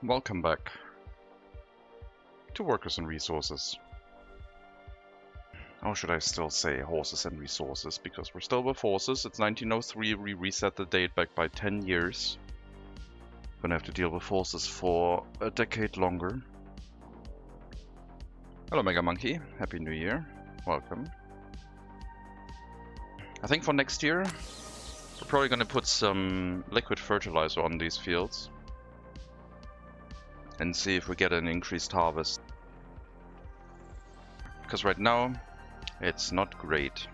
Welcome back to Workers and Resources. Or should I still say Horses and Resources, because we're still with horses. It's 1903, we reset the date back by 10 years. Gonna have to deal with horses for a decade longer. Hello Mega Monkey, Happy New Year, welcome. I think for next year, we're probably gonna put some liquid fertilizer on these fields and see if we get an increased harvest. Because right now, it's not great.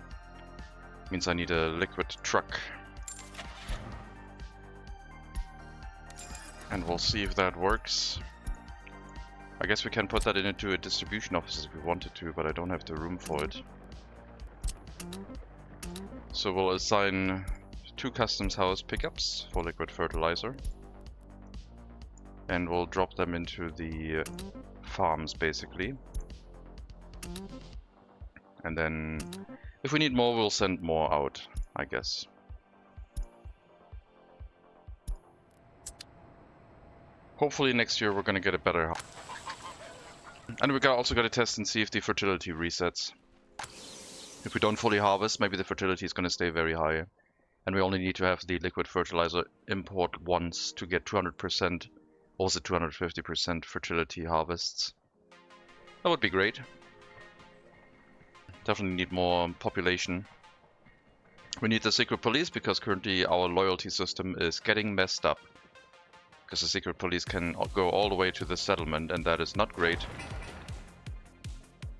Means I need a liquid truck. And we'll see if that works. I guess we can put that into a distribution office if we wanted to, but I don't have the room for it. So we'll assign 2 customs house pickups for liquid fertilizer. And we'll drop them into the farms, basically. And then, if we need more, we'll send more out, I guess. Hopefully next year we're gonna get a better... And we also gotta test and see if the fertility resets. If we don't fully harvest, maybe the fertility is gonna stay very high. And we only need to have the liquid fertilizer import once to get 200%. Also 250% fertility harvests. That would be great. Definitely need more population. We need the secret police because currently our loyalty system is getting messed up. Because the secret police can go all the way to the settlement and that is not great.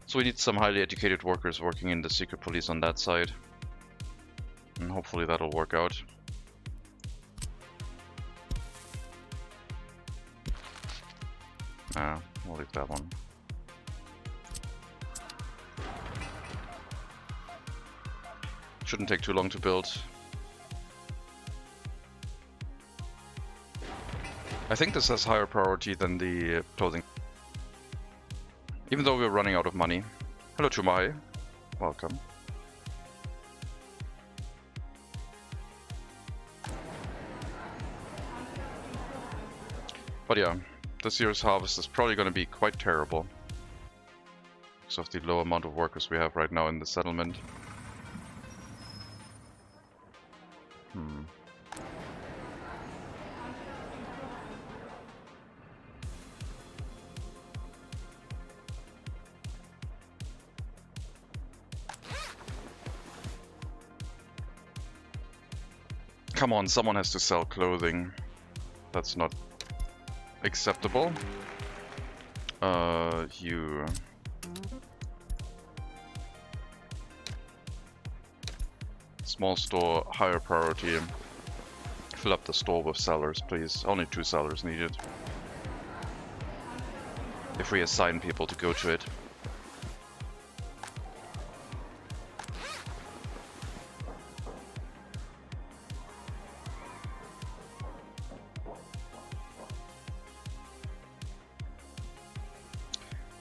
So we need some highly educated workers working in the secret police on that side. And hopefully that'll work out. We'll leave that one. Shouldn't take too long to build. I think this has higher priority than the clothing. Even though we're running out of money. Hello Chumai, welcome. But yeah. This year's harvest is probably going to be quite terrible because of the low amount of workers we have right now in the settlement. Come on, someone has to sell clothing. That's not acceptable. You... Small store, higher priority. Fill up the store with sellers, please. Only 2 sellers needed. If we assign people to go to it.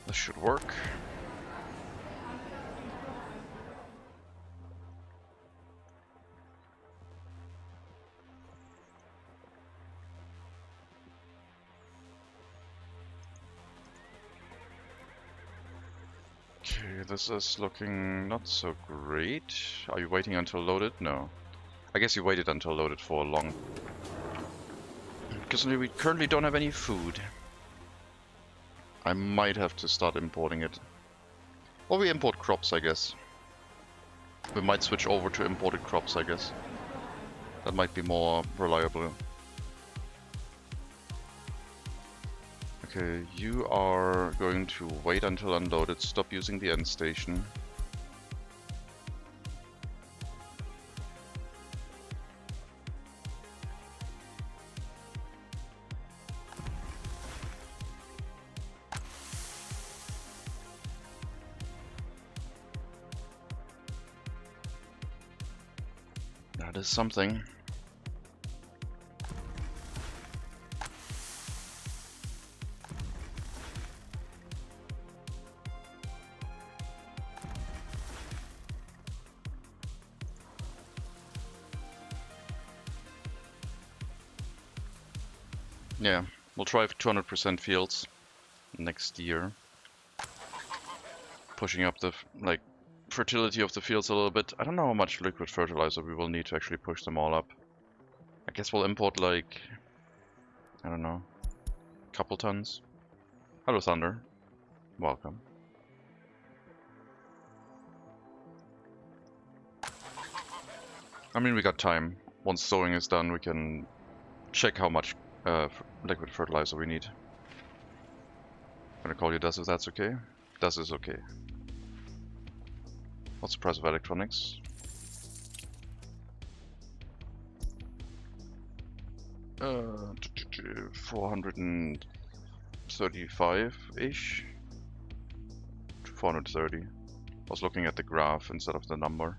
This should work. Okay, this is looking not so great. Are you waiting until loaded? No. I guess you waited until loaded for long. Because we currently don't have any food. I might have to start importing it. Or we import crops, I guess. We might switch over to imported crops, I guess. That might be more reliable. Okay, you are going to wait until unloaded, stop using the end station. That is something. Yeah, We'll try 200% fields next year. Pushing up the like fertility of the fields a little bit. I don't know how much liquid fertilizer we will need to actually push them all up. I guess we'll import like, I don't know, a couple tons. Hello Thunder, welcome. I mean, we got time. Once sowing is done, we can check how much liquid fertilizer we need. I'm gonna call you Das if that's okay. Das is okay. What's the price of electronics? Uh, 435-ish. 430. I was looking at the graph instead of the number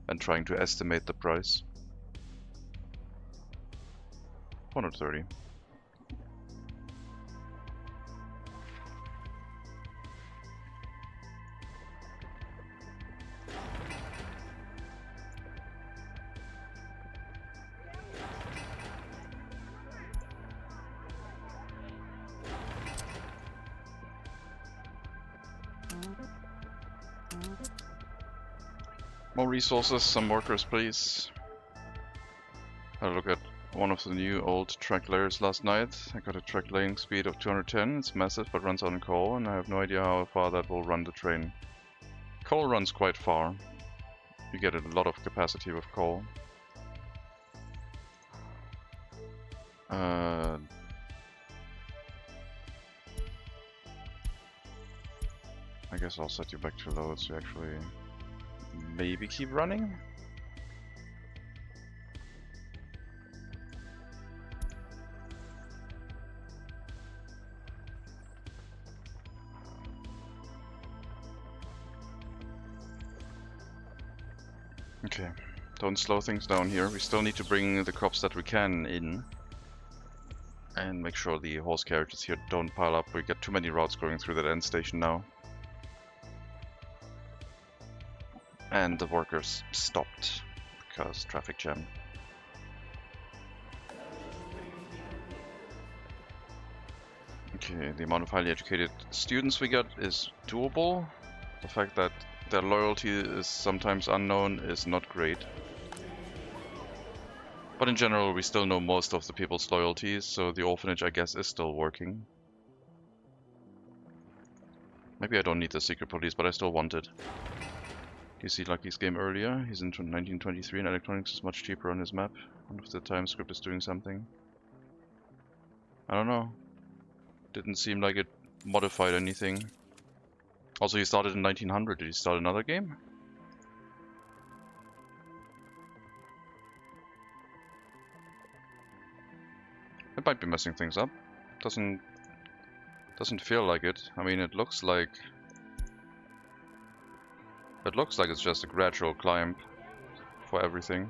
and trying to estimate the price. 430. More resources, some workers please. I look at one of the new old track layers last night. I got a track laying speed of 210, it's massive but runs on coal, and I have no idea how far that will run the train. Coal runs quite far. You get a lot of capacity with coal. I guess I'll set you back to low so you actually maybe keep running. Okay, don't slow things down here. We still need to bring the crops that we can in. And make sure the horse carriages here don't pile up. We get too many routes going through that end station now. And the workers stopped because traffic jam. Okay, the amount of highly educated students we got is doable. The fact that their loyalty is sometimes unknown is not great. But in general, we still know most of the people's loyalties, so the orphanage, I guess, is still working. Maybe I don't need the secret police, but I still want it. You see Lucky's game earlier? He's in 1923 and electronics is much cheaper on his map. I wonder if the time script is doing something. I don't know. Didn't seem like it modified anything. Also, he started in 1900. Did he start another game? It might be messing things up. Doesn't feel like it. I mean, it looks like it's just a gradual climb for everything.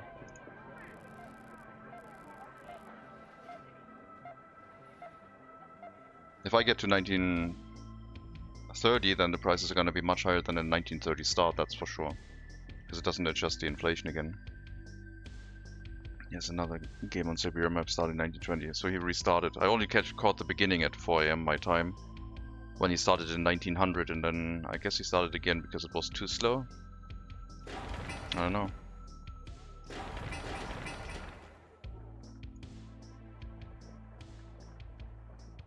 If I get to 1930, then the prices are going to be much higher than a 1930 start, that's for sure. Because it doesn't adjust the inflation again. Yes, another game on Siberia map starting 1920, so he restarted. I only caught the beginning at 4 AM my time, when he started in 1900, and then I guess he started again because it was too slow. I don't know.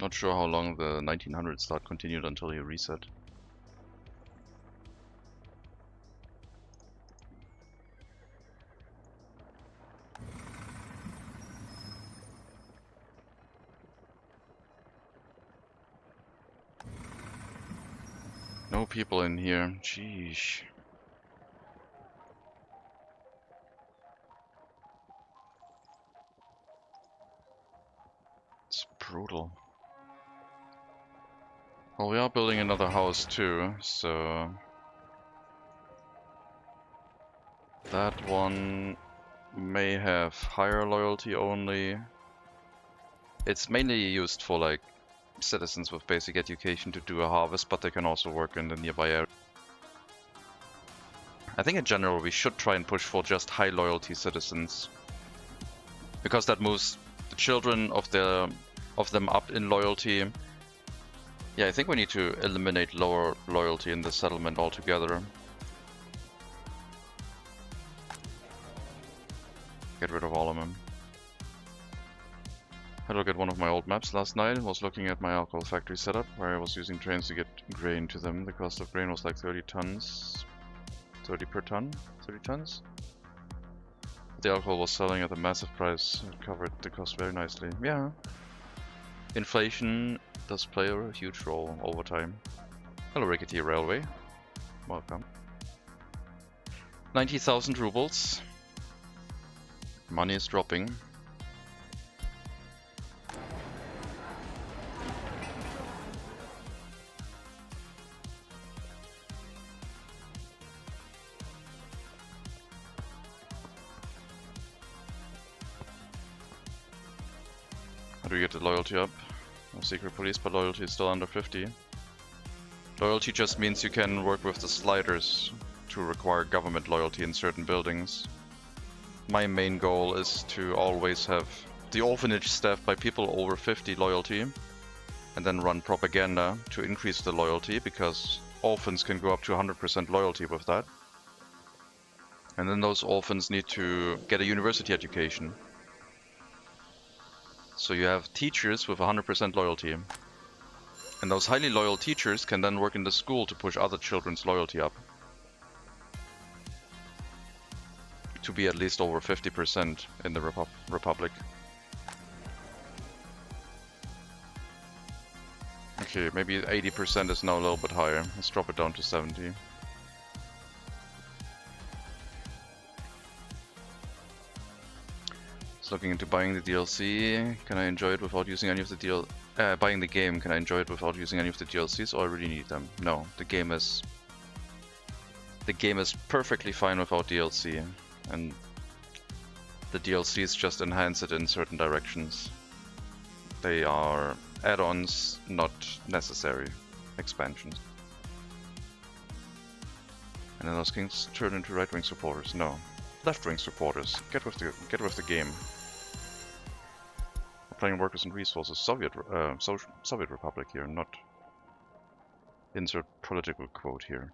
Not sure how long the 1900 start continued until he reset. No people in here, sheesh. It's brutal. Well, we are building another house too, so that one may have higher loyalty only. It's mainly used for like citizens with basic education to do a harvest, but they can also work in the nearby area. I think in general we should try and push for just high loyalty citizens, because that moves the children of of them up in loyalty. Yeah, I think we need to eliminate lower loyalty in the settlement altogether. Get rid of all of them. I had a look at one of my old maps last night and was looking at my alcohol factory setup, where I was using trains to get grain to them. The cost of grain was like 30 tons. 30 per ton? 30 tons? The alcohol was selling at a massive price. It covered the cost very nicely. Yeah. Inflation does play a huge role over time. Hello, Rickety Railway. Welcome. 90,000 rubles. Money is dropping. How do we get the loyalty up? No secret police, but loyalty is still under 50. Loyalty just means you can work with the sliders to require government loyalty in certain buildings. My main goal is to always have the orphanage staffed by people over 50 loyalty, and then run propaganda to increase the loyalty, because orphans can go up to 100% loyalty with that. And then those orphans need to get a university education. So you have teachers with 100% loyalty. And those highly loyal teachers can then work in the school to push other children's loyalty up. To be at least over 50% in the Republic. Okay, maybe 80% is now a little bit higher. Let's drop it down to 70. Looking into buying the DLC. Can I enjoy it without using any of the buying the game? Can I enjoy it without using any of the DLCs, or I really need them? No, the game is perfectly fine without DLC, and the DLCs just enhance it in certain directions. They are add-ons, not necessary expansions. And then those kings turn into right-wing supporters. No, left-wing supporters. Get with the game. Playing workers and resources. Soviet Republic here, not insert political quote here.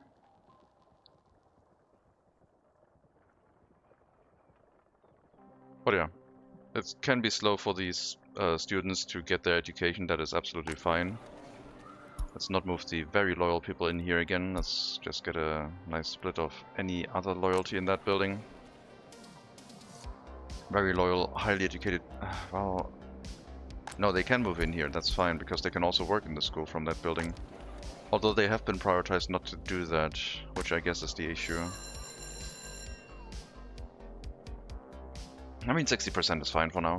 But yeah, it can be slow for these students to get their education. That is absolutely fine. Let's not move the very loyal people in here again. Let's just get a nice split of any other loyalty in that building. Very loyal, highly educated. Well, no, they can move in here, that's fine, because they can also work in the school from that building. Although they have been prioritized not to do that, which I guess is the issue. I mean, 60% is fine for now.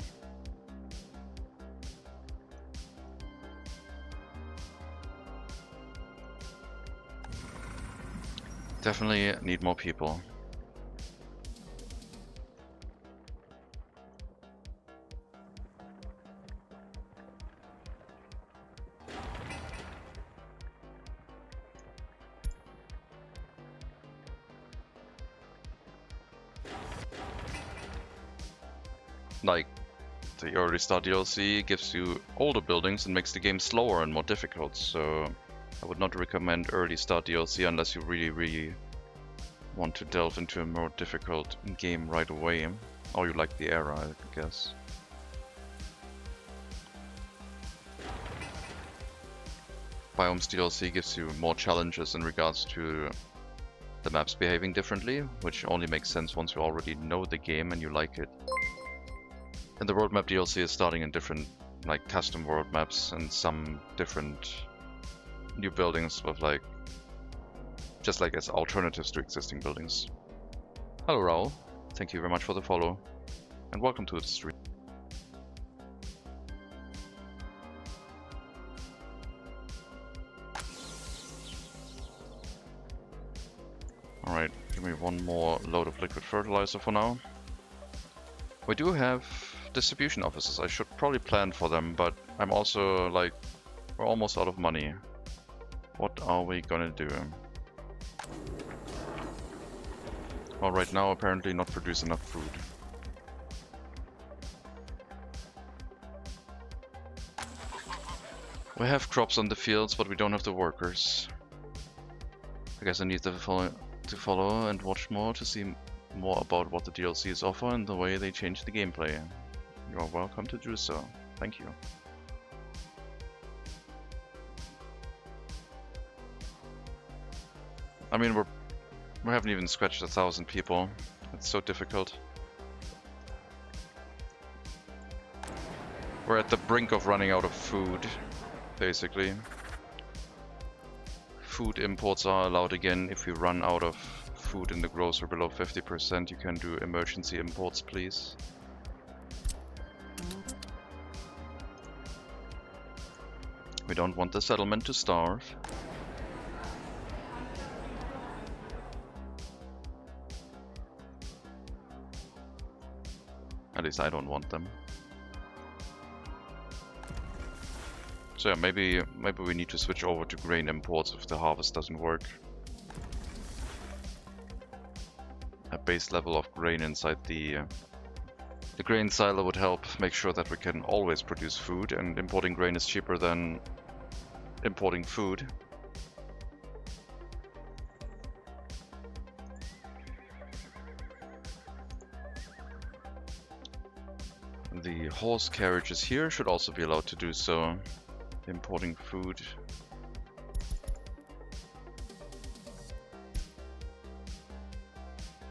Definitely need more people. Like, the early start DLC gives you older buildings and makes the game slower and more difficult, so I would not recommend early start DLC unless you really want to delve into a more difficult game right away, or you like the era, I guess. Biomes DLC gives you more challenges in regards to the maps behaving differently, which only makes sense once you already know the game and you like it. And the world map DLC is starting in different, like, custom world maps and some different new buildings with, like, just like as alternatives to existing buildings. Hello Raul, thank you very much for the follow, and welcome to the stream. Alright, give me one more load of liquid fertilizer for now. We do have distribution offices. I should probably plan for them, but I'm also like, we're almost out of money. What are we gonna do? Well, right now apparently not produce enough food. We have crops on the fields, but we don't have the workers. I guess I need to follow and watch more to see more about what the DLCs offer and the way they change the gameplay. You are welcome to do so. Thank you. I mean, we haven't even scratched 1,000 people. It's so difficult. We're at the brink of running out of food, basically. Food imports are allowed again. If we run out of food in the grocery below 50%, you can do emergency imports, please. We don't want the settlement to starve. At least I don't want them. So yeah, maybe we need to switch over to grain imports if the harvest doesn't work. A base level of grain inside the grain silo would help make sure that we can always produce food, and importing grain is cheaper than importing food. The horse carriages here should also be allowed to do so. Importing food.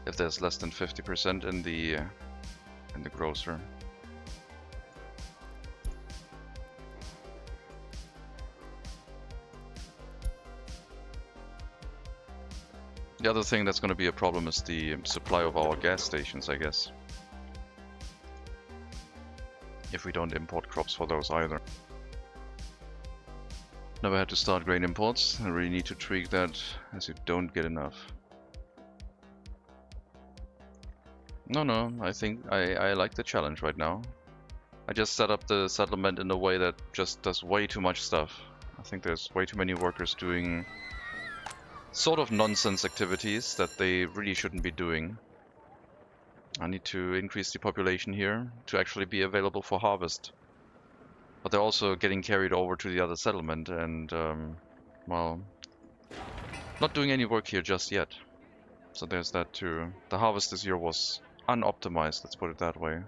If there's less than 50% in the grocer. The other thing that's going to be a problem is the supply of our gas stations, I guess. If we don't import crops for those either. Never had to start grain imports. I really need to tweak that, as you don't get enough. No, I think I like the challenge right now. I just set up the settlement in a way that just does way too much stuff. I think there's way too many workers doing sort of nonsense activities that they really shouldn't be doing. I need to increase the population here to actually be available for harvest. But they're also getting carried over to the other settlement and, well, not doing any work here just yet. So there's that too. The harvest this year was unoptimized, let's put it that way.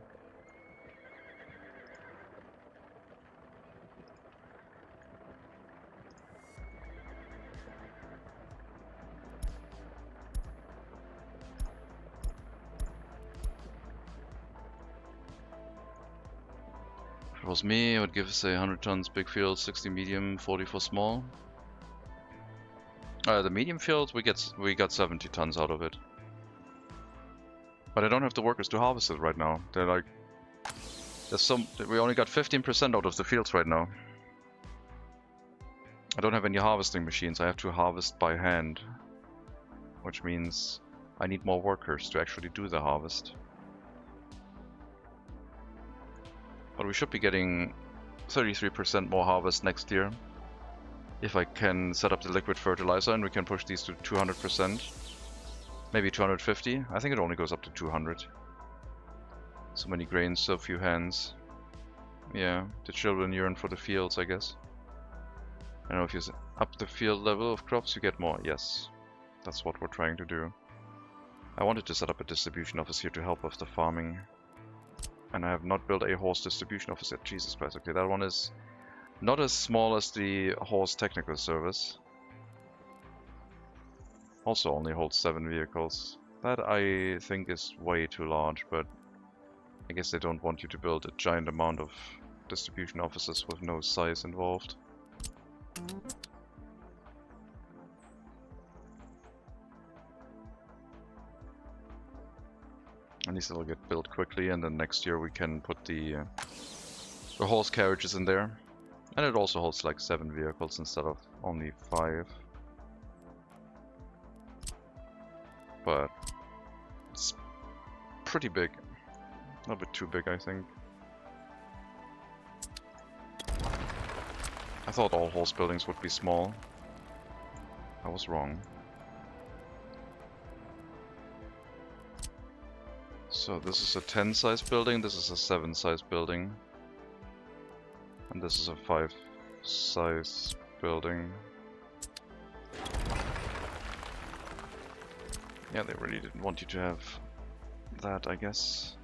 If it was me, I would give, say, 100 tons big field, 60 medium, 40 for small. The medium field, we got 70 tons out of it. But I don't have the workers to harvest it right now. They're like, we only got 15% out of the fields right now. I don't have any harvesting machines. I have to harvest by hand, which means I need more workers to actually do the harvest. But we should be getting 33% more harvest next year. If I can set up the liquid fertilizer and we can push these to 200%. Maybe 250. I think it only goes up to 200. So many grains, so few hands. Yeah, the children yearn for the fields, I guess. I don't know if you up the field level of crops, you get more. Yes, that's what we're trying to do. I wanted to set up a distribution office here to help with the farming. And I have not built a horse distribution office yet. Jesus Christ, okay, that one is not as small as the horse technical service. Also only holds 7 vehicles. That I think is way too large, but I guess they don't want you to build a giant amount of distribution offices with no size involved. And these will get built quickly, and then next year we can put the horse carriages in there. And it also holds like 7 vehicles instead of only 5. But it's pretty big. A little bit too big, I think. I thought all horse buildings would be small. I was wrong. So this is a 10 size building, this is a 7 size building. And this is a 5 size building. Yeah, they really didn't want you to have that, I guess.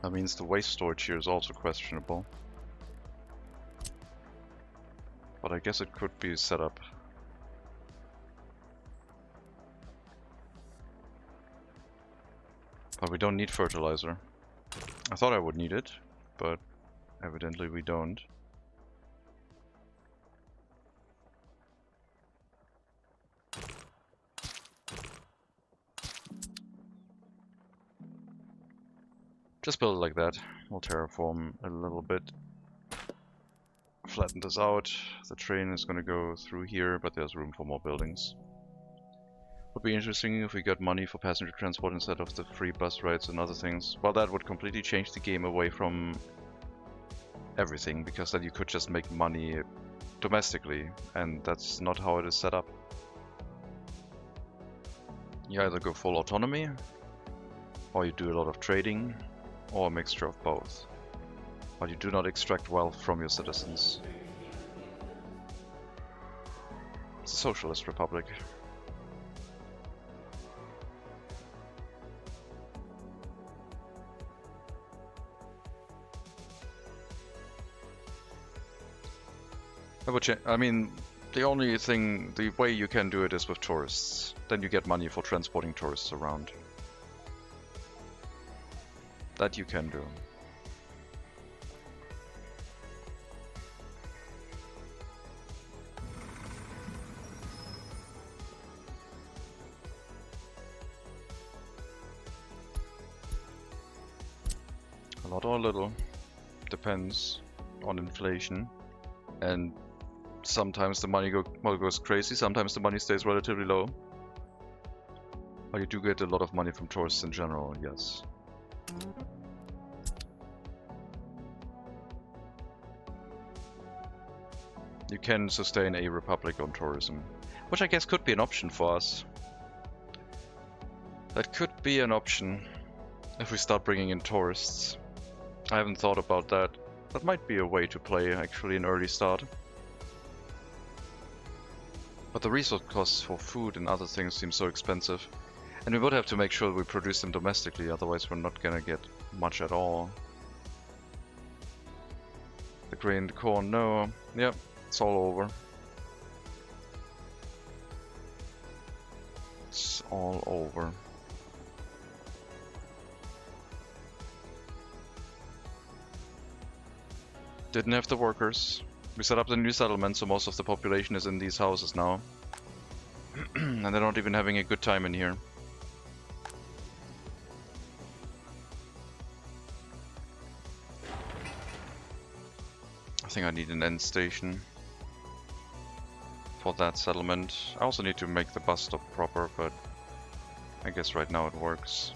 That means the waste storage here is also questionable. But I guess it could be set up. But we don't need fertilizer. I thought I would need it, but evidently we don't. Just build it like that. We'll terraform a little bit. Flatten this out. The train is gonna go through here, but there's room for more buildings. Would be interesting if we got money for passenger transport instead of the free bus rides and other things. Well, that would completely change the game away from everything, because then you could just make money domestically, and that's not how it is set up. You either go full autonomy, or you do a lot of trading, or a mixture of both. But you do not extract wealth from your citizens. It's a socialist republic. I mean, the only thing, the way you can do it is with tourists. Then you get money for transporting tourists around. That you can do. A lot or a little. Depends on inflation. And sometimes the money goes crazy, sometimes the money stays relatively low. But you do get a lot of money from tourists in general, yes. You can sustain a republic on tourism, which I guess could be an option for us. That could be an option if we start bringing in tourists. I haven't thought about that. That might be a way to play, actually, an early start. But the resource costs for food and other things seem so expensive. And we would have to make sure we produce them domestically, otherwise we're not gonna get much at all. The grain, the corn, no. Yep, it's all over. It's all over. Didn't have the workers. We set up the new settlement, so most of the population is in these houses now. And they're not even having a good time in here. I think I need an end station for that settlement. I also need to make the bus stop proper, but I guess right now it works.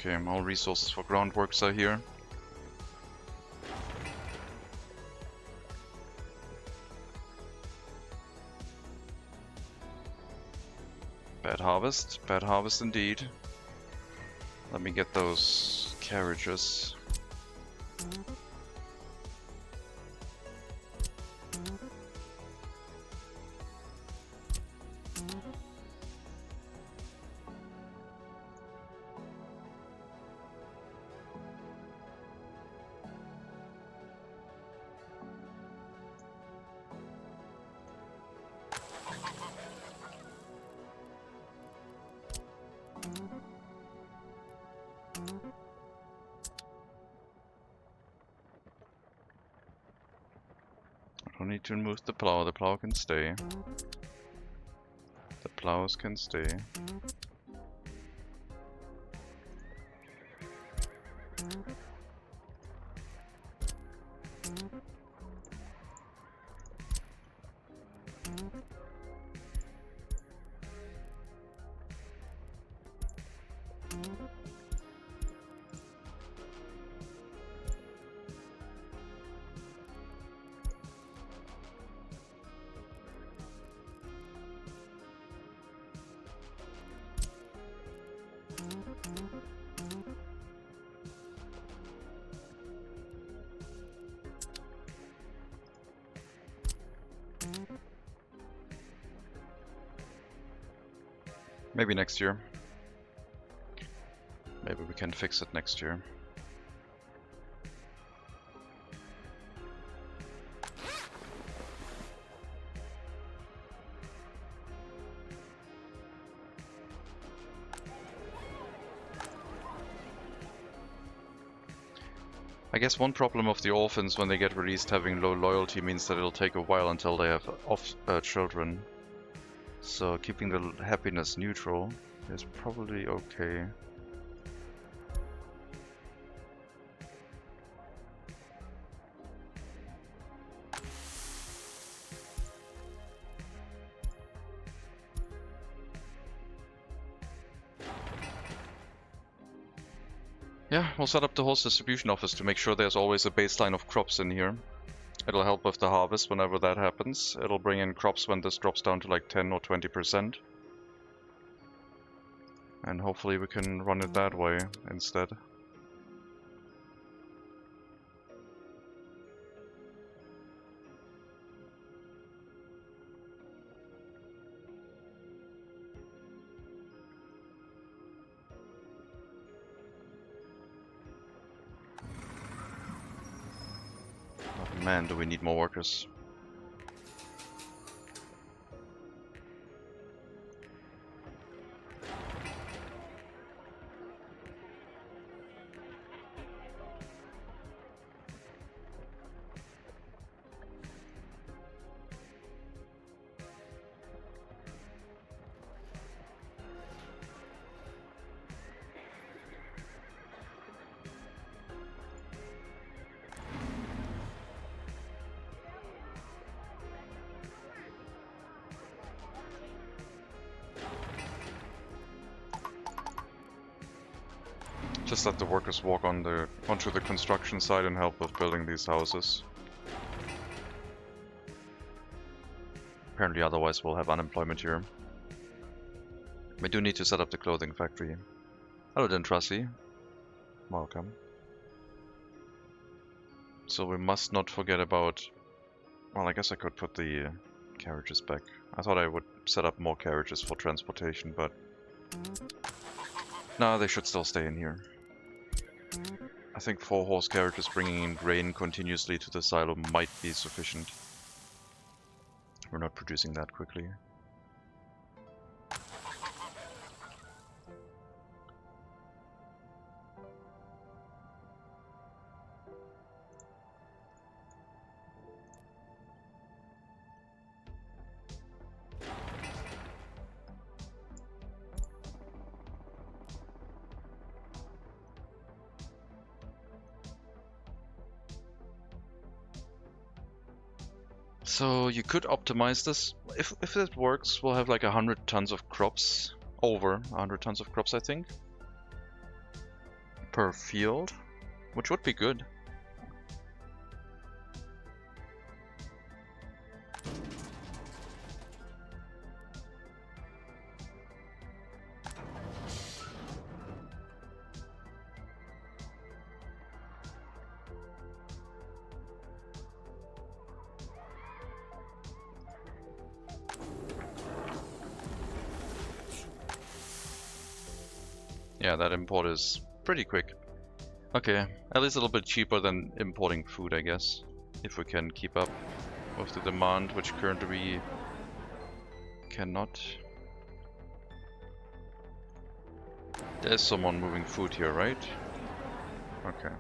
Okay, all resources for groundworks are here. Bad harvest indeed. Let me get those carriages. I don't need to move the plow can stay. The plows can stay. Maybe next year. Maybe we can fix it next year. I guess one problem of the orphans when they get released having low loyalty means that it'll take a while until they have children. So keeping the happiness neutral is probably okay. Yeah, we'll set up the host distribution office to make sure there's always a baseline of crops in here. It'll help with the harvest whenever that happens. It'll bring in crops when this drops down to like 10 or 20%. And hopefully we can run it that way instead. Man, do we need more workers. Just let the workers walk onto the construction site and help with building these houses. Apparently otherwise we'll have unemployment here. We do need to set up the clothing factory. Hello then, Trussi. Welcome. So we must not forget about... Well, I guess I could put the carriages back. I thought I would set up more carriages for transportation, but... No, they should still stay in here. I think 4 horse carriages bringing in grain continuously to the silo might be sufficient. We're not producing that quickly. So you could optimize this. If it works, we'll have like 100 tons of crops. Over 100 tons of crops, I think. Per field, which would be good. Yeah, that import is pretty quick. Okay, at least a little bit cheaper than importing food, I guess. If we can keep up with the demand, which currently cannot. There's someone moving food here, right? Okay.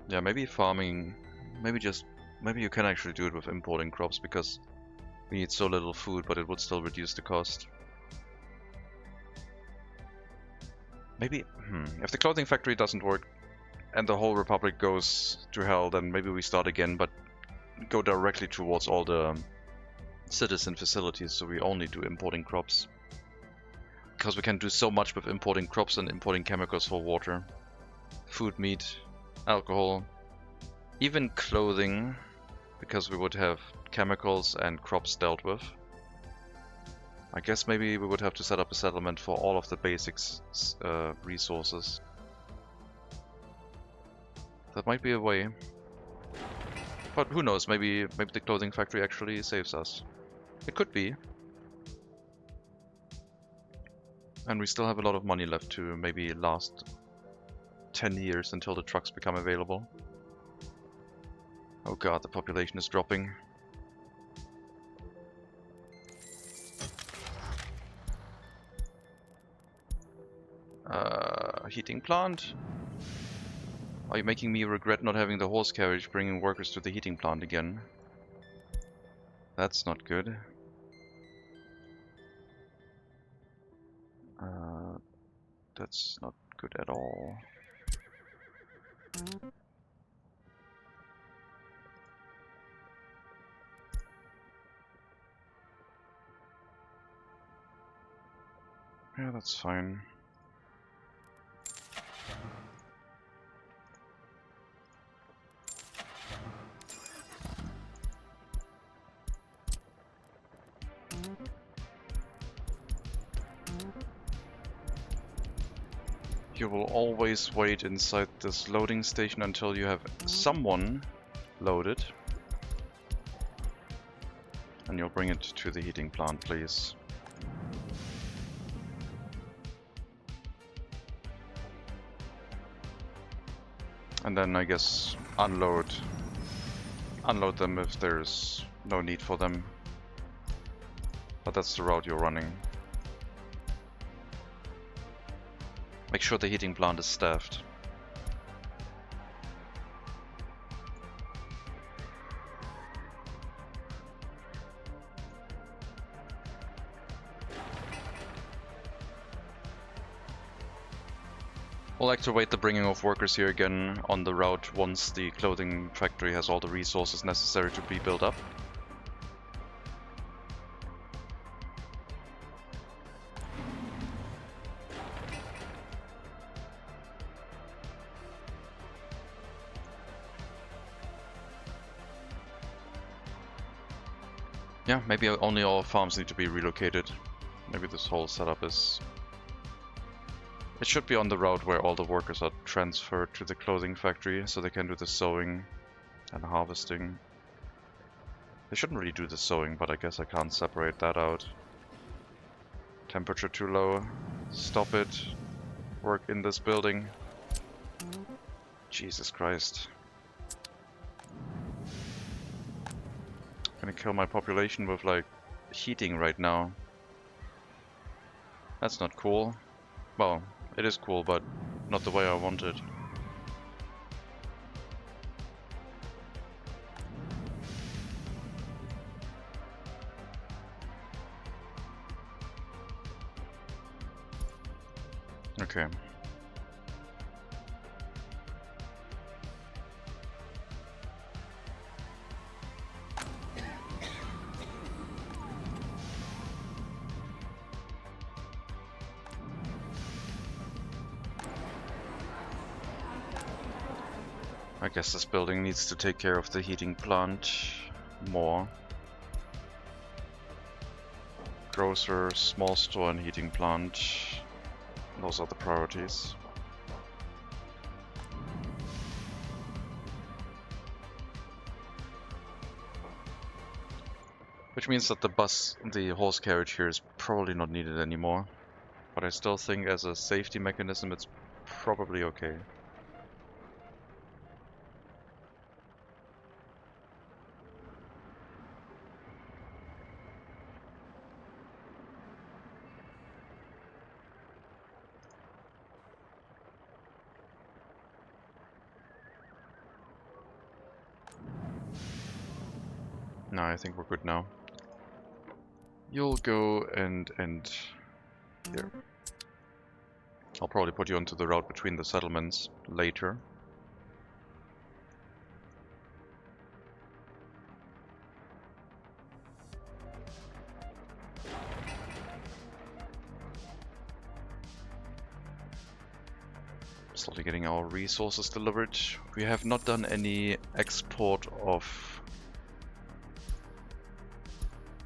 Yeah, maybe farming, maybe you can actually do it with importing crops because we need so little food, but it would still reduce the cost. Maybe, if the clothing factory doesn't work and the whole republic goes to hell, then maybe we start again, but go directly towards all the citizen facilities, so we only do importing crops. Because we can do so much with importing crops and importing chemicals for water. Food, meat, alcohol, even clothing, because we would have chemicals and crops dealt with. I guess maybe we would have to set up a settlement for all of the basics resources. That might be a way. But who knows, maybe the clothing factory actually saves us. It could be. And we still have a lot of money left to maybe last 10 years until the trucks become available. Oh god, the population is dropping. Heating plant? Are you making me regret not having the horse carriage bringing workers to the heating plant again? That's not good. That's not good at all. Yeah, that's fine. You will always wait inside this loading station until you have someone loaded. And you'll bring it to the heating plant, please. And then I guess unload them if there's no need for them. But that's the route you're running. Make sure the heating plant is staffed. We'll activate the bringing of workers here again on the route once the clothing factory has all the resources necessary to be built up. Yeah, maybe only all farms need to be relocated. Maybe this whole setup is... It should be on the route where all the workers are transferred to the clothing factory, so they can do the sowing and harvesting. They shouldn't really do the sowing, but I guess I can't separate that out. Temperature too low. Stop it. Work in this building. Jesus Christ. Gonna kill my population with like heating right now. That's not cool. Well, it is cool, but not the way I want it. Okay. I guess this building needs to take care of the heating plant more. Grocer, small store and heating plant. Those are the priorities. Which means that the horse carriage here is probably not needed anymore. But I still think as a safety mechanism it's probably okay. No, I think we're good now. You'll go and here. I'll probably put you onto the route between the settlements later. Slowly getting our resources delivered. We have not done any export of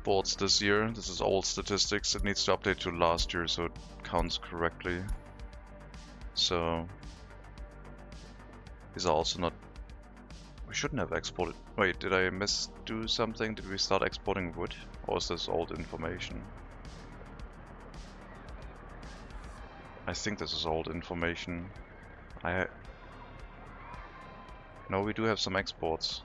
boards this year. This is old statistics. It needs to update to last year so it counts correctly. So these are also not... We shouldn't have exported... Wait, did I do something? Did we start exporting wood? Or is this old information? I think this is old information. No, we do have some exports.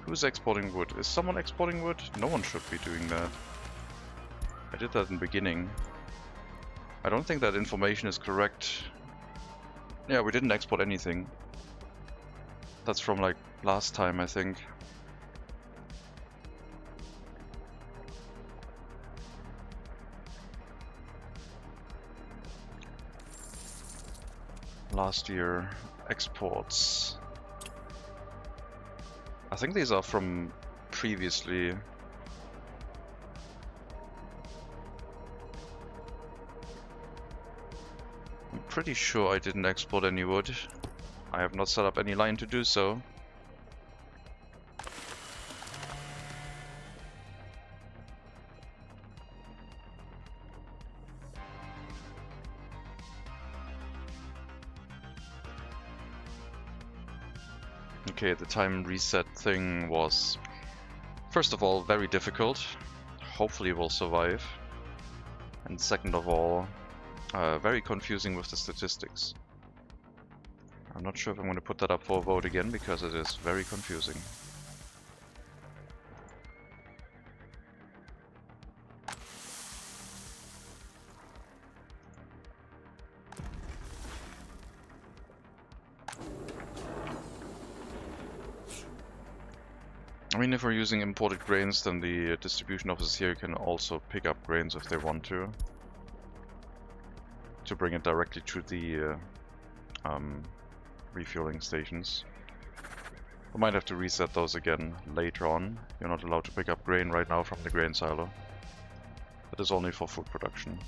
Who's exporting wood? Is someone exporting wood? No one should be doing that. I did that in the beginning. I don't think that information is correct. Yeah, we didn't export anything. That's from like last time, I think. Last year, exports. I think these are from previously. I'm pretty sure I didn't export any wood. I have not set up any line to do so. Okay, the time reset thing was, first of all, very difficult. Hopefully we'll survive. And second of all, very confusing with the statistics. I'm not sure if I'm going to put that up for a vote again, because it is very confusing. I mean, if we're using imported grains, then the distribution officers here can also pick up grains if they want to bring it directly to the refueling stations. We might have to reset those again later on. You're not allowed to pick up grain right now from the grain silo. That is only for food production.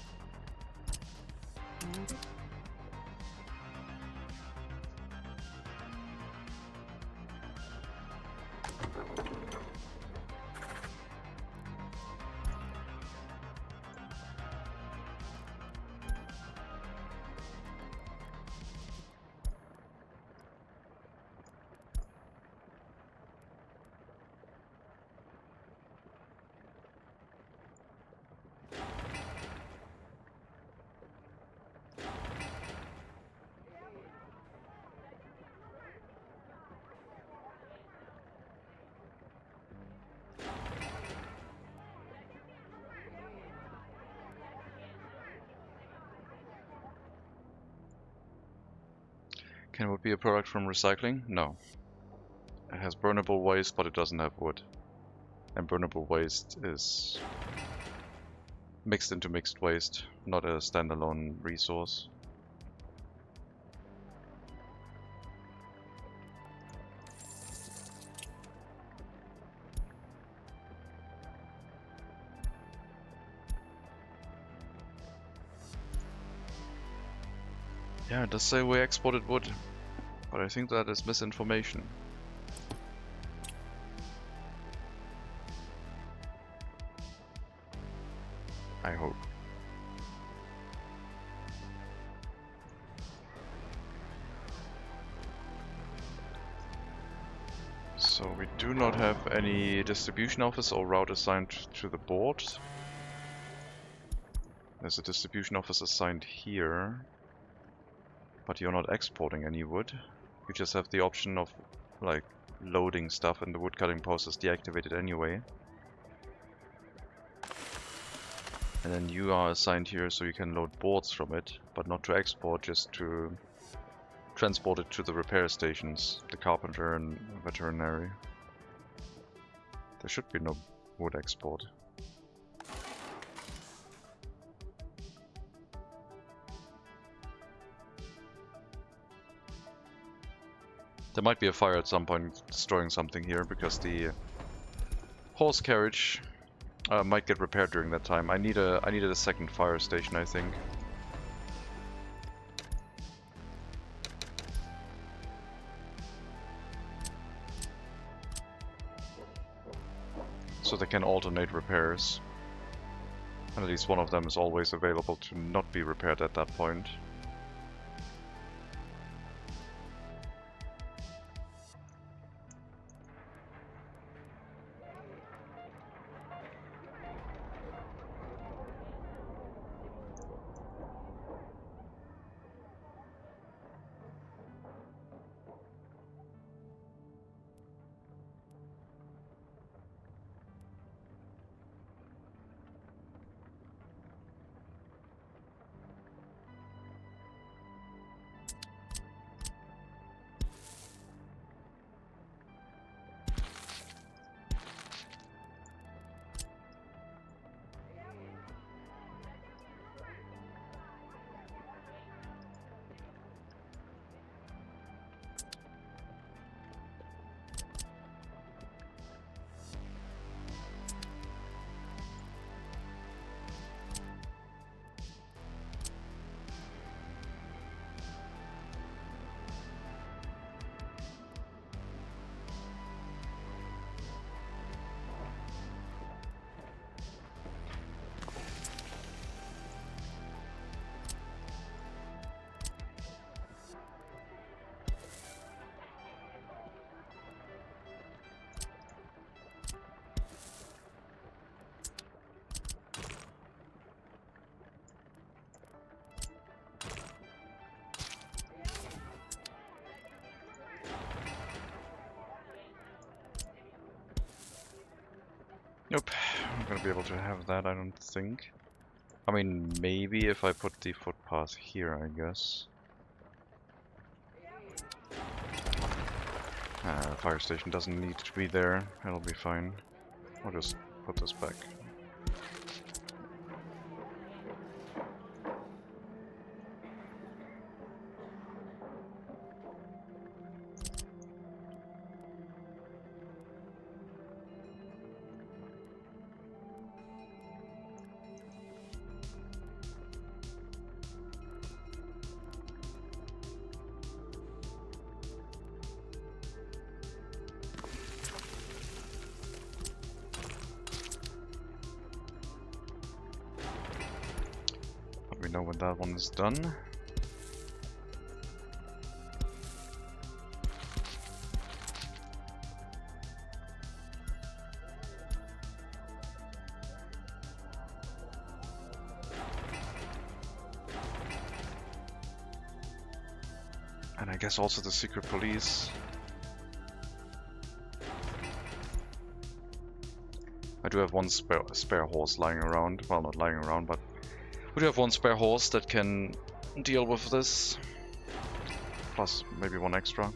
Can wood be a product from recycling? No. It has burnable waste, but it doesn't have wood. And burnable waste is mixed into mixed waste, not a standalone resource. Yeah, it does say we exported wood, but I think that is misinformation. I hope. So we do not have any distribution office or route assigned to the board. There's a distribution office assigned here. But you're not exporting any wood. You just have the option of like loading stuff, and the wood cutting post is deactivated anyway. And then you are assigned here so you can load boards from it, but not to export, just to transport it to the repair stations, the carpenter and veterinary. There should be no wood export. There might be a fire at some point destroying something here, because the horse carriage might get repaired during that time. I needed a second fire station, I think. So they can alternate repairs. And at least one of them is always available to not be repaired at that point. Nope, I'm not gonna be able to have that, I don't think. I mean, maybe if I put the footpath here, I guess. Fire station doesn't need to be there, it'll be fine. I'll just put this back. Let me know when that one is done. And I guess also the secret police. I do have one spare horse lying around. Well, not lying around, but we do have one spare horse that can deal with this. Plus maybe one extra.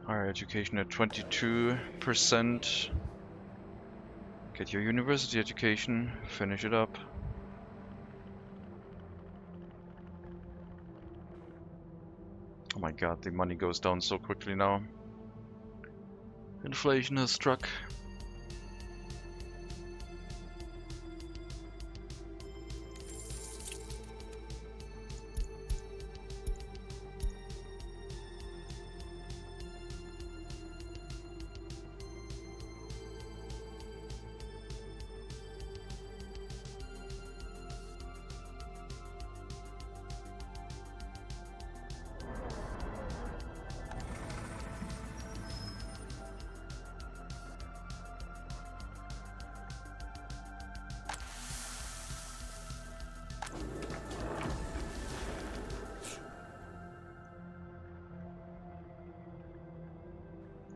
Higher education at 22%. Get your university education, finish it up. Oh my god, the money goes down so quickly now. Inflation has struck.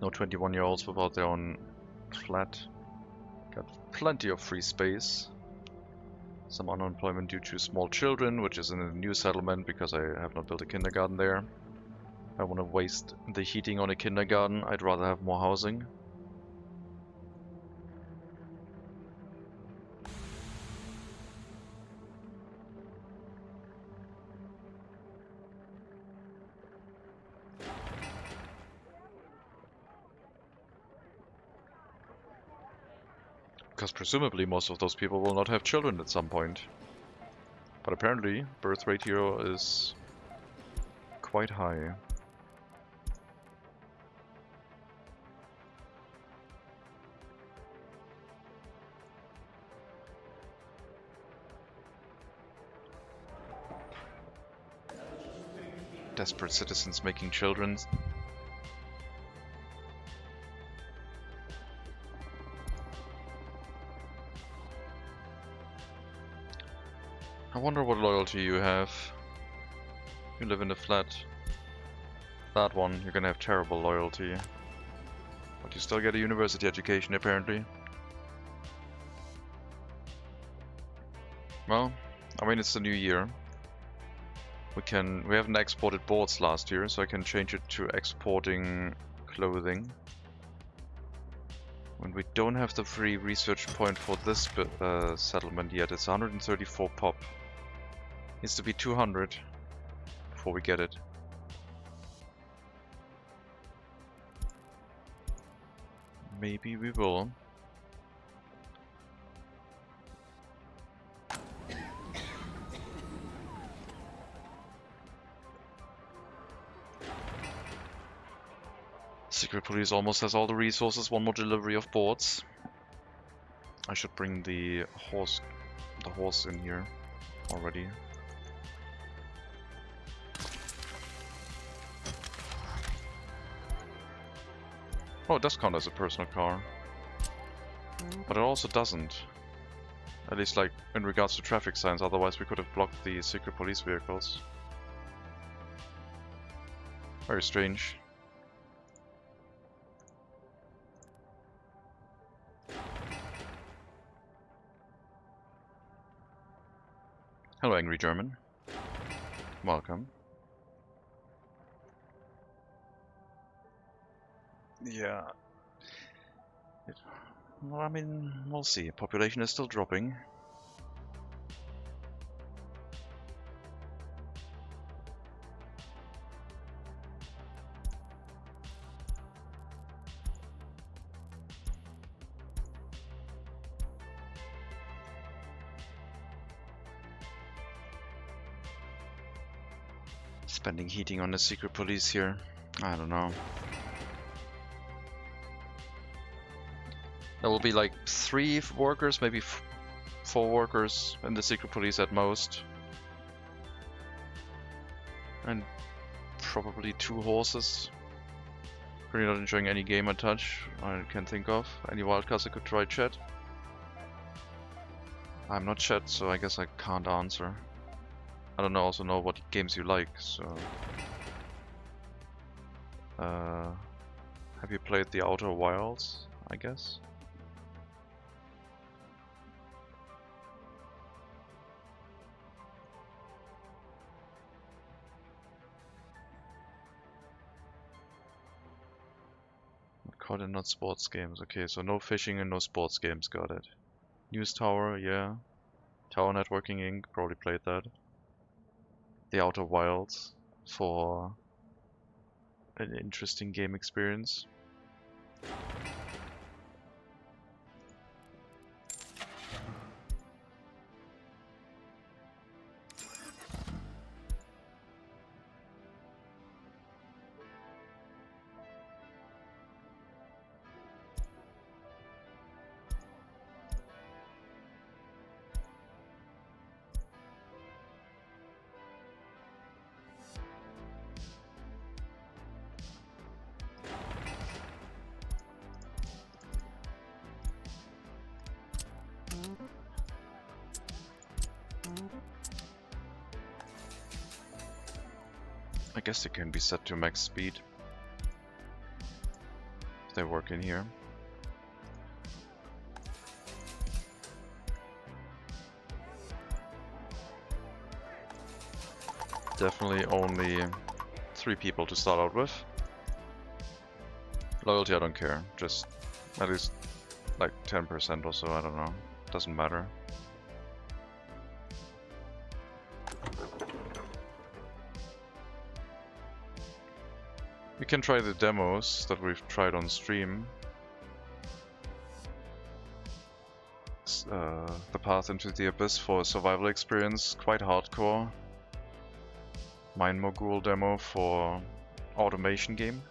No 21-year-olds without their own flat. Got plenty of free space. Some unemployment due to small children, which is in a new settlement because I have not built a kindergarten there. I want to waste the heating on a kindergarten. I'd rather have more housing. Because presumably most of those people will not have children at some point. But apparently, birth rate here is quite high. Desperate citizens making children. I wonder what loyalty you have. You live in a flat. That one, you're gonna have terrible loyalty. But you still get a university education, apparently. Well, I mean, it's the new year. We haven't exported boards last year, so I can change it to exporting clothing. When we don't have the free research point for this settlement yet, it's 134 pop. Needs to be 200 before we get it. Maybe we will. Secret Police almost has all the resources. One more delivery of boards. I should bring the horse in here already. Oh, it does count as a personal car. But it also doesn't. At least like in regards to traffic signs, otherwise we could have blocked the secret police vehicles. Very strange. Hello, Angry German. Welcome. Yeah. Well, I mean, we'll see. Population is still dropping. Spending heating on the secret police here. I don't know. There will be like 3 workers, maybe 4 workers in the secret police at most. And probably 2 horses. Really not enjoying any game I touch I can think of. Any wildcards I could try chat? I'm not chat, so I guess I can't answer. I don't also know what games you like, so... have you played The Outer Wilds, I guess? Caught and not sports games. Okay, so no fishing and no sports games, got it. News Tower, yeah. Tower Networking Inc. probably played that. The Outer Wilds for an interesting game experience. I guess it can be set to max speed. they work in here. Definitely only 3 people to start out with. Loyalty, I don't care. Just at least like 10% or so, I don't know. Doesn't matter. We can try the demos that we've tried on stream. The Path into the Abyss for a survival experience, quite hardcore. Mine Mogul demo for automation game.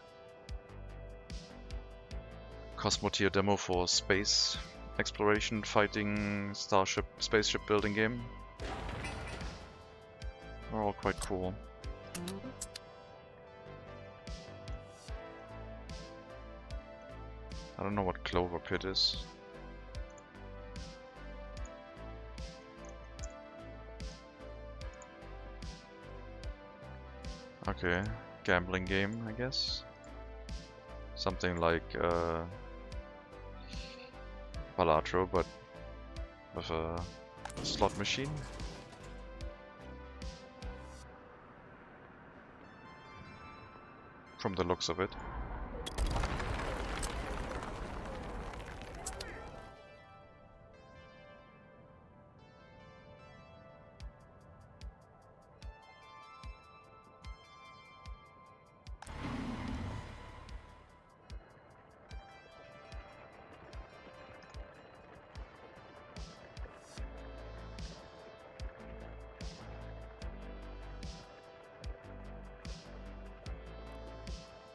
Cosmotier demo for space exploration, fighting, starship, spaceship building game. They're all quite cool. I don't know what Clover Pit is. Okay, gambling game, I guess. Something like Balatro, but with a slot machine. From the looks of it.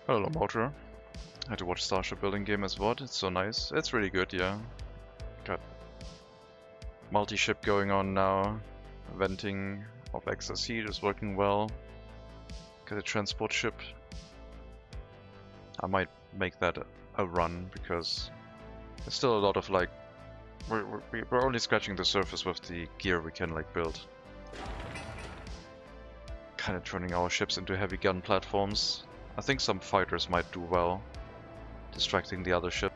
Hello, Motor. I had to watch Starship building game as well. It's so nice. It's really good, yeah. Got multi-ship going on now. Venting of excess heat is working well. Got a transport ship. I might make that a run because there's still a lot of like we're only scratching the surface with the gear we can like build. Kind of turning our ships into heavy gun platforms. I think some fighters might do well, distracting the other ship.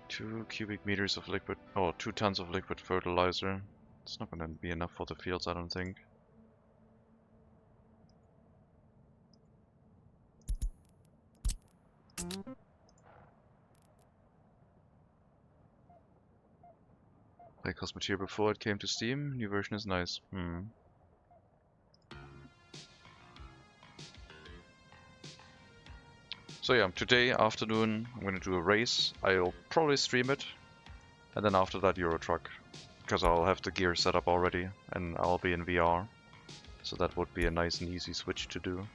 Two cubic meters of liquid, or 2 tons of liquid fertilizer. It's not gonna be enough for the fields, I don't think. Played Cosmotier before it came to Steam. New version is nice. So yeah, today afternoon I'm gonna do a race. I'll probably stream it, and then after that Euro Truck. Because I'll have the gear set up already and I'll be in VR, so that would be a nice and easy switch to do.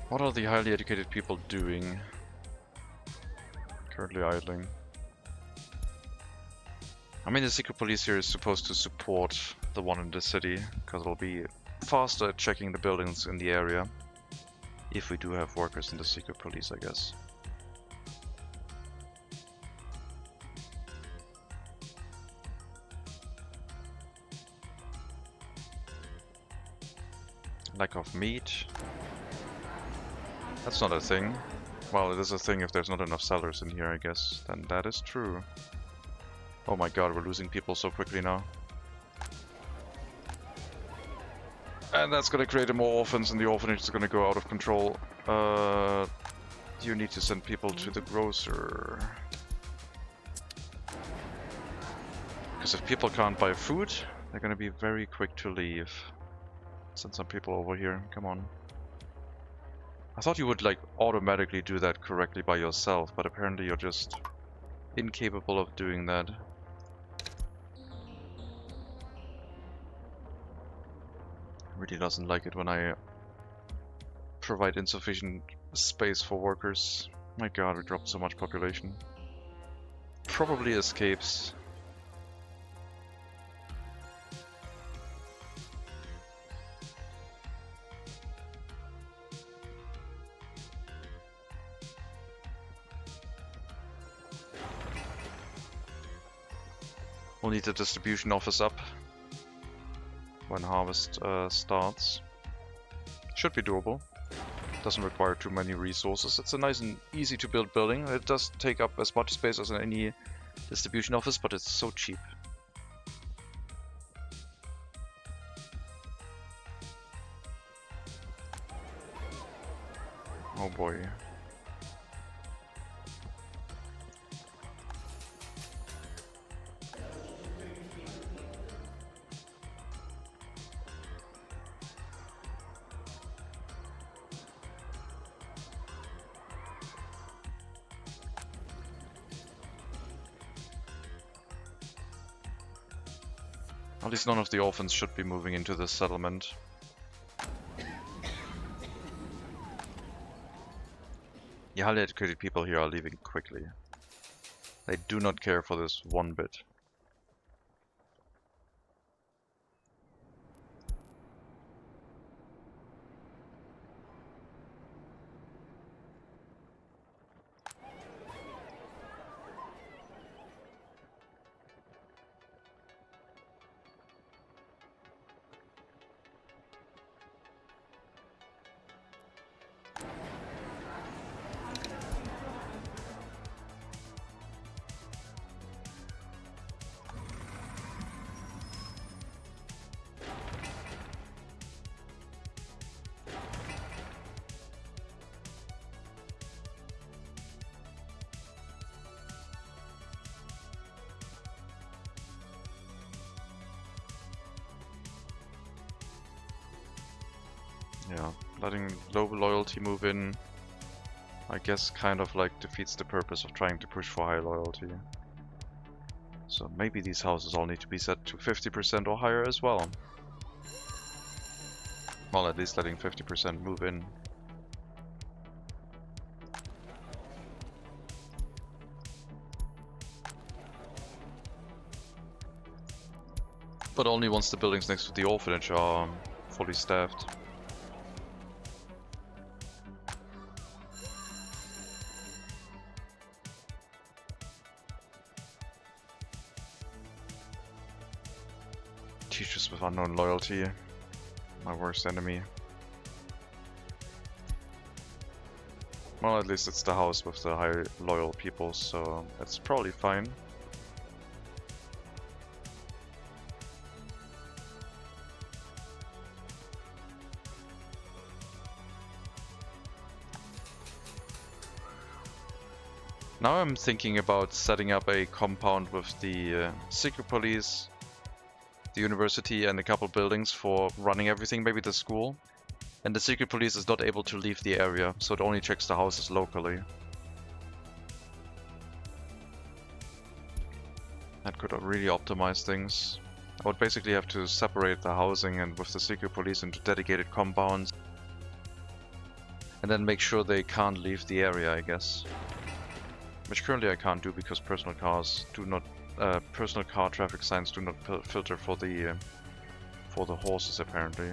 What are the highly educated people doing? Currently idling. I mean, the secret police here is supposed to support the one in the city, because it'll be faster at checking the buildings in the area. If we do have workers in the secret police, I guess. Lack of meat. That's not a thing. Well, it is a thing if there's not enough sellers in here, I guess. Then that is true. Oh my god, we're losing people so quickly now. And that's gonna create more orphans, and the orphanage is gonna go out of control. You need to send people to the grocer. Because if people can't buy food, they're gonna be very quick to leave. Send some people over here, come on. I thought you would like automatically do that correctly by yourself, but apparently you're just incapable of doing that. Really doesn't like it when I provide insufficient space for workers. My god, we dropped so much population. Probably escapes. We'll need the distribution office up when harvest starts. Should be doable. Doesn't require too many resources. It's a nice and easy to build building. It does take up as much space as any distribution office, but it's so cheap. Oh boy. At least none of the orphans should be moving into this settlement. The highly educated people here are leaving quickly. They do not care for this one bit. Yeah, letting low loyalty move in, I guess, kind of like defeats the purpose of trying to push for high loyalty. So maybe these houses all need to be set to 50% or higher as well. Well, at least letting 50% move in. But only once the buildings next to the orphanage are fully staffed. Teachers with unknown loyalty, my worst enemy. Well, at least it's the house with the high loyal people, so that's probably fine. Now I'm thinking about setting up a compound with the secret police, the university, and a couple buildings for running everything, maybe the school. And the secret police is not able to leave the area, so it only checks the houses locally. That could really optimize things. I would basically have to separate the housing and with the secret police into dedicated compounds. And then make sure they can't leave the area, I guess. Which currently I can't do because personal cars do not, personal car traffic signs do not filter for the horses apparently.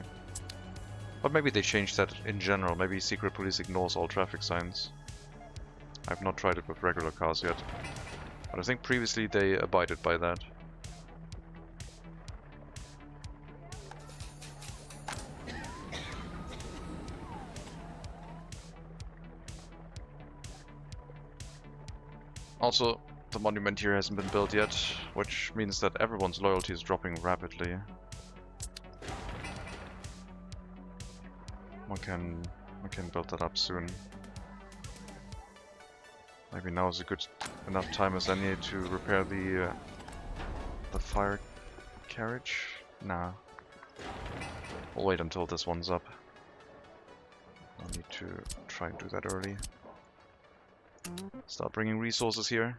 But maybe they changed that in general. Maybe secret police ignores all traffic signs. I've not tried it with regular cars yet. But I think previously they abided by that. Also, the monument here hasn't been built yet, which means that everyone's loyalty is dropping rapidly. We can build that up soon. Maybe now is a good enough time as any to repair the fire carriage. Nah, we'll wait until this one's up. I need to try and do that early. Start bringing resources here.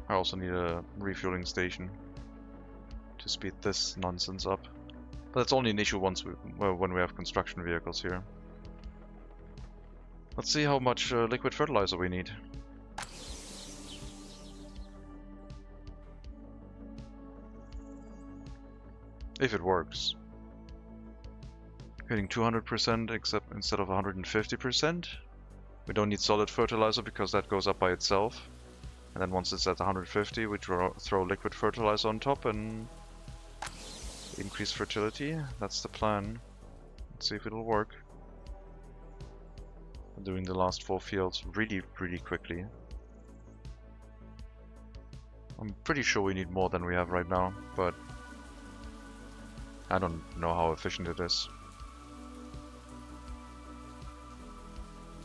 I also need a refueling station to speed this nonsense up. But that's only an issue when we have construction vehicles here. Let's see how much liquid fertilizer we need. If it works. Getting 200% except instead of 150%. We don't need solid fertilizer because that goes up by itself. And then once it's at 150, we throw liquid fertilizer on top and increase fertility. That's the plan. Let's see if it'll work. I'm doing the last 4 fields really quickly. I'm pretty sure we need more than we have right now, but I don't know how efficient it is.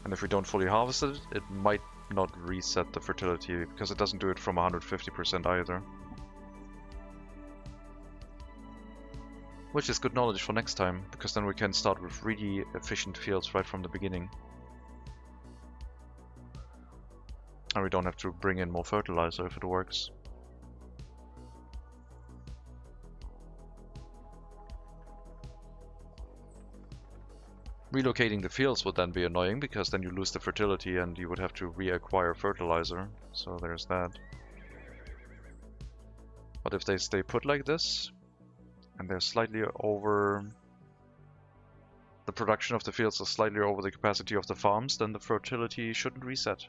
And if we don't fully harvest it, it might not reset the fertility, because it doesn't do it from 150% either. Which is good knowledge for next time, because then we can start with really efficient fields right from the beginning. And we don't have to bring in more fertilizer if it works. Relocating the fields would then be annoying, because then you lose the fertility and you would have to reacquire fertilizer. So there's that. But if they stay put like this, and they're slightly over... the production of the fields is slightly over the capacity of the farms, then the fertility shouldn't reset.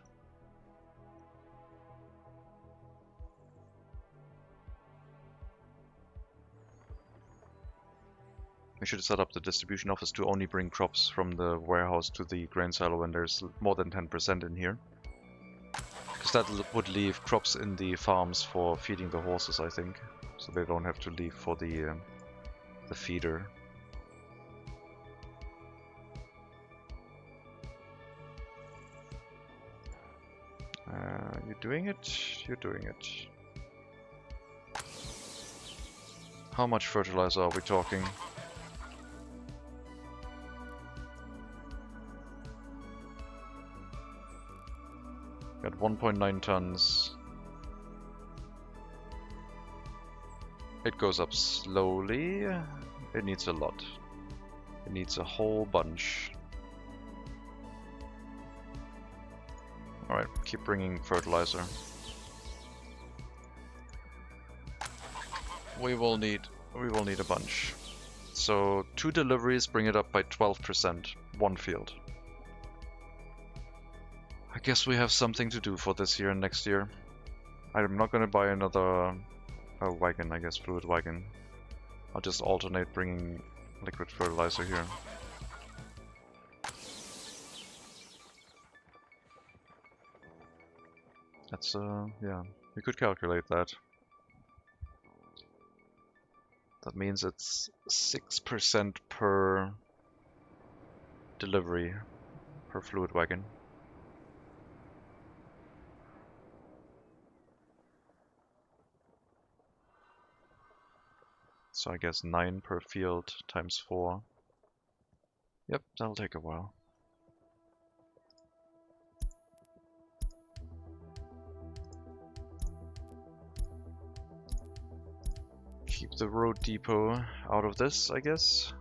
We should set up the distribution office to only bring crops from the warehouse to the grain silo when there's more than 10% in here. Because that would leave crops in the farms for feeding the horses, I think. So they don't have to leave for the feeder. You're doing it? You're doing it. How much fertilizer are we talking? Got 1.9 tons. It goes up slowly. It needs a lot. It needs a whole bunch. Alright, keep bringing fertilizer. We will need a bunch. So 2 deliveries bring it up by 12%, 1 field. I guess we have something to do for this year and next year. I'm not gonna buy another wagon, I guess, fluid wagon. I'll just alternate bringing liquid fertilizer here. That's, yeah, we could calculate that. That means it's 6% per delivery per fluid wagon. So I guess 9 per field times 4. Yep, that'll take a while. Keep the road depot out of this, I guess.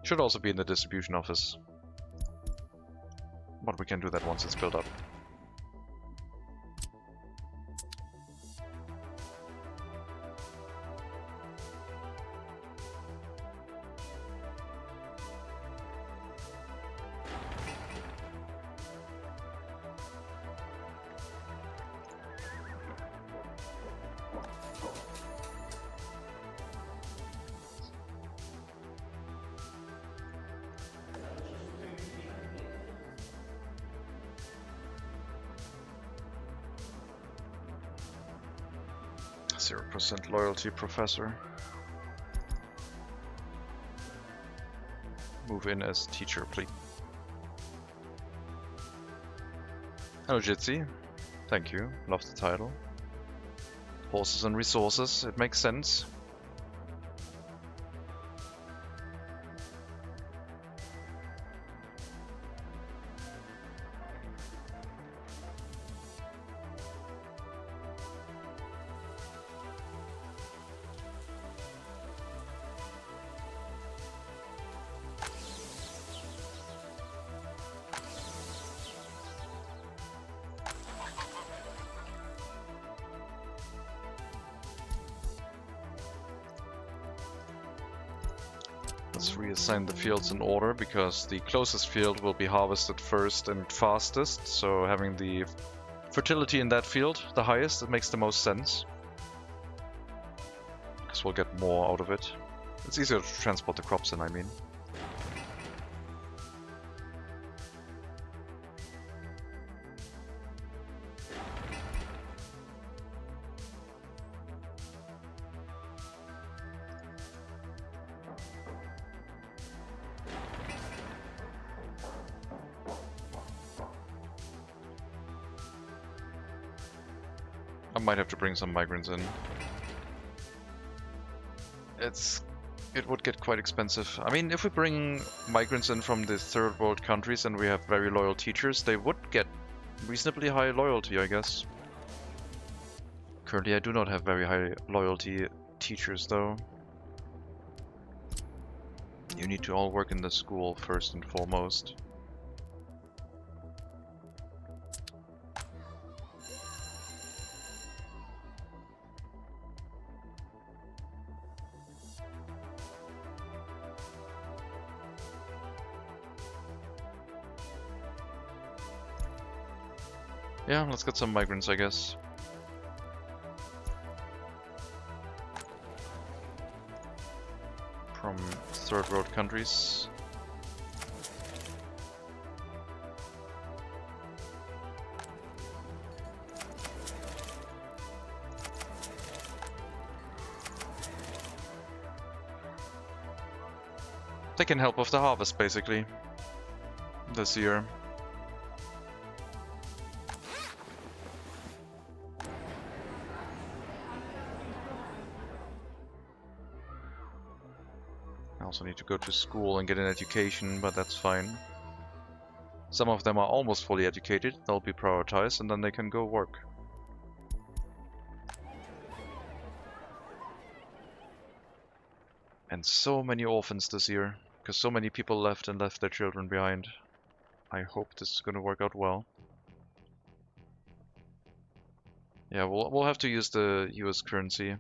Should also be in the distribution office. But we can do that once it's built up. % loyalty professor. Move in as teacher, please. Hello Jitsi. Thank you. Love the title. Horses and resources, it makes sense. Let's reassign the fields in order, because the closest field will be harvested first and fastest, so having the fertility in that field the highest, it makes the most sense. Because we'll get more out of it. It's easier to transport the crops in, I mean. I might have to bring some migrants in. It would get quite expensive. I mean, if we bring migrants in from the third world countries and we have very loyal teachers, they would get reasonably high loyalty, I guess. Currently I do not have very high loyalty teachers though. You need to all work in the school first and foremost. Yeah, let's get some migrants, I guess. From third world countries. They can help with the harvest, basically, this year. I also need to go to school and get an education, but that's fine. Some of them are almost fully educated, they'll be prioritized, and then they can go work. And so many orphans this year, because so many people left and left their children behind. I hope this is gonna work out well. Yeah, we'll have to use the US currency.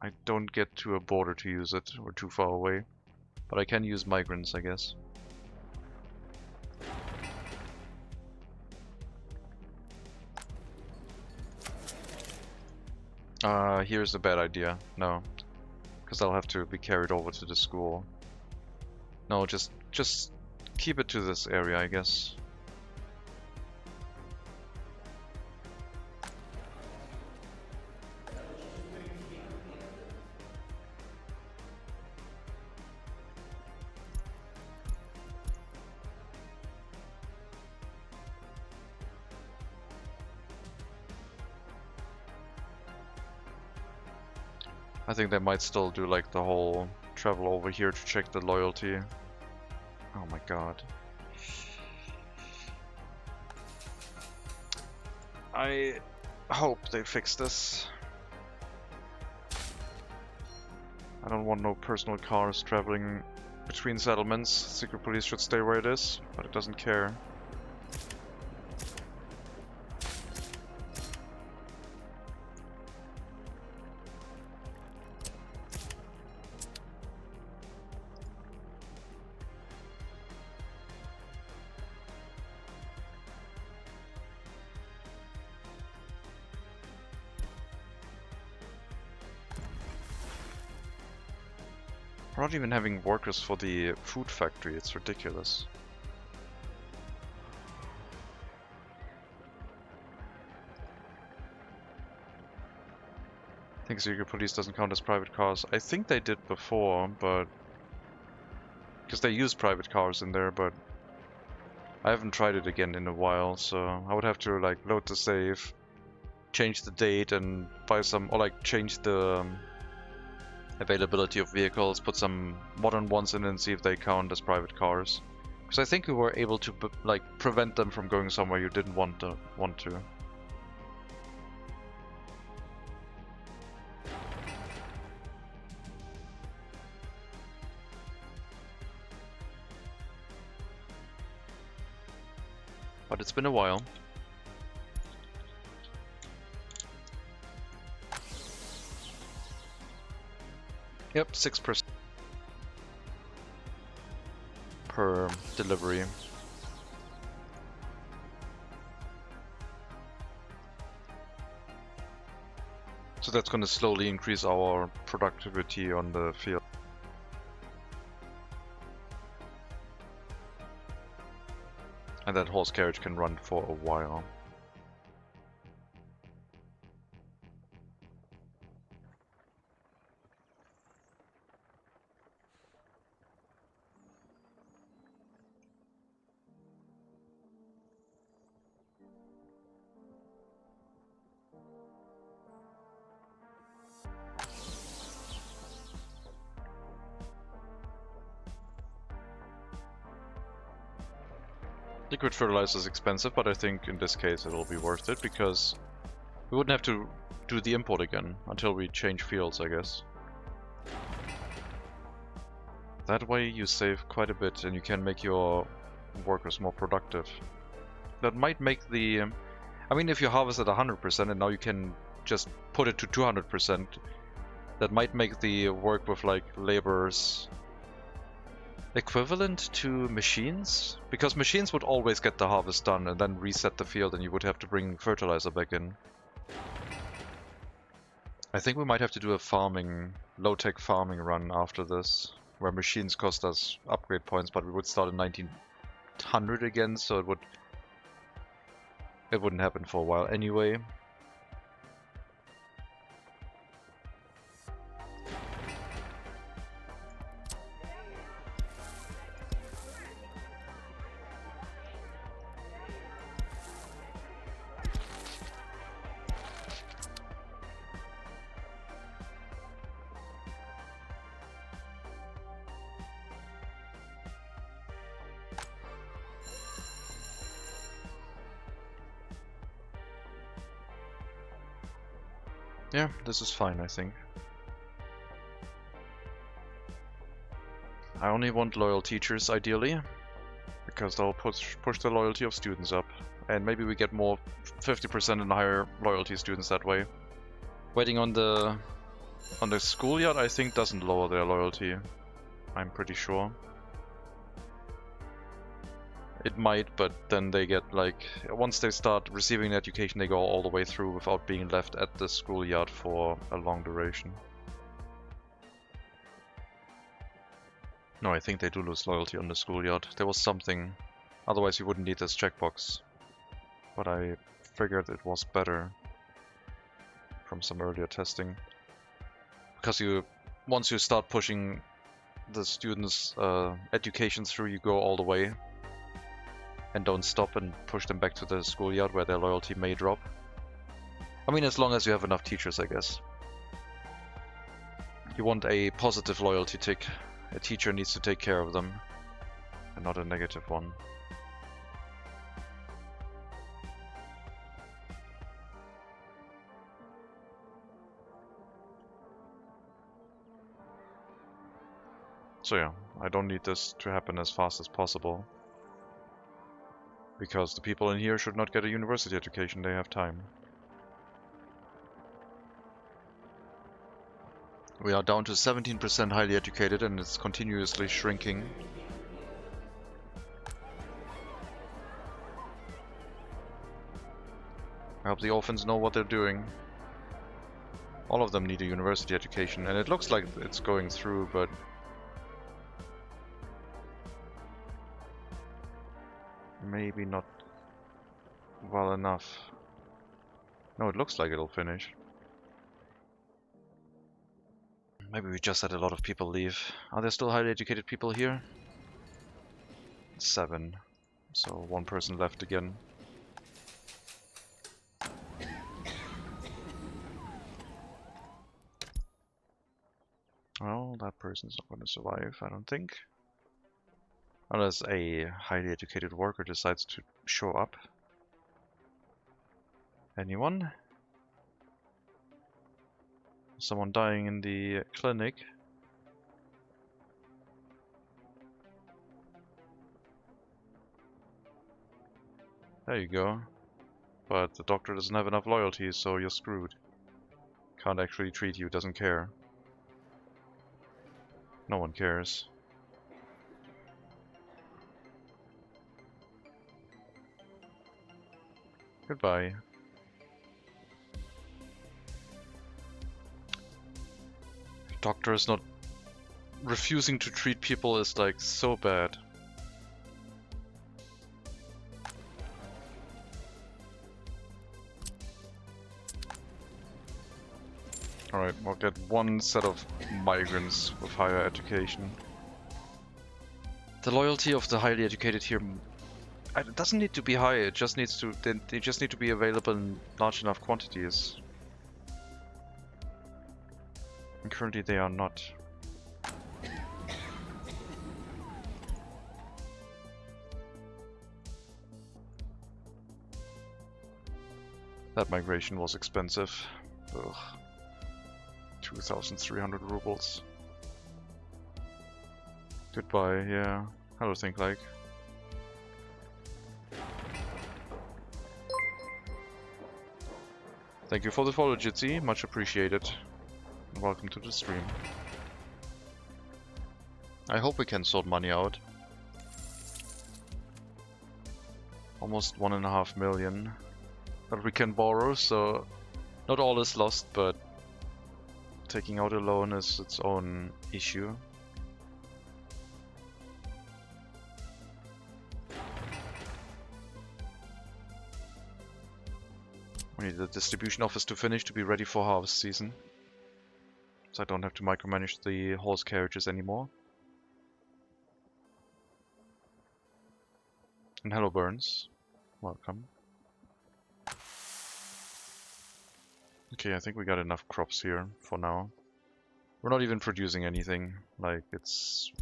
I don't get to a border to use it, we're too far away. But I can use migrants, I guess. Here's a bad idea. No. Because I'll have to be carried over to the school. No, just keep it to this area, I guess. I think they might still do like the whole travel over here to check the loyalty. Oh my god. I hope they fix this. I don't want no personal cars traveling between settlements. Secret police should stay where it is, but it doesn't care. We're not even having workers for the food factory, it's ridiculous. I think secret police doesn't count as private cars. I think they did before, but... because they use private cars in there, but... I haven't tried it again in a while, so I would have to like load the save, change the date and buy some, or like change the availability of vehicles, put some modern ones in and see if they count as private cars. Because I think we were able to like prevent them from going somewhere you didn't want to. But it's been a while. Yep, 6% per delivery. So that's going to slowly increase our productivity on the field. And that horse carriage can run for a while. Liquid fertilizer is expensive, but I think in this case it'll be worth it because we wouldn't have to do the import again until we change fields, I guess. That way you save quite a bit and you can make your workers more productive. That might make the... I mean, if you harvest at 100% and now you can just put it to 200%, that might make the work with like laborers equivalent to machines, because machines would always get the harvest done and then reset the field and you would have to bring fertilizer back in. I think we might have to do a farming, low-tech farming run after this, where machines cost us upgrade points, but we would start in 1900 again, so it wouldn't happen for a while anyway. Yeah, this is fine, I think. I only want loyal teachers, ideally, because they'll push the loyalty of students up. And maybe we get more 50% and higher loyalty students that way. Waiting on the schoolyard, I think, doesn't lower their loyalty. I'm pretty sure. It might, but then they get like, once they start receiving education, they go all the way through without being left at the schoolyard for a long duration. No, I think they do lose loyalty on the schoolyard. There was something, otherwise you wouldn't need this checkbox. But I figured it was better from some earlier testing. Because once you start pushing the students' education through, you go all the way. And don't stop and push them back to the schoolyard where their loyalty may drop. I mean, as long as you have enough teachers, I guess. You want a positive loyalty tick. A teacher needs to take care of them, and not a negative one. So yeah, I don't need this to happen as fast as possible. Because the people in here should not get a university education, they have time. We are down to 17% highly educated and it's continuously shrinking. I hope the orphans know what they're doing. All of them need a university education, and it looks like it's going through, but... maybe not well enough. No, it looks like it'll finish. Maybe we just had a lot of people leave. Are there still highly educated people here? 7. So 1 person left again. Well, that person's not going to survive, I don't think. Unless a highly educated worker decides to show up. Anyone? Someone dying in the clinic. There you go. But the doctor doesn't have enough loyalty, so you're screwed. Can't actually treat you, doesn't care. No one cares. Goodbye. Doctor is not refusing to treat people is like so bad. Alright, we'll get one set of migrants with higher education. The loyalty of the highly educated here, it doesn't need to be high, it just needs to, they just need to be available in large enough quantities. And currently they are not. That migration was expensive. Ugh. 2,300 rubles. Goodbye, yeah. Hello, think like. Thank you for the follow, Jitsi. Much appreciated. Welcome to the stream. I hope we can sort money out. Almost 1.5 million that we can borrow, so not all is lost, but taking out a loan is its own issue. We need the distribution office to finish to be ready for harvest season. So I don't have to micromanage the horse carriages anymore. And hello Burns. Welcome. Okay, I think we got enough crops here for now. We're not even producing anything. Like, it's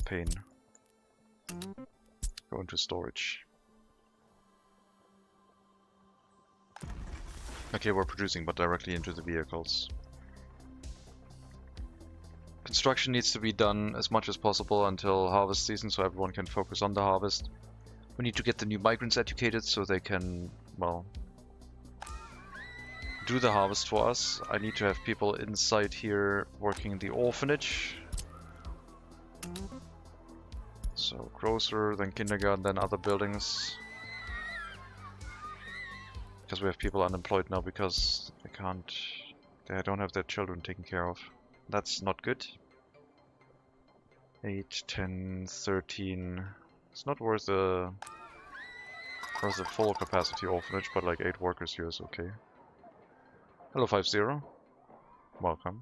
pain. Go into storage. Okay, we're producing, but directly into the vehicles. Construction needs to be done as much as possible until harvest season, so everyone can focus on the harvest. We need to get the new migrants educated so they can, well, do the harvest for us. I need to have people inside here working in the orphanage. So grocer, then kindergarten, then other buildings. Because we have people unemployed now because they don't have their children taken care of. That's not good. 8, 10, 13. It's not worth a full capacity orphanage, but like 8 workers here is okay. Hello 50. Welcome.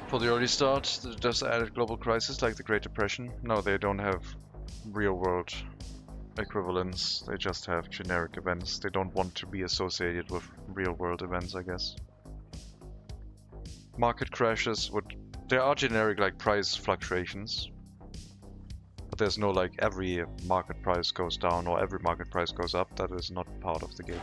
For the early start, they just added global crisis like the Great Depression. No, they don't have real-world equivalents. They just have generic events. They don't want to be associated with real-world events, I guess. Market crashes would... There are generic like price fluctuations. But there's no like every market price goes down or every market price goes up. That is not part of the game.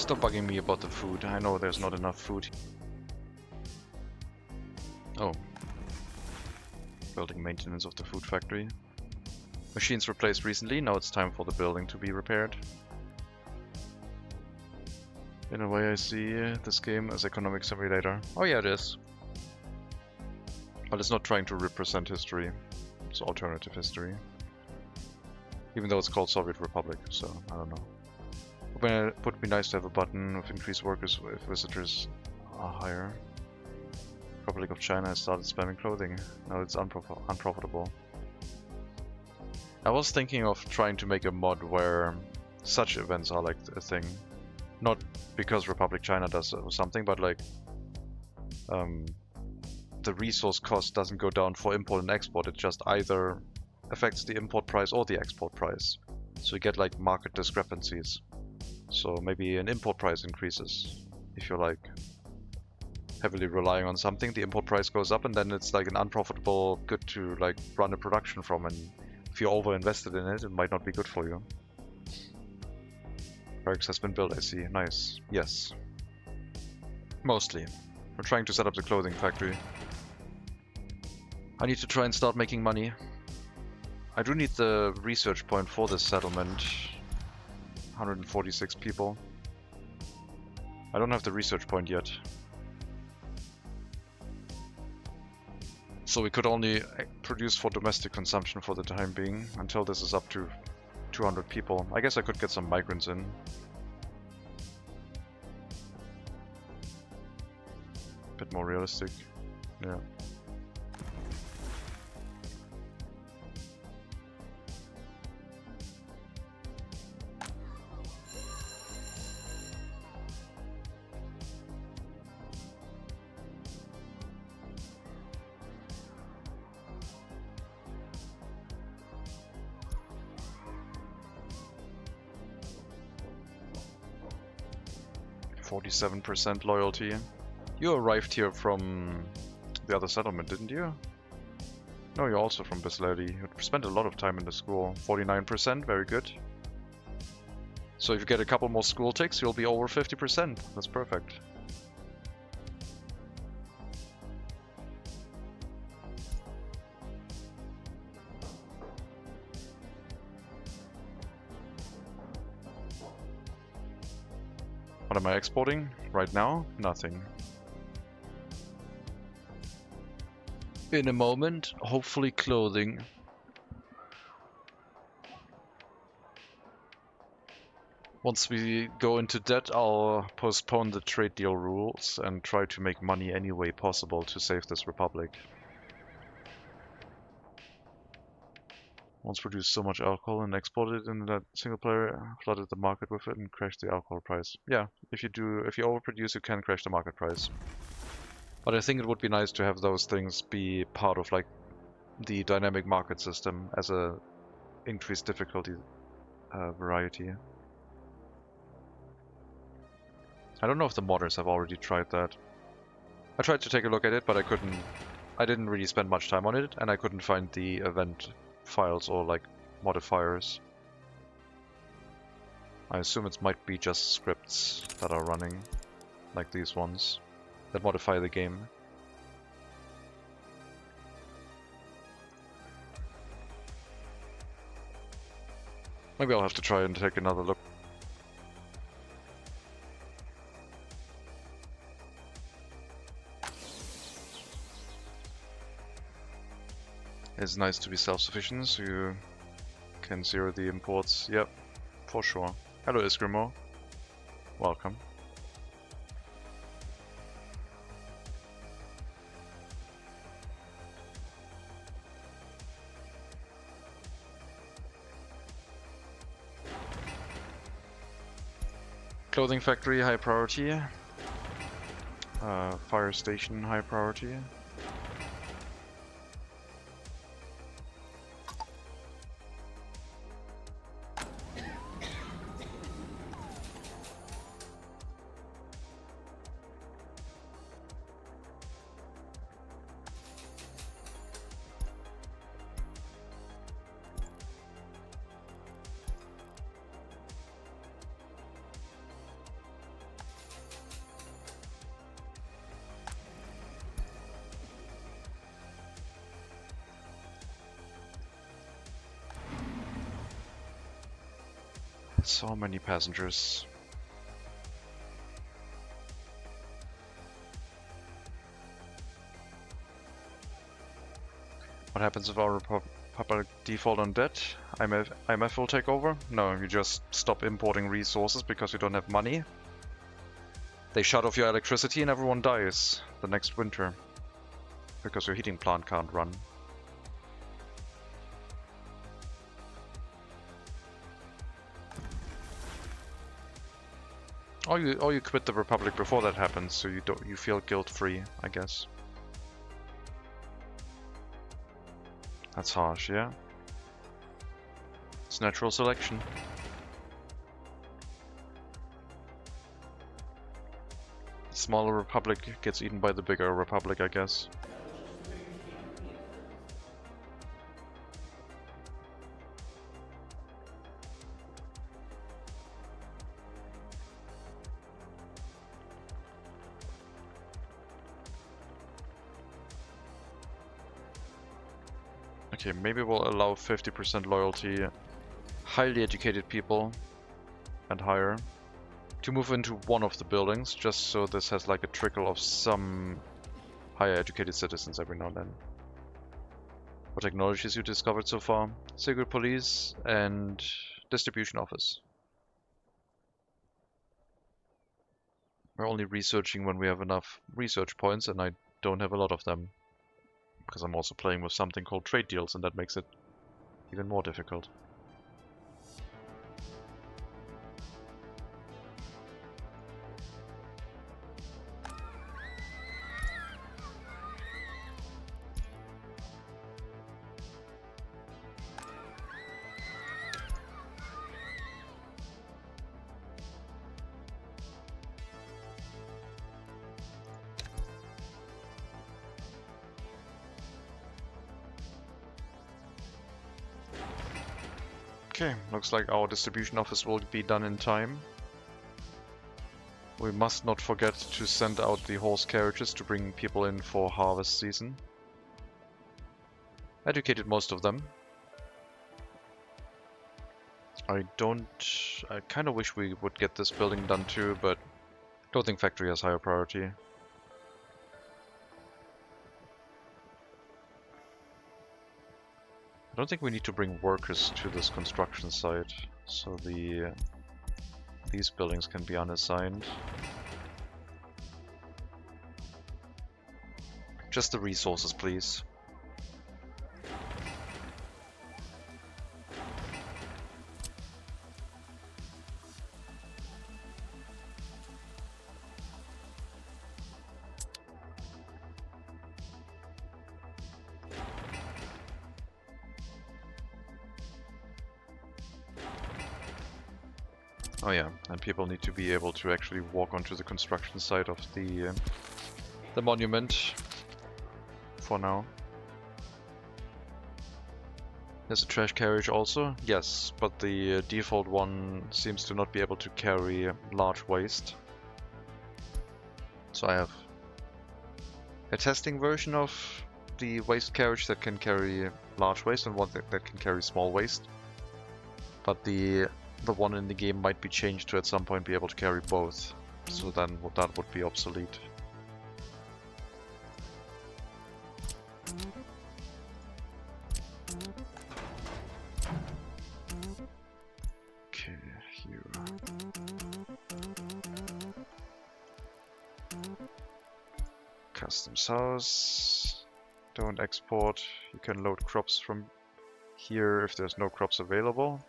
Stop bugging me about the food. I know there's not enough food. Oh. Building maintenance of the food factory. Machines replaced recently, now it's time for the building to be repaired. In a way I see this game as economic simulator. Oh yeah, it is. But it's not trying to represent history. It's alternative history. Even though it's called Soviet Republic, so I don't know. It would be nice to have a button with increased workers if visitors are higher. Republic of China has started spamming clothing. Now it's unprofitable. I was thinking of trying to make a mod where such events are like a thing. Not because Republic China does something, but like the resource cost doesn't go down for import and export. It just either affects the import price or the export price. So you get like market discrepancies. So maybe an import price increases if you're like heavily relying on something. The import price goes up, and then it's like an unprofitable good to like run a production from. And if you're over invested in it, it might not be good for you. Barracks has been built, I see. Nice. Yes. Mostly. We're trying to set up the clothing factory. I need to try and start making money. I do need the research point for this settlement. 146 people. I don't have the research point yet. So we could only produce for domestic consumption for the time being, until this is up to 200 people. I guess I could get some migrants in. Bit more realistic. Yeah. %47 loyalty. You arrived here from the other settlement, didn't you? No, you're also from Bislady. You spent a lot of time in the school. 49%, very good. So if you get a couple more school ticks, you'll be over 50%. That's perfect. What am I exporting right now? Nothing. In a moment, hopefully clothing. Once we go into debt, I'll postpone the trade deal rules and try to make money any way possible to save this republic. Once produced so much alcohol and exported in that single player, flooded the market with it and crashed the alcohol price. Yeah, if you overproduce, you can crash the market price. But I think it would be nice to have those things be part of like the dynamic market system as a increased difficulty variety. I don't know if the modders have already tried that. I tried to take a look at it, but I didn't really spend much time on it, and I couldn't find the event files or like modifiers. I assume it might be just scripts that are running, like these ones, that modify the game. Maybe I'll have to try and take another look. It's nice to be self-sufficient, so you can zero the imports. Yep, for sure. Hello, Eskrimo. Welcome. Clothing factory, high priority. Fire station, high priority. So many passengers. What happens if our Republic default on debt? IMF will take over? No, you just stop importing resources because you don't have money. They shut off your electricity and everyone dies the next winter. Because your heating plant can't run. Or you quit the Republic before that happens, so you feel guilt-free, I guess. That's harsh, yeah? It's natural selection. The smaller Republic gets eaten by the bigger Republic, I guess. Okay, maybe we'll allow 50% loyalty, highly educated people, and higher, to move into one of the buildings, just so this has like a trickle of some higher educated citizens every now and then. What technologies you discovered so far? Secret police and distribution office. We're only researching when we have enough research points, and I don't have a lot of them. Because I'm also playing with something called trade deals, and that makes it even more difficult. Okay, looks like our distribution office will be done in time. We must not forget to send out the horse carriages to bring people in for harvest season. Educated most of them. I kind of wish we would get this building done too, but don't think factory has higher priority. I don't think we need to bring workers to this construction site, so these buildings can be unassigned. Just the resources, please. Oh yeah, and people need to be able to actually walk onto the construction site of the monument. For now. There's a trash carriage also, yes, but the default one seems to not be able to carry large waste. So I have a testing version of the waste carriage that can carry large waste and one that can carry small waste. But the one in the game might be changed to at some point be able to carry both, so then that would be obsolete. Okay, here. Customs house. Don't export. You can load crops from here if there's no crops available.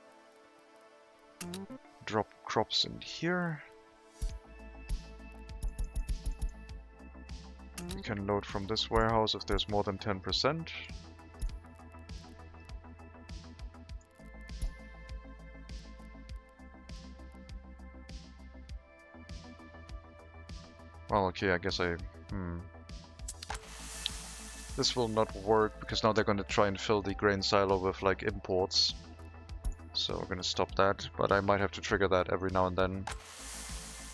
Drop crops in here. You can load from this warehouse if there's more than 10%. Well, okay, I guess this will not work because now they're going to try and fill the grain silo with like imports. So we're going to stop that, but I might have to trigger that every now and then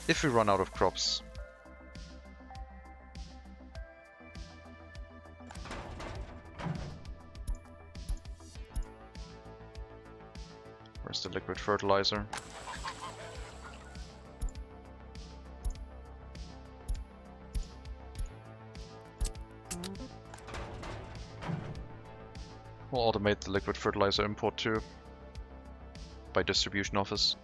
if we run out of crops. Where's the liquid fertilizer? We'll automate the liquid fertilizer import too by distribution office.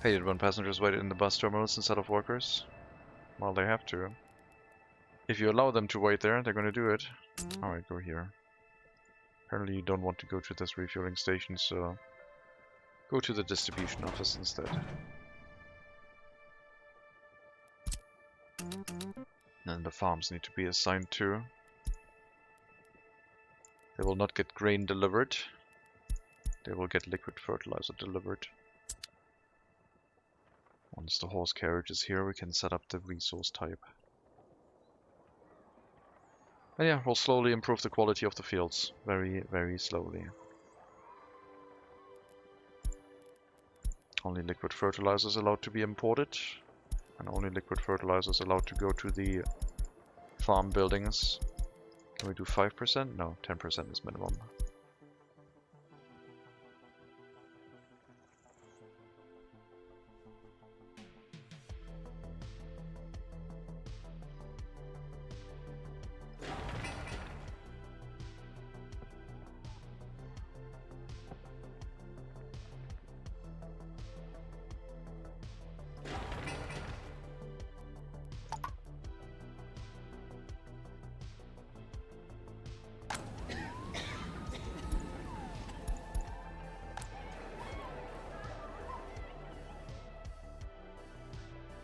Hated when passengers waited in the bus terminals instead of workers. Well, they have to. If you allow them to wait there, they're gonna do it. Alright, go here. Apparently you don't want to go to this refueling station, so go to the distribution office instead. And the farms need to be assigned too. They will not get grain delivered. They will get liquid fertilizer delivered. Once the horse carriage is here, we can set up the resource type. And yeah, we'll slowly improve the quality of the fields. Very, very slowly. Only liquid fertilizer is allowed to be imported. And only liquid fertilizer is allowed to go to the farm buildings. Can we do 5%? No, 10% is minimum.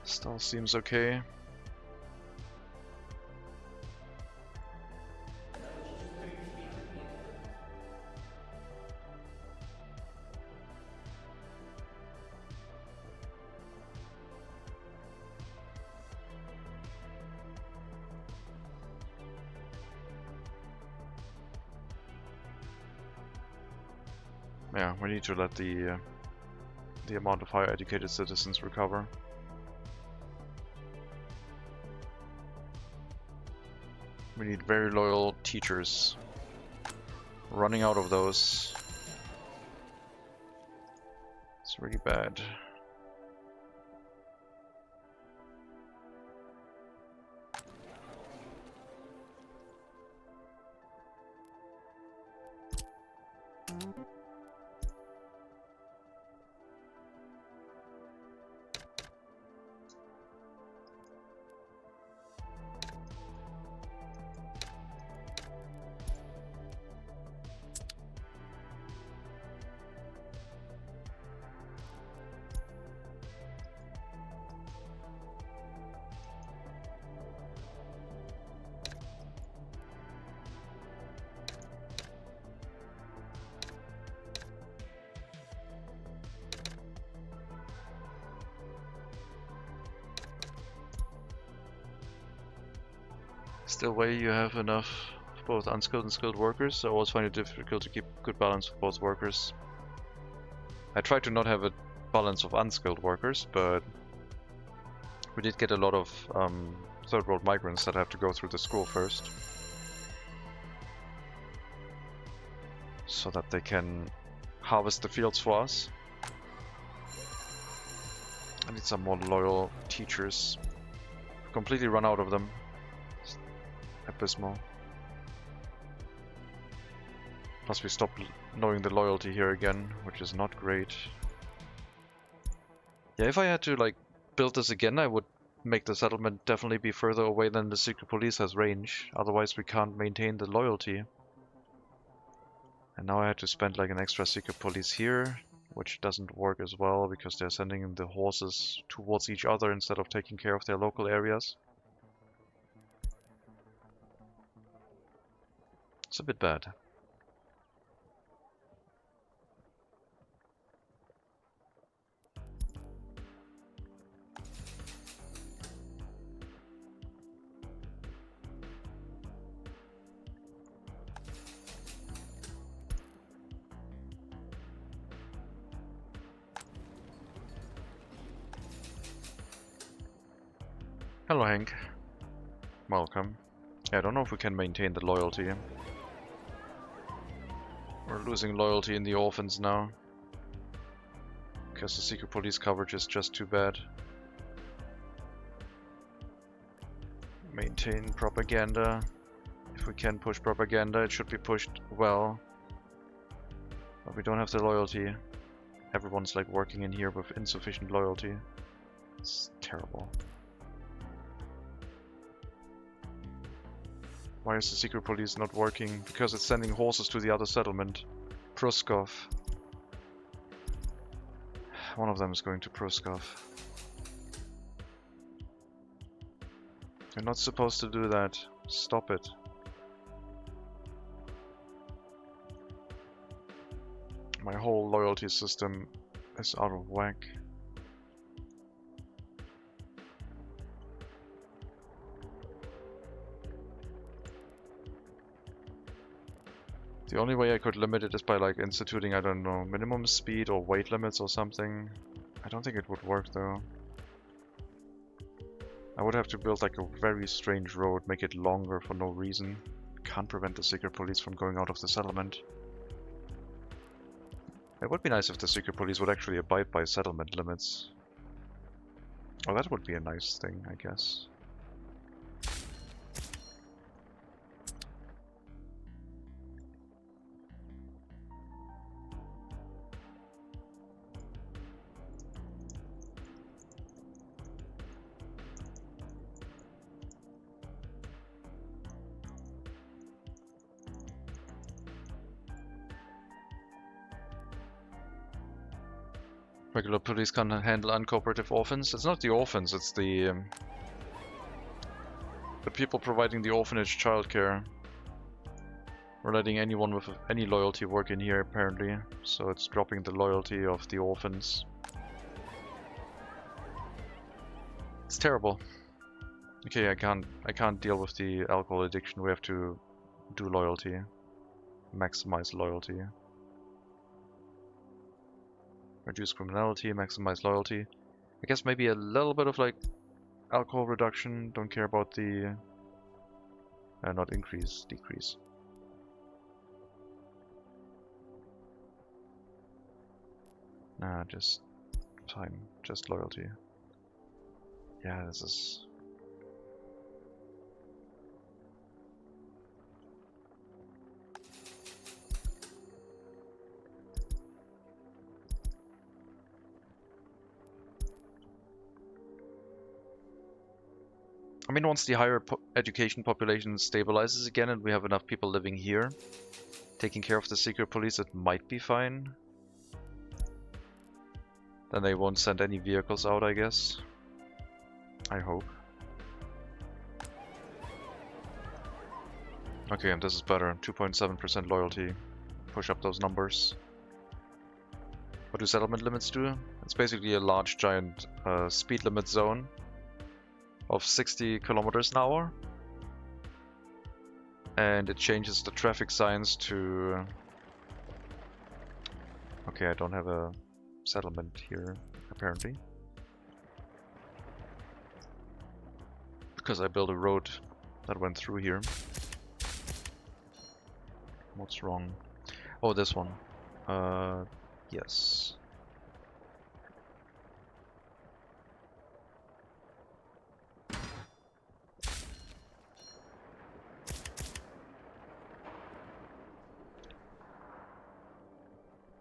Still seems okay. Yeah, we need to let the amount of higher educated citizens recover. We need very loyal teachers. Running out of those. It's really bad. Still way you have enough of both unskilled and skilled workers. I always find it difficult to keep good balance for both workers. I try to not have a balance of unskilled workers, but we did get a lot of third world migrants that have to go through the school first. So that they can harvest the fields for us. I need some more loyal teachers. Completely run out of them. Abysmal. Plus we stopped knowing the loyalty here again, which is not great. Yeah, if I had to like build this again, I would make the settlement definitely be further away than the secret police has range. Otherwise we can't maintain the loyalty. And now I had to spend like an extra secret police here, which doesn't work as well because they're sending the horses towards each other instead of taking care of their local areas. It's a bit bad. Hello, Hank. Welcome. Yeah, I don't know if we can maintain the loyalty. We're losing loyalty in the orphans now. Because the secret police coverage is just too bad. Maintain propaganda. If we can push propaganda, it should be pushed well. But we don't have the loyalty. Everyone's like working in here with insufficient loyalty. It's terrible. Why is the secret police not working? Because it's sending horses to the other settlement. Pruskov. One of them is going to Pruskov. You're not supposed to do that. Stop it. My whole loyalty system is out of whack. The only way I could limit it is by like instituting, I don't know, minimum speed or weight limits or something. I don't think it would work though. I would have to build like a very strange road, make it longer for no reason. Can't prevent the secret police from going out of the settlement. It would be nice if the secret police would actually abide by settlement limits. Oh, that would be a nice thing, I guess. Regular police can't handle uncooperative orphans. It's not the orphans, it's the people providing the orphanage childcare. We're letting anyone with any loyalty work in here apparently, so it's dropping the loyalty of the orphans. It's terrible. Okay, I can't deal with the alcohol addiction. We have to do loyalty. Maximize loyalty. Reduce criminality, maximize loyalty. I guess maybe a little bit of like alcohol reduction. Don't care about the not increase, decrease. Nah, just time, just loyalty. Yeah, this is. I mean, once the higher education population stabilizes again and we have enough people living here, taking care of the secret police, it might be fine. Then they won't send any vehicles out, I guess. I hope. Okay, and this is better. 2.7% loyalty. Push up those numbers. What do settlement limits do? It's basically a large, giant speed limit zone of 60 kilometers an hour, and it changes the traffic signs to... Okay, I don't have a settlement here, apparently. Because I built a road that went through here. What's wrong? Oh, this one. Yes.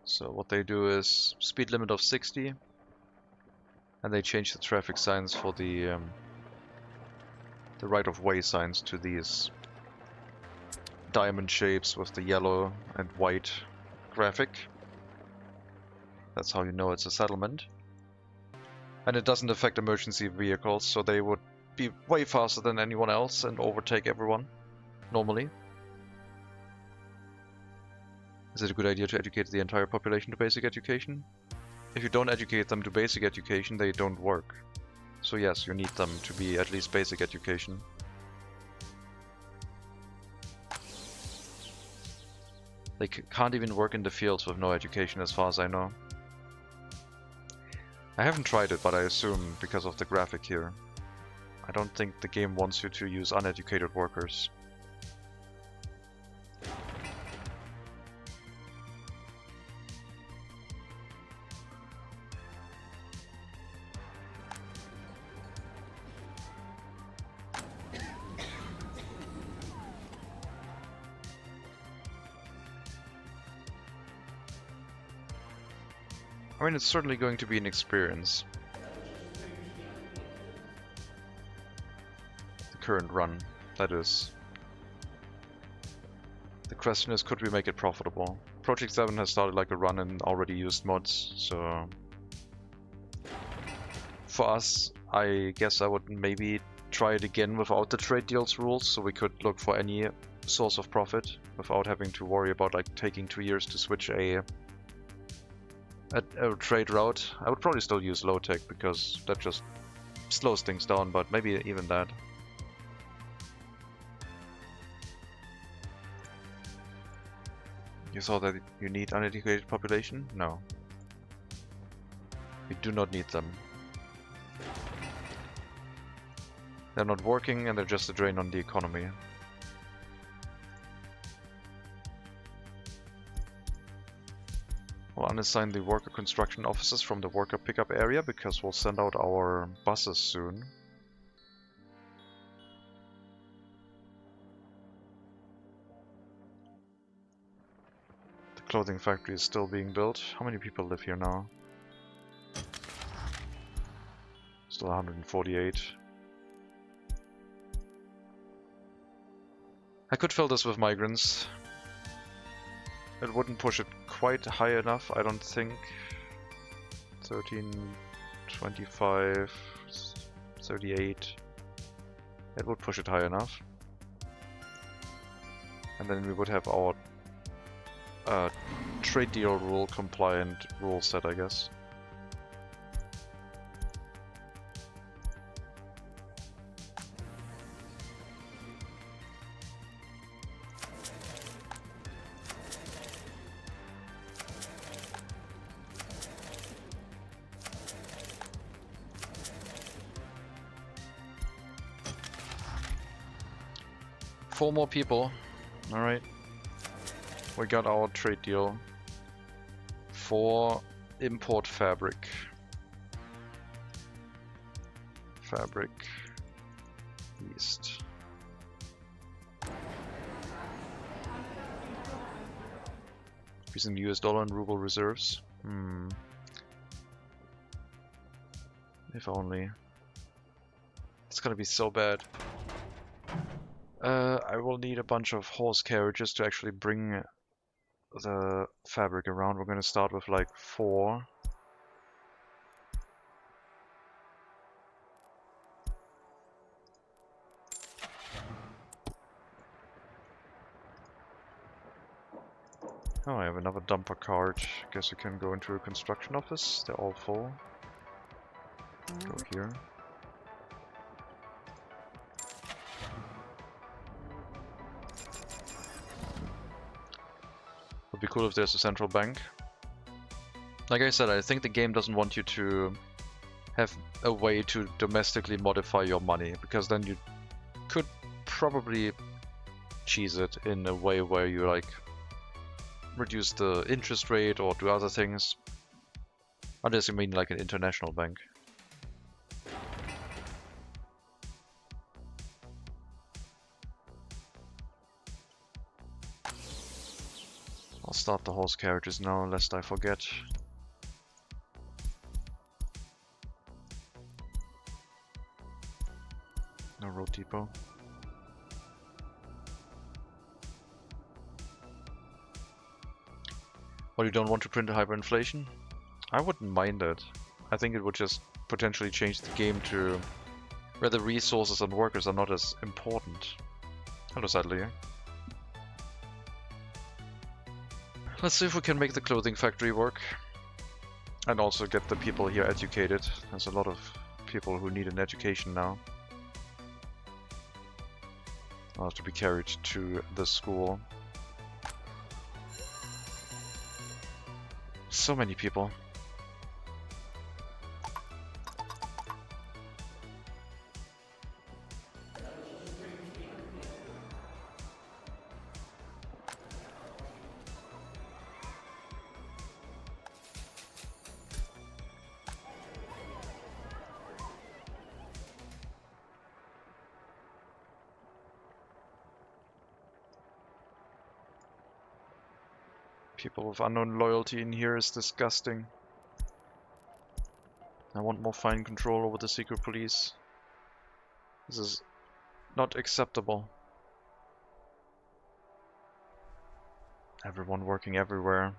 So what they do is speed limit of 60, and they change the traffic signs for the right-of-way signs to these diamond shapes with the yellow and white graphic. That's how you know it's a settlement. And it doesn't affect emergency vehicles, so they would be way faster than anyone else and overtake everyone, normally. Is it a good idea to educate the entire population to basic education? If you don't educate them to basic education, they don't work. So yes, you need them to be at least basic education. They can't even work in the fields with no education, as far as I know. I haven't tried it, but I assume because of the graphic here. I don't think the game wants you to use uneducated workers. I mean, it's certainly going to be an experience. The current run, that is. The question is, could we make it profitable? Project 7 has started like a run and already used mods, so... For us, I guess I would maybe try it again without the trade deals rules, so we could look for any source of profit without having to worry about like taking 2 years to switch a trade route. I would probably still use low tech because that just slows things down, but maybe even that. You saw that you need uneducated population? No. We do not need them. They're not working and they're just a drain on the economy. We'll unassign the worker construction officers from the worker pickup area because we'll send out our buses soon. The clothing factory is still being built. How many people live here now? Still 148. I could fill this with migrants. It wouldn't push it quite high enough, I don't think. 13, 25, 38. It would push it high enough. And then we would have our trade deal rule compliant rule set, I guess. Four more people. Alright. We got our trade deal for import fabric. Fabric East. Using US dollar and ruble reserves. If only. It's gonna be so bad. I will need a bunch of horse carriages to actually bring the fabric around. We're gonna start with like 4. Oh, I have another dumper cart. Guess we can go into a construction office. They're all full. Go here. Would be cool if there's a central bank. Like I said, I think the game doesn't want you to have a way to domestically modify your money, because then you could probably cheese it in a way where you like reduce the interest rate or do other things. Unless you mean like an international bank. I'll start the horse carriages now, lest I forget. No road depot. Well, you don't want to print a hyperinflation? I wouldn't mind it. I think it would just potentially change the game to where the resources and workers are not as important. Hello, Sadler. Let's see if we can make the clothing factory work. And also get the people here educated. There's a lot of people who need an education now. I'll have to be carried to the school. So many people. People with unknown loyalty in here is disgusting. I want more fine control over the secret police. This is not acceptable. Everyone working everywhere.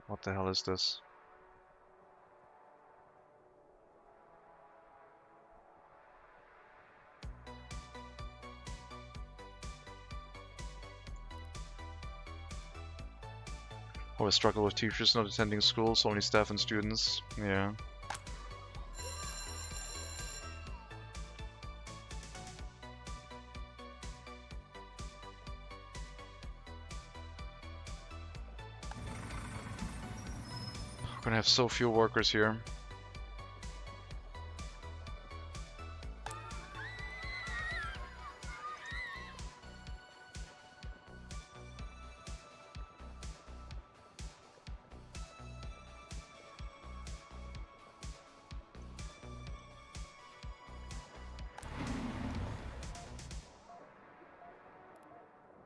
What the hell is this? Always struggle with teachers not attending schools, only staff and students. Yeah. We're gonna have so few workers here.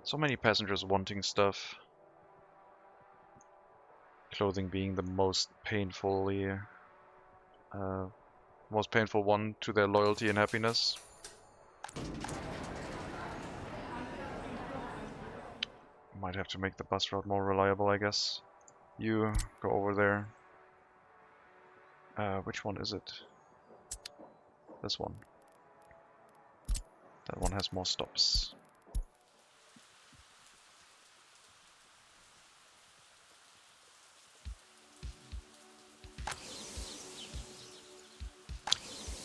So many passengers wanting stuff. Clothing being the most painful one to their loyalty and happiness. Might have to make the bus route more reliable, I guess. You go over there. Which one is it? This one. That one has more stops.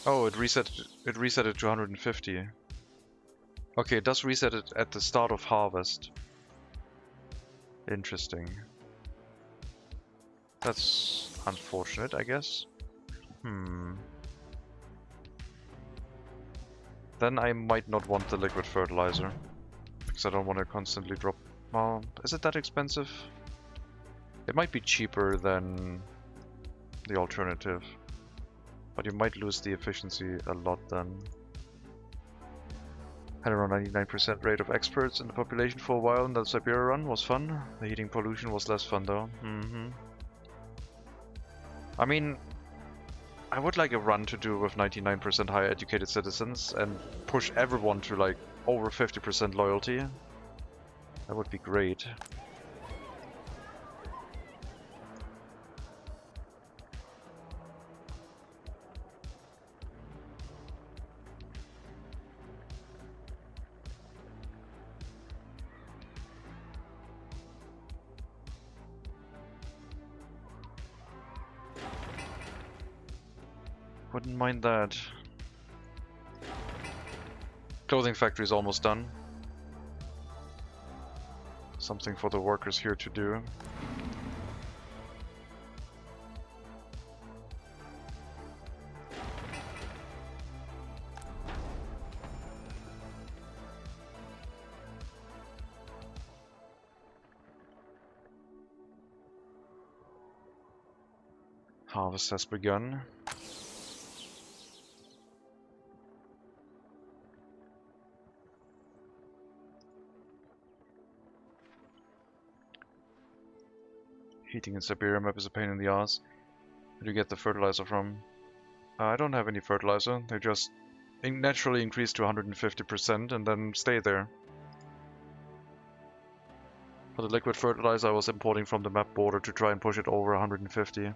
Oh, it reset it to 150. Okay, it does reset it at the start of harvest. Interesting. That's unfortunate, I guess. Then I might not want the liquid fertilizer, because I don't want to constantly drop... Well, is it that expensive? It might be cheaper than the alternative, but you might lose the efficiency a lot then. Had around 99% rate of experts in the population for a while, and that Siberia run was fun. The heating pollution was less fun though. I mean, I would like a run to do with 99% higher educated citizens and push everyone to like over 50% loyalty. That would be great. Wouldn't mind that. Clothing factory is almost done. Something for the workers here to do. Harvest has begun. Heating in Siberia map is a pain in the ass. Where do you get the fertilizer from? I don't have any fertilizer. They just naturally increase to 150% and then stay there. For the liquid fertilizer I was importing from the map border to try and push it over 150.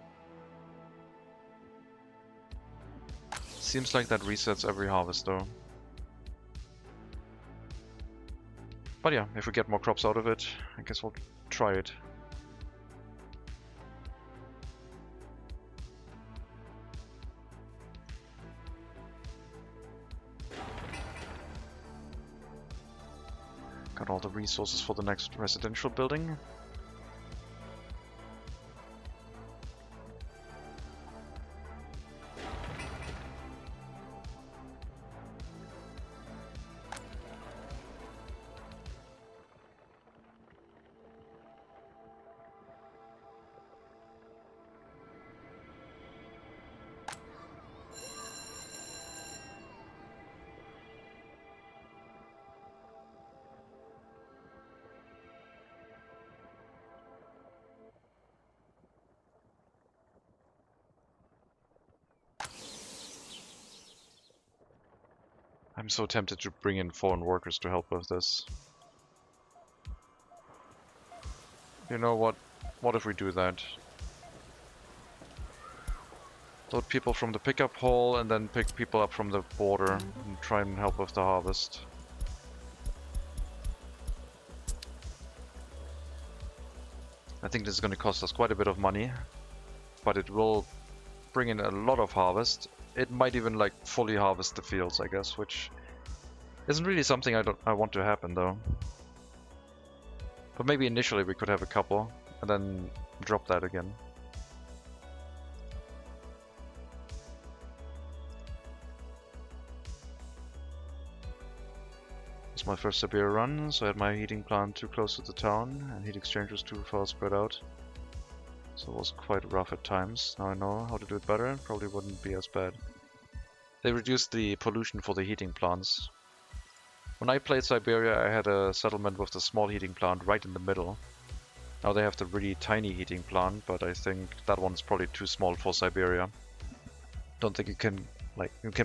Seems like that resets every harvest though. But yeah, if we get more crops out of it, I guess we'll try it. Got all the resources for the next residential building. I'm so tempted to bring in foreign workers to help with this. You know what? What if we do that? Load people from the pickup hall and then pick people up from the border and try and help with the harvest. I think this is going to cost us quite a bit of money, but it will bring in a lot of harvest. It might even like fully harvest the fields, I guess, which isn't really something I want to happen though. But maybe initially we could have a couple and then drop that again. It's my first Siberia run, so I had my heating plant too close to the town and heat exchange was too far spread out. So it was quite rough at times. Now I know how to do it better and probably wouldn't be as bad. They reduced the pollution for the heating plants. When I played Siberia, I had a settlement with the small heating plant right in the middle. Now they have the really tiny heating plant, but I think that one's probably too small for Siberia. Don't think you can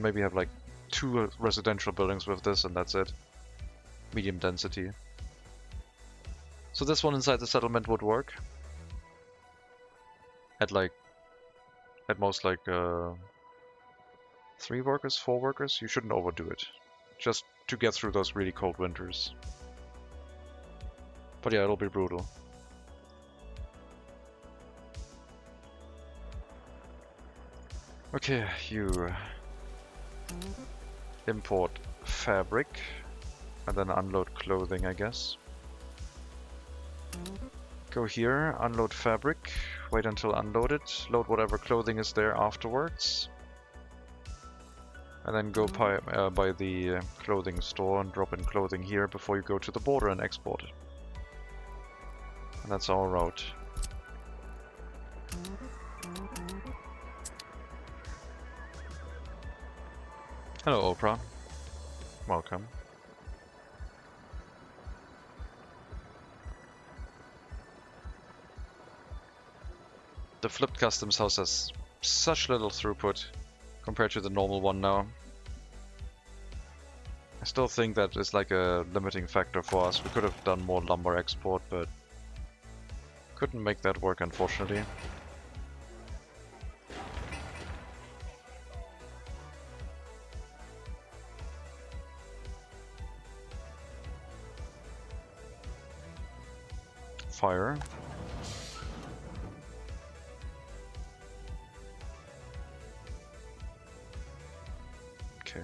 maybe have like 2 residential buildings with this and that's it. Medium density. So this one inside the settlement would work. At most 3 workers, 4 workers. You shouldn't overdo it. Just to get through those really cold winters. But yeah, it'll be brutal. Okay, you import fabric and then unload clothing, I guess. Go here, unload fabric, wait until unloaded, load whatever clothing is there afterwards. And then go by the clothing store and drop in clothing here before you go to the border and export it. And that's our route. Hello, Oprah. Welcome. The flipped customs house has such little throughput compared to the normal one now. I still think that is like a limiting factor for us. We could have done more lumber export, but couldn't make that work, unfortunately. Fire. Okay.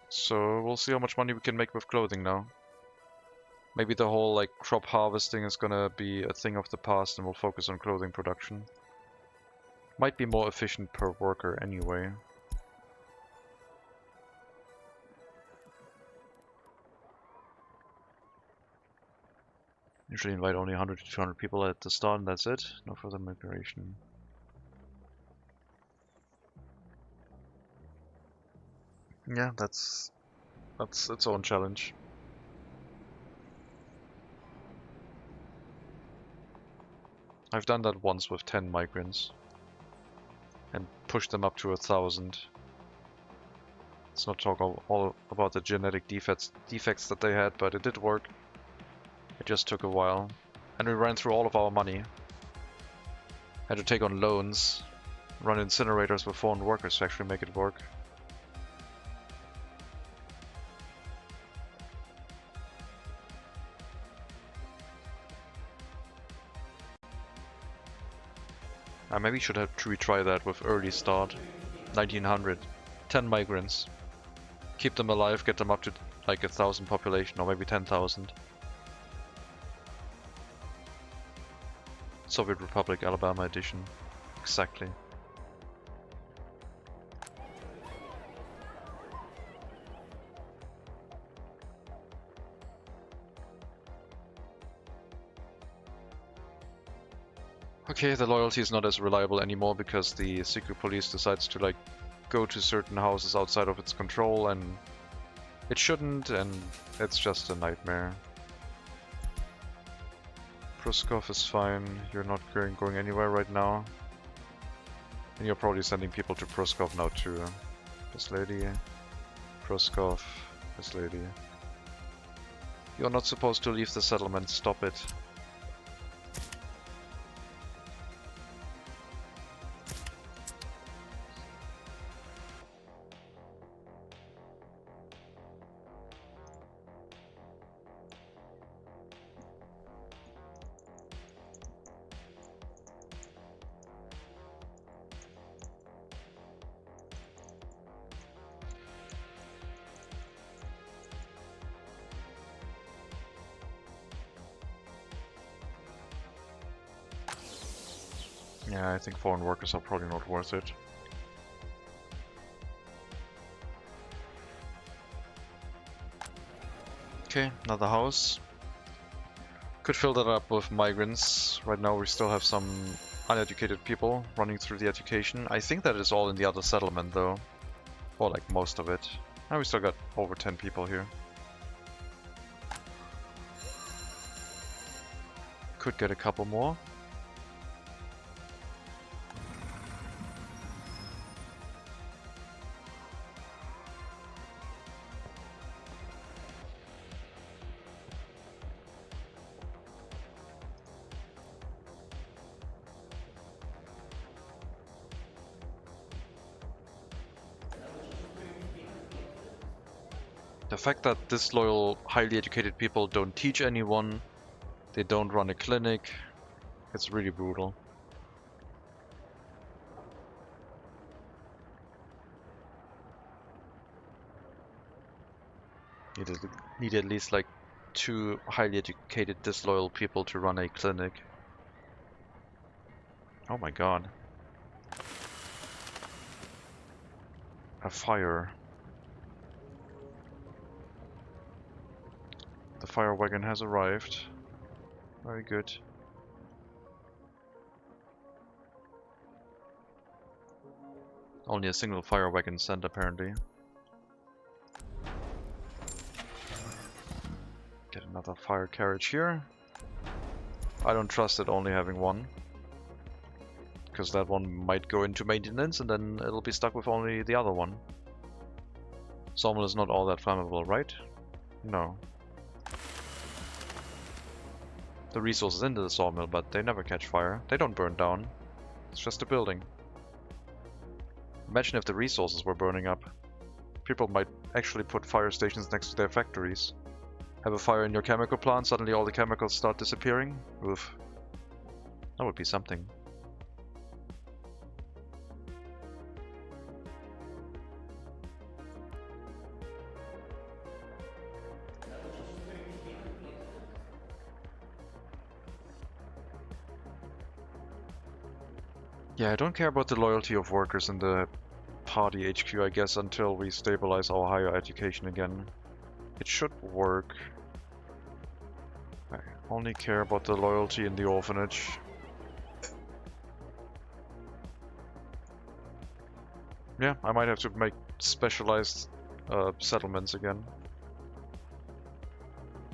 So we'll see how much money we can make with clothing now. Maybe the whole like crop harvesting is gonna be a thing of the past and we'll focus on clothing production. Might be more efficient per worker anyway. Usually invite only 100 to 200 people at the start and that's it. No further migration. Yeah, that's its own challenge. I've done that once with 10 migrants and pushed them up to 1,000. Let's not talk all about the genetic defects that they had, but it did work. It just took a while. And we ran through all of our money. Had to take on loans, run incinerators with foreign workers to actually make it work. Maybe should have retry that with early start. 1900. 10 migrants. Keep them alive, get them up to like 1,000 population, or maybe 10,000. Soviet Republic, Alabama edition. Exactly. Okay, the loyalty is not as reliable anymore because the secret police decides to like go to certain houses outside of its control, and it shouldn't, and it's just a nightmare. Pruskov is fine, you're not going anywhere right now. And you're probably sending people to Pruskov now too. This lady, Pruskov, this lady. You're not supposed to leave the settlement, stop it. Yeah, I think foreign workers are probably not worth it. Okay, another house. Could fill that up with migrants. Right now we still have some uneducated people running through the education. I think that is all in the other settlement though. Or like most of it. And we still got over 10 people here. Could get a couple more. The fact that disloyal, highly educated people don't teach anyone, they don't run a clinic, it's really brutal. Need at least like 2 highly educated disloyal people to run a clinic. Oh my god. A fire. The fire wagon has arrived. Very good. Only a single fire wagon sent apparently. Get another fire carriage here. I don't trust it only having one. Because that one might go into maintenance and then it'll be stuck with only the other one. Sawmill is not all that flammable, right? No. The resources into the sawmill, but they never catch fire. They don't burn down. It's just a building. Imagine if the resources were burning up. People might actually put fire stations next to their factories. Have a fire in your chemical plant, suddenly all the chemicals start disappearing? Oof. That would be something. Yeah, I don't care about the loyalty of workers in the party HQ, I guess, until we stabilize our higher education again. It should work. I only care about the loyalty in the orphanage. Yeah, I might have to make specialized settlements again.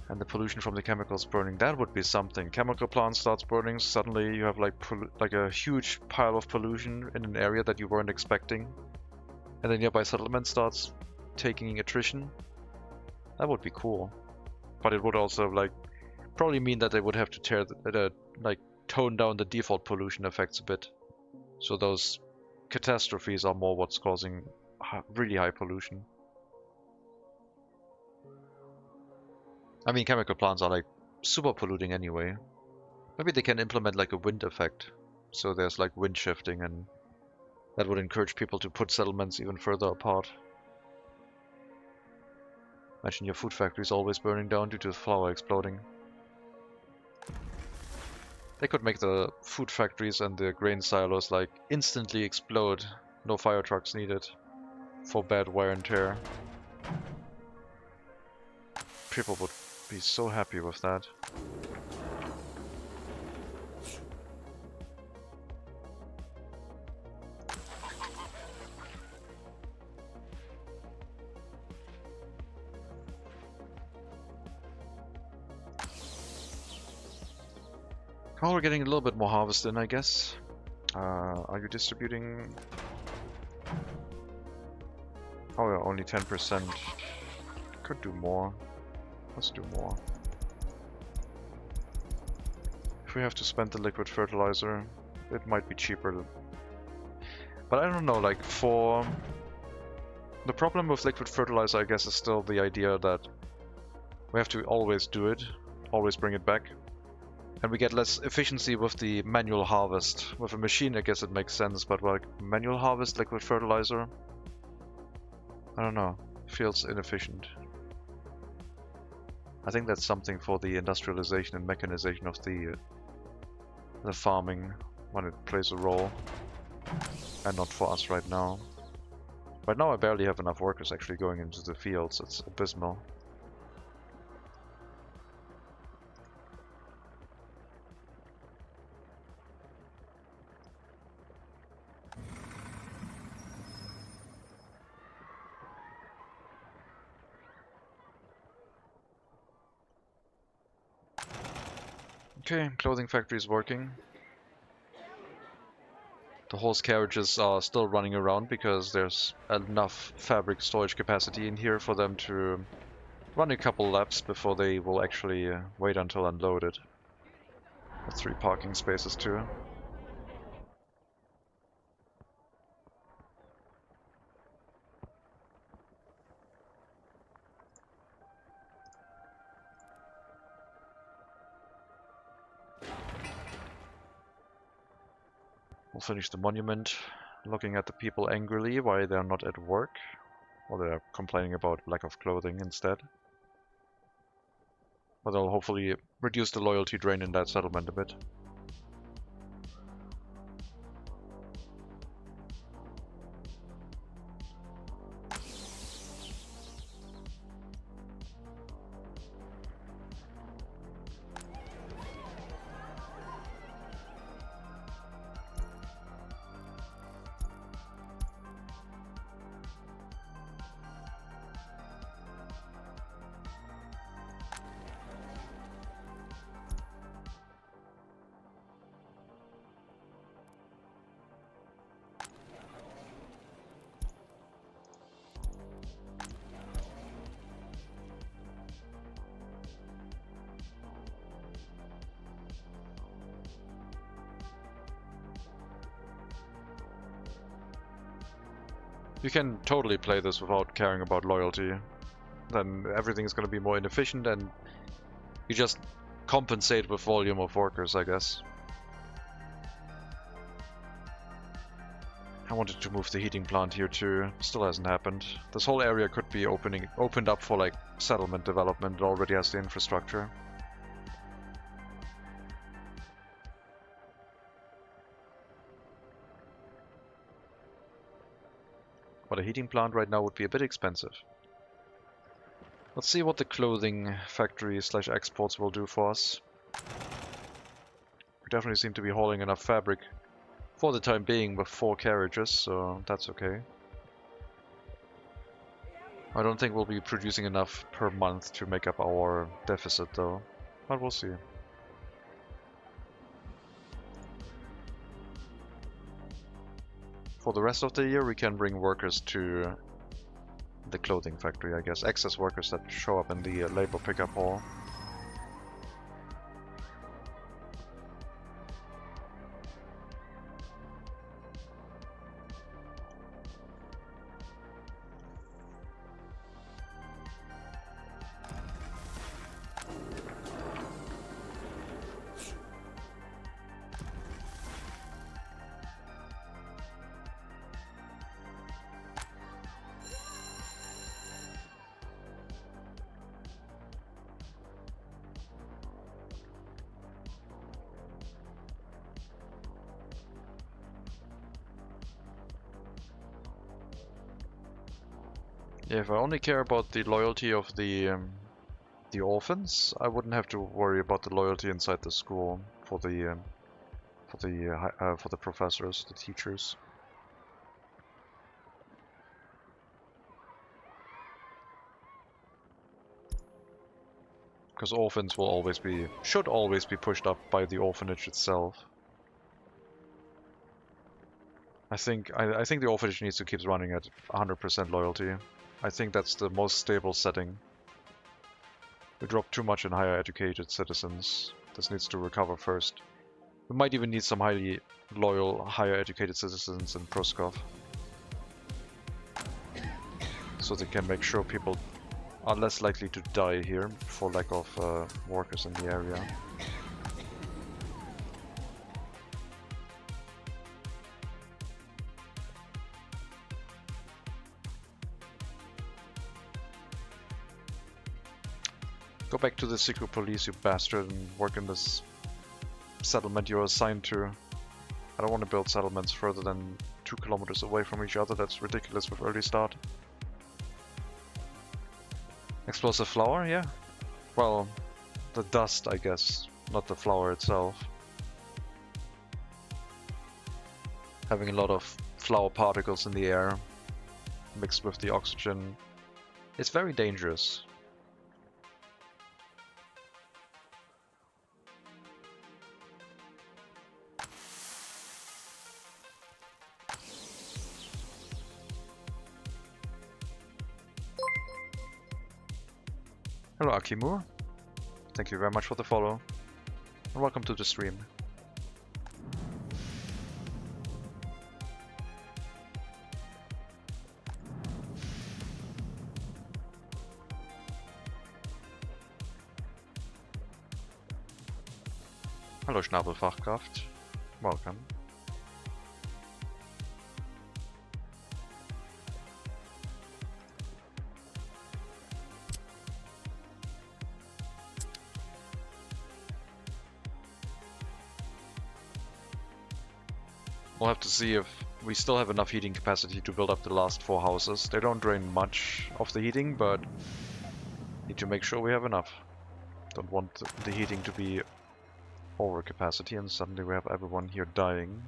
And the pollution from the chemicals burning, that would be something. Chemical plant starts burning, suddenly you have like a huge pile of pollution in an area that you weren't expecting. And the nearby settlement starts taking attrition. That would be cool. But it would also like probably mean that they would have to tear like tone down the default pollution effects a bit. So those catastrophes are more what's causing really high pollution. I mean, chemical plants are like super polluting anyway. Maybe they can implement like a wind effect. So there's like wind shifting, and that would encourage people to put settlements even further apart. Imagine your food factory is always burning down due to the flour exploding. They could make the food factories and the grain silos like instantly explode. No fire trucks needed for bad wear and tear. People would be so happy with that. Oh, we're getting a little bit more harvest in, I guess. Are you distributing? Oh yeah, only 10%. Could do more. Let's do more. If we have to spend the liquid fertilizer, it might be cheaper. But I don't know, like for... The problem with liquid fertilizer, I guess, is still the idea that we have to always do it, always bring it back. And we get less efficiency with the manual harvest. With a machine, I guess it makes sense, but like manual harvest, liquid fertilizer, I don't know, feels inefficient. I think that's something for the industrialization and mechanization of the farming when it plays a role, and not for us right now. Right now I barely have enough workers actually going into the fields, it's abysmal. Okay, clothing factory is working. The horse carriages are still running around because there's enough fabric storage capacity in here for them to run a couple laps before they will actually wait until unloaded. That's 3 parking spaces too. We'll finish the monument, looking at the people angrily why they're not at work, or they're complaining about lack of clothing instead. But they'll hopefully reduce the loyalty drain in that settlement a bit. You can totally play this without caring about loyalty. Then everything is going to be more inefficient and you just compensate with volume of workers, I guess. I wanted to move the heating plant here too. Still hasn't happened. This whole area could be opened up for like settlement development. It already has the infrastructure. But a heating plant right now would be a bit expensive. Let's see what the clothing factory / exports will do for us. We definitely seem to be hauling enough fabric for the time being with 4 carriages, so that's okay. I don't think we'll be producing enough per month to make up our deficit though, but we'll see. For the rest of the year we can bring workers to the clothing factory, I guess. Excess workers that show up in the labor pickup hall. Yeah, if I only care about the loyalty of the orphans, I wouldn't have to worry about the loyalty inside the school for the professors, the teachers. Because orphans will always be, should always be pushed up by the orphanage itself. I think the orphanage needs to keep running at 100% loyalty. I think that's the most stable setting. We dropped too much in higher educated citizens. This needs to recover first. We might even need some highly loyal, higher educated citizens in Pruskov. So they can make sure people are less likely to die here for lack of workers in the area. Go back to the secret police, you bastard, and work in this settlement you're assigned to. I don't want to build settlements further than 2 kilometers away from each other. That's ridiculous with early start. Explosive flower, yeah. Well, the dust, I guess, not the flower itself. Having a lot of flower particles in the air mixed with the oxygen, it's very dangerous. Hello Akimur, thank you very much for the follow, and welcome to the stream. Hello Schnabelfachkraft, welcome. We'll have to see if we still have enough heating capacity to build up the last 4 houses. They don't drain much of the heating, but need to make sure we have enough. Don't want the heating to be over capacity and suddenly we have everyone here dying.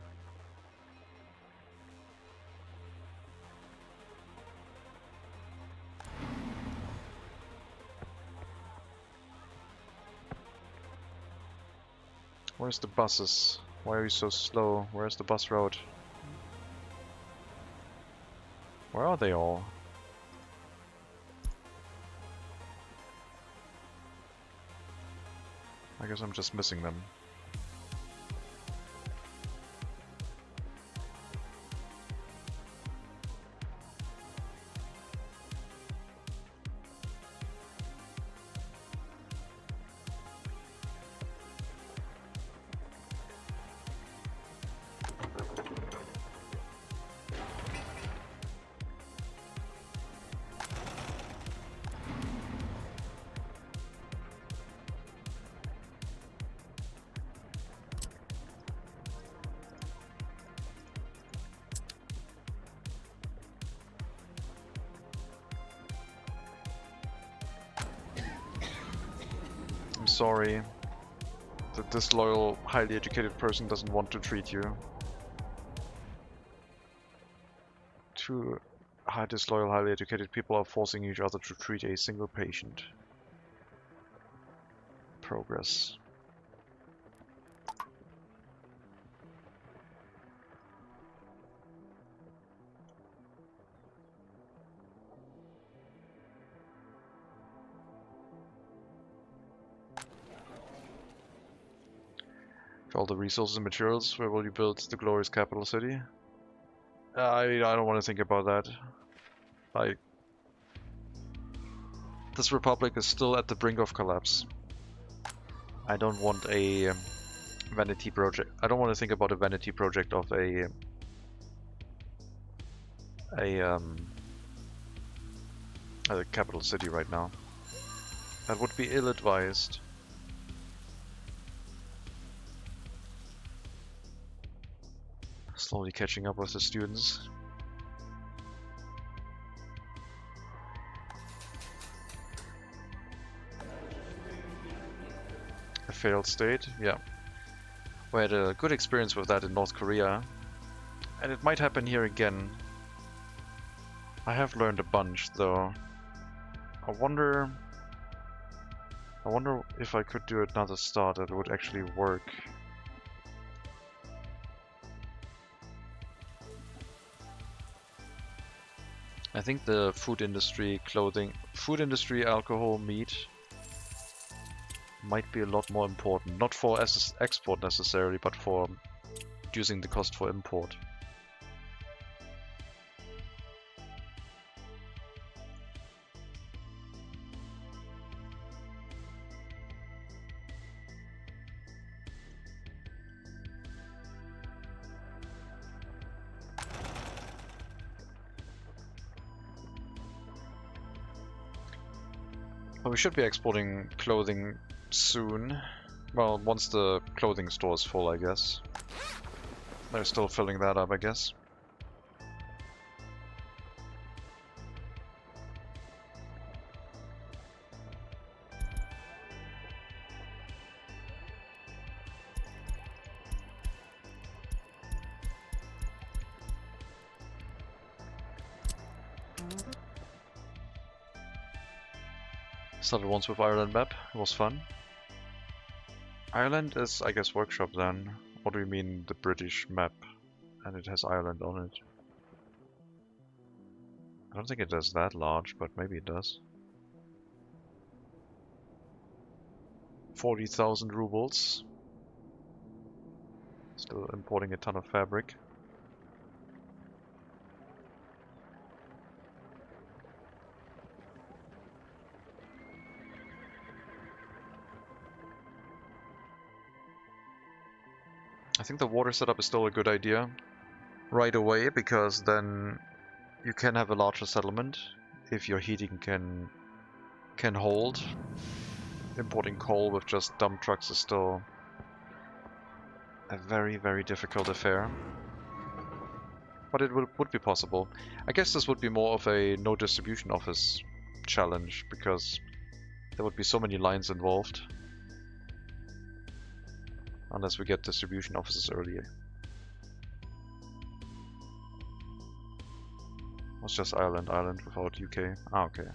Where's the buses? Why are you so slow? Where's the bus route? Where are they all? I guess I'm just missing them. Sorry that this loyal, highly educated person doesn't want to treat you. Two disloyal, highly educated people are forcing each other to treat a single patient. Progress. All the resources and materials, where will you build the glorious capital city? I don't want to think about that. This republic is still at the brink of collapse. I don't want a vanity project. I don't want to think about a vanity project of a capital city right now. That would be ill-advised. Slowly catching up with the students. A failed state, yeah. We had a good experience with that in North Korea. And it might happen here again. I have learned a bunch though. I wonder I wonder if I could do another start that would actually work. I think the food industry, alcohol, meat might be a lot more important. Not for export necessarily, but for reducing the cost for import. But we should be exporting clothing soon. Well, once the clothing store is full, I guess. They're still filling that up, I guess. Started once with Ireland map, it was fun. Ireland is, I guess, workshop then. What do you mean the British map? And it has Ireland on it. I don't think it is that large, but maybe it does. 40,000 rubles. Still importing a ton of fabric. I think the water setup is still a good idea right away, because then you can have a larger settlement if your heating can hold. Importing coal with just dump trucks is still a very, very difficult affair. But it would be possible. I guess this would be more of a no distribution office challenge, because there would be so many lines involved. Unless we get distribution offices earlier. It's just Ireland without UK. Ah, okay.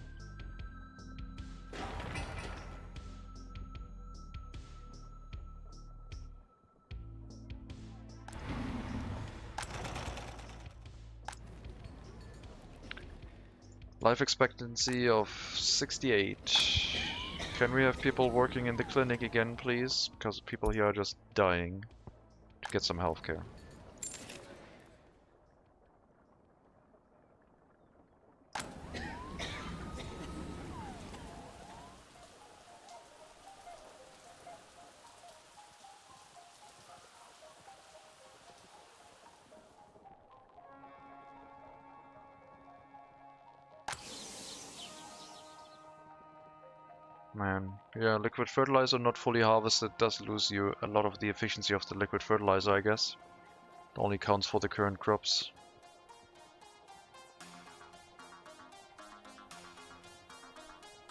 Life expectancy of 68. Can we have people working in the clinic again, please? Because people here are just dying to get some healthcare. Man, yeah, liquid fertilizer not fully harvested does lose you a lot of the efficiency of the liquid fertilizer, I guess. It only counts for the current crops.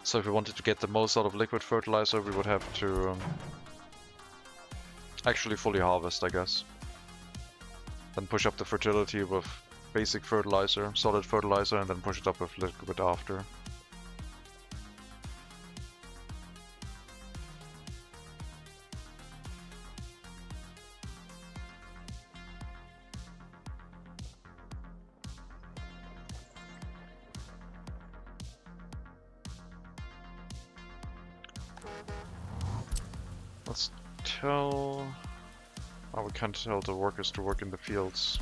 So if we wanted to get the most out of liquid fertilizer, we would have to actually fully harvest, I guess. Then push up the fertility with basic fertilizer, solid fertilizer, and then push it up with liquid after. Let's tell... Oh, we can't tell the workers to work in the fields.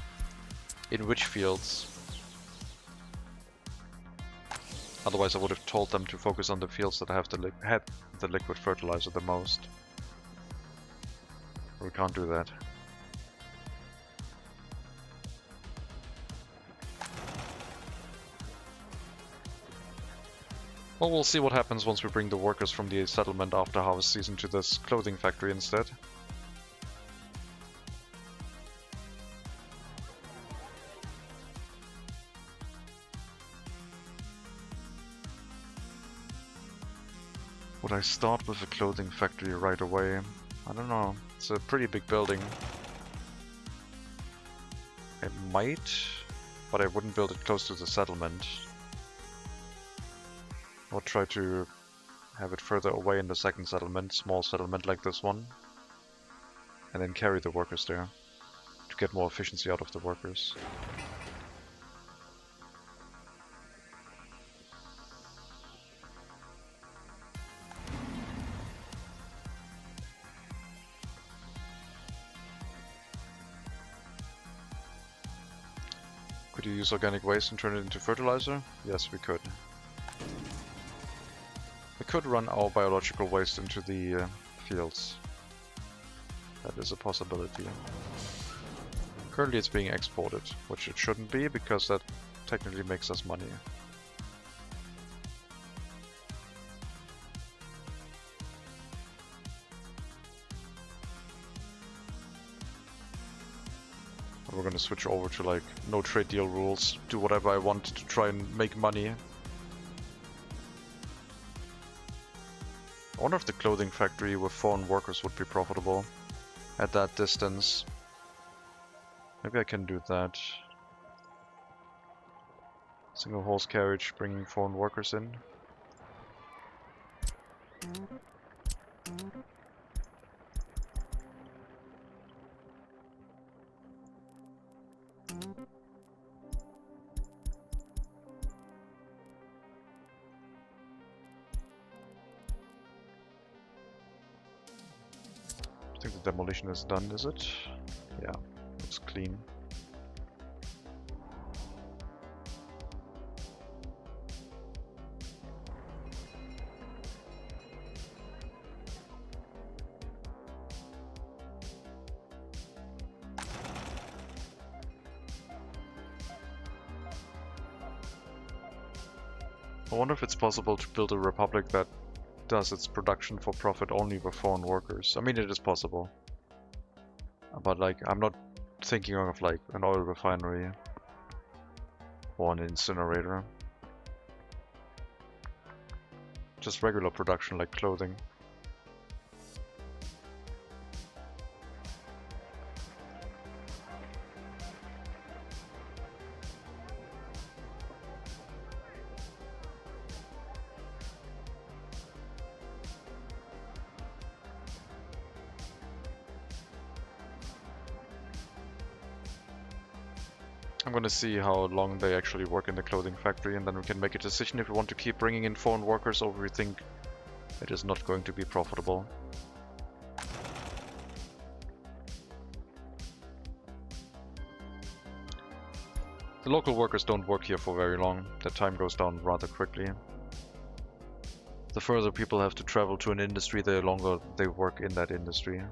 In which fields? Otherwise I would have told them to focus on the fields that have had the liquid fertilizer the most. We can't do that. Well, we'll see what happens once we bring the workers from the settlement after harvest season to this clothing factory instead. Would I start with a clothing factory right away? I don't know. It's a pretty big building. I might, but I wouldn't build it close to the settlement. Or try to have it further away in the second settlement, small settlement like this one, and then carry the workers there to get more efficiency out of the workers. Could you use organic waste and turn it into fertilizer? Yes, we could. We could run our biological waste into the fields. That is a possibility. Currently it's being exported, which it shouldn't be, because that technically makes us money. We're gonna switch over to like no trade deal rules, do whatever I want to try and make money. I wonder if the clothing factory with foreign workers would be profitable at that distance. Maybe I can do that. Single horse carriage bringing foreign workers in. I think the demolition is done, is it? Yeah, looks clean. I wonder if it's possible to build a republic that does its production for profit only with foreign workers. I mean, it is possible. But like, I'm not thinking of like an oil refinery or an incinerator. Just regular production like clothing. I'm gonna see how long they actually work in the clothing factory, and then we can make a decision if we want to keep bringing in foreign workers or if we think it is not going to be profitable. The local workers don't work here for very long. Their time goes down rather quickly. The further people have to travel to an industry, the longer they work in that industry.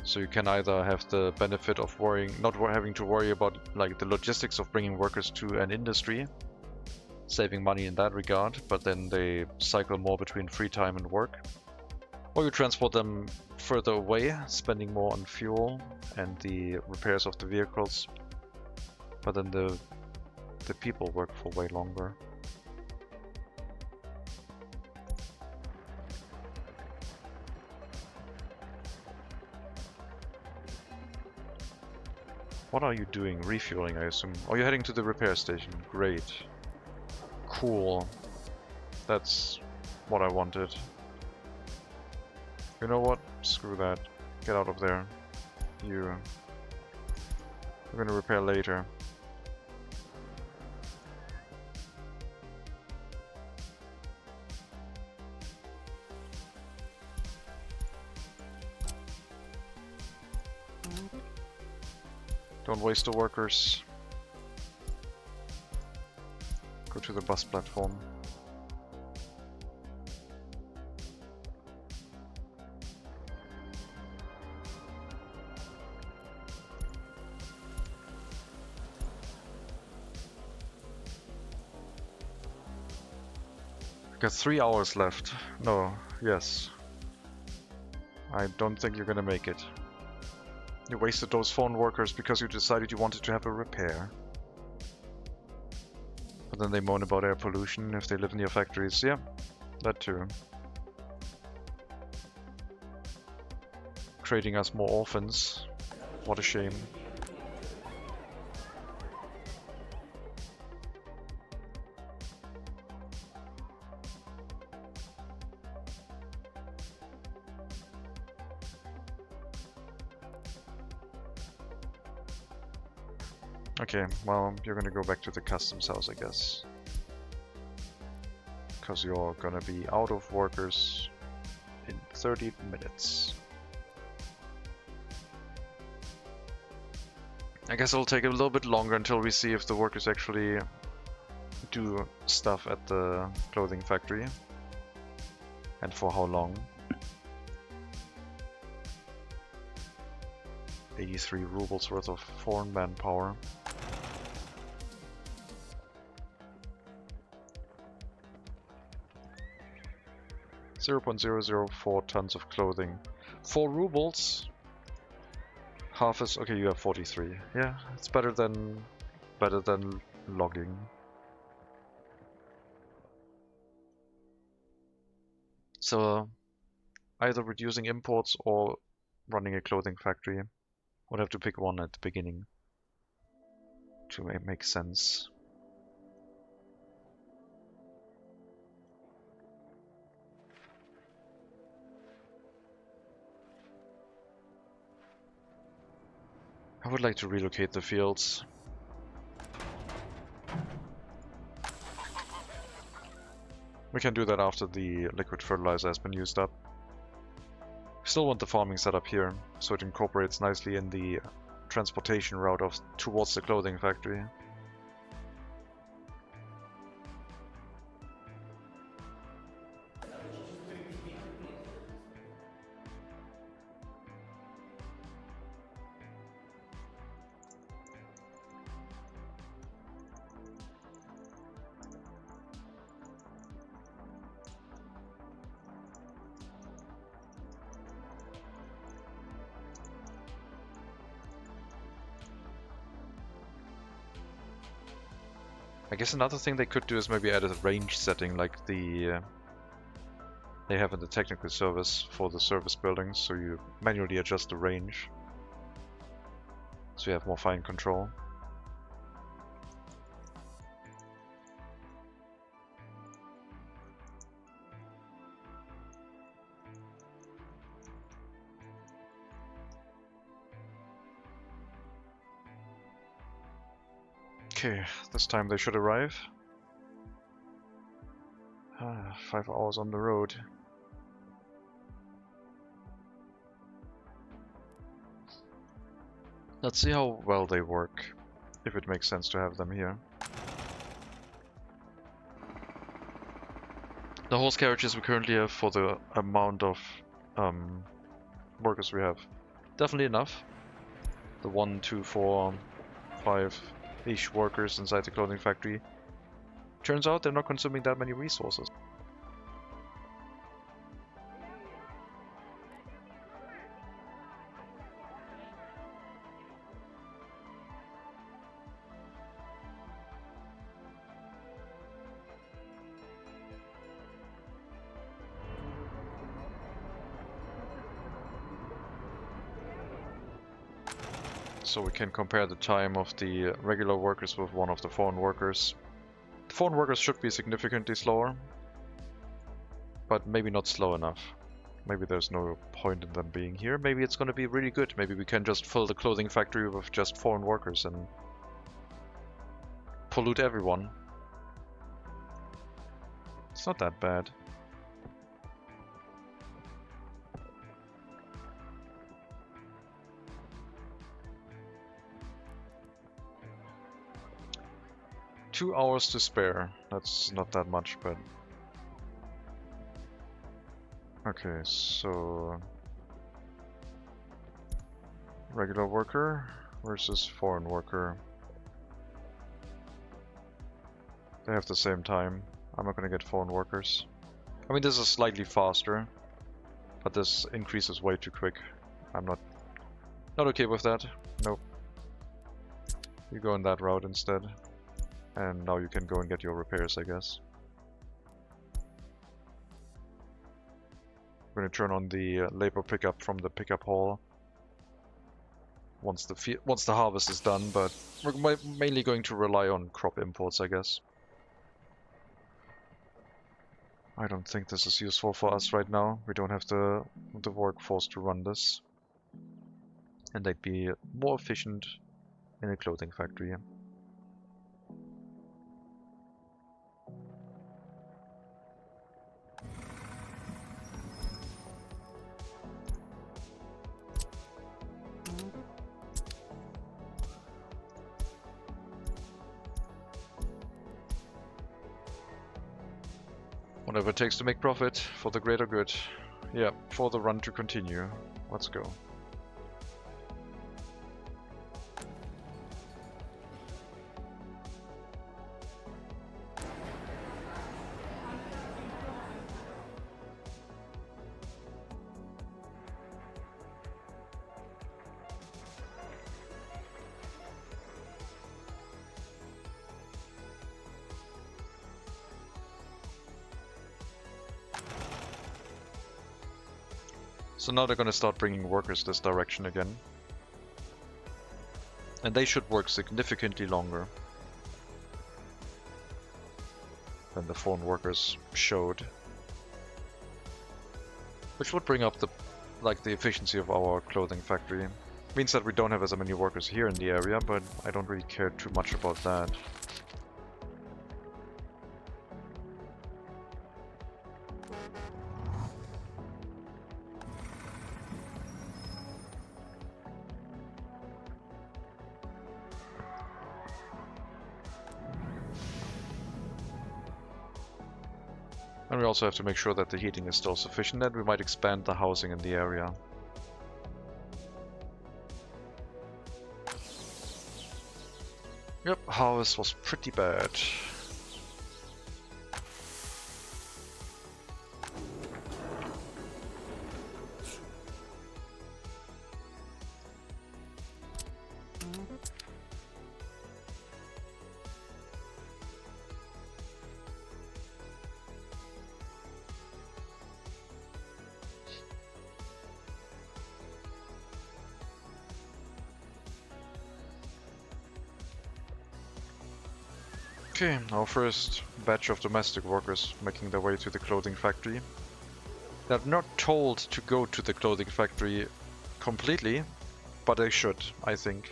So you can either have the benefit of not having to worry about like the logistics of bringing workers to an industry, saving money in that regard, but then they cycle more between free time and work. Or you transport them further away, spending more on fuel and the repairs of the vehicles, but then the people work for way longer. What are you doing? Refueling, I assume. Oh, you're heading to the repair station. Great. Cool. That's what I wanted. You know what? Screw that. Get out of there. We're gonna repair later. Don't waste the workers. Go to the bus platform. We've got 3 hours left. No, yes. I don't think you're gonna make it. You wasted those foreign workers because you decided you wanted to have a repair. But then they moan about air pollution if they live in your factories. Yeah, that too. Trading us more orphans. What a shame. Okay, well, you're gonna go back to the customs house, I guess. Because you're gonna be out of workers in 30 minutes. I guess it'll take a little bit longer until we see if the workers actually do stuff at the clothing factory. And for how long. 83 rubles worth of foreign manpower. .004 tons of clothing. 4 rubles? Half is okay, you have 43. Yeah, it's better than logging. So either reducing imports or running a clothing factory. Would have to pick one at the beginning to make sense. I would like to relocate the fields. We can do that after the liquid fertilizer has been used up. We still want the farming set up here, so it incorporates nicely in the transportation route towards the clothing factory. I guess another thing they could do is maybe add a range setting like they have in the technical service for the service buildings, so you manually adjust the range, so you have more fine control. Okay, this time they should arrive. 5 hours on the road. Let's see how well they work, if it makes sense to have them here. The horse carriages we currently have for the amount of workers we have, definitely enough. The 1, 2, 4, 5-ish workers inside the clothing factory. Turns out they're not consuming that many resources. So we can compare the time of the regular workers with one of the foreign workers. The foreign workers should be significantly slower, but maybe not slow enough. Maybe there's no point in them being here. Maybe it's going to be really good. Maybe we can just fill the clothing factory with just foreign workers and pollute everyone. It's not that bad. Two hours to spare. That's not that much, but... Okay, so... regular worker versus foreign worker. They have the same time. I'm not gonna get foreign workers. I mean, this is slightly faster, but this increase is way too quick. I'm not okay with that. Nope. You go in that route instead. And now you can go and get your repairs, I guess. I'm gonna turn on the labor pickup from the pickup hall once the harvest is done, but we're mainly going to rely on crop imports, I guess. I don't think this is useful for us right now. We don't have the workforce to run this, and they'd be more efficient in a clothing factory. Whatever it takes to make profit for the greater good. Yeah, for the run to continue. Let's go. So now they're gonna start bringing workers this direction again. And they should work significantly longer than the foreign workers showed. Which would bring up the efficiency of our clothing factory. Means that we don't have as many workers here in the area, but I don't really care too much about that. And we also have to make sure that the heating is still sufficient, and we might expand the housing in the area. Yep, harvest was pretty bad. Okay, our first batch of domestic workers making their way to the clothing factory. They're not told to go to the clothing factory completely, but they should, I think.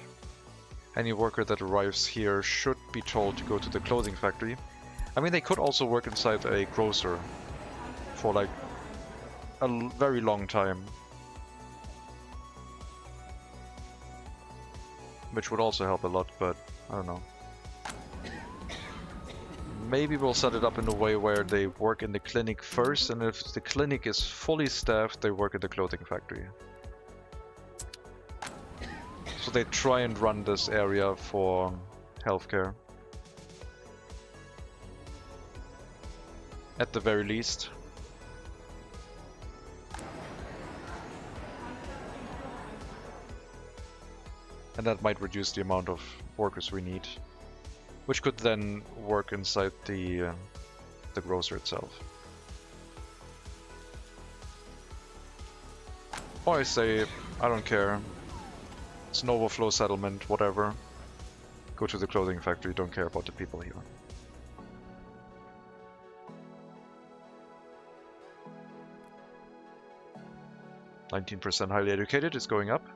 Any worker that arrives here should be told to go to the clothing factory. I mean, they could also work inside a grocer for like a very long time. Which would also help a lot, but I don't know. Maybe we'll set it up in a way where they work in the clinic first, and if the clinic is fully staffed, they work at the clothing factory. So they try and run this area for healthcare. At the very least. And that might reduce the amount of workers we need. Which could then work inside the grocer itself. Or I say, I don't care. It's an overflow settlement, whatever. Go to the clothing factory, don't care about the people here. %, highly educated is going up.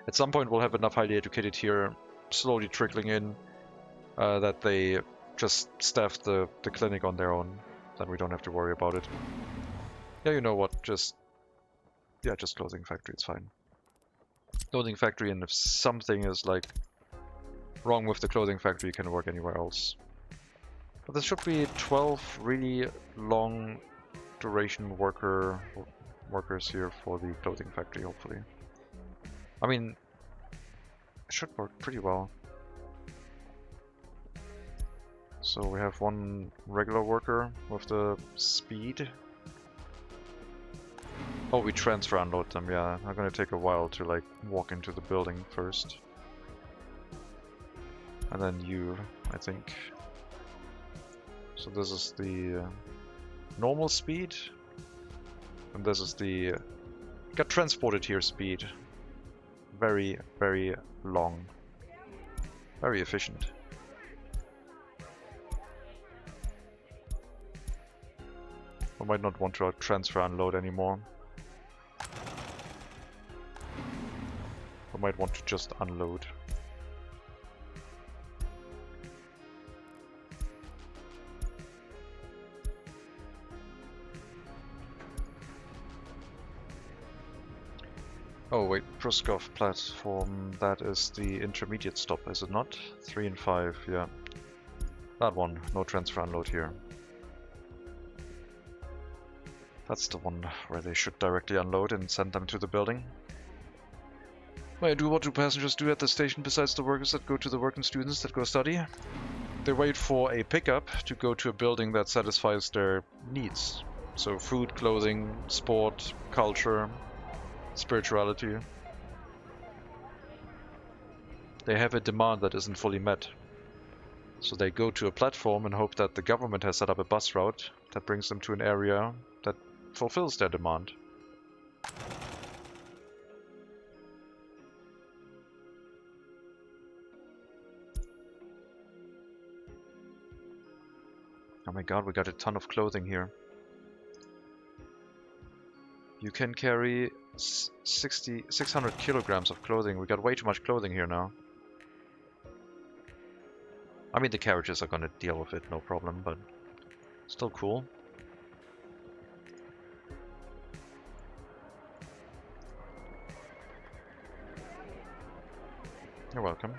At some point we'll have enough highly educated here slowly trickling in. That they just staff the clinic on their own, then we don't have to worry about it. Yeah, you know what, just clothing factory, it's fine. Clothing factory, and if something is like wrong with the clothing factory, you can work anywhere else. But there should be 12 really long duration workers here for the clothing factory, hopefully. I mean, it should work pretty well. So we have one regular worker with the speed. Oh, we transfer unload them, yeah. I'm gonna take a while to like walk into the building first. And then you, I think. So this is the normal speed. And this is the got transported here speed. Very, very long. Very efficient. I might not want to transfer unload anymore. I might want to just unload. Oh wait, Pruskov platform, that is the intermediate stop, is it not? 3 and 5, yeah. That one, no transfer unload here. That's the one where they should directly unload and send them to the building. What do passengers do at the station besides the workers that go to the work and students that go study? They wait for a pickup to go to a building that satisfies their needs. So food, clothing, sport, culture, spirituality. They have a demand that isn't fully met. So they go to a platform and hope that the government has set up a bus route that brings them to an area that fulfills their demand. Oh my god, we got a ton of clothing here. You can carry 600 kilograms of clothing. We got way too much clothing here now. I mean, the carriages are gonna deal with it, no problem, but still cool. You're welcome.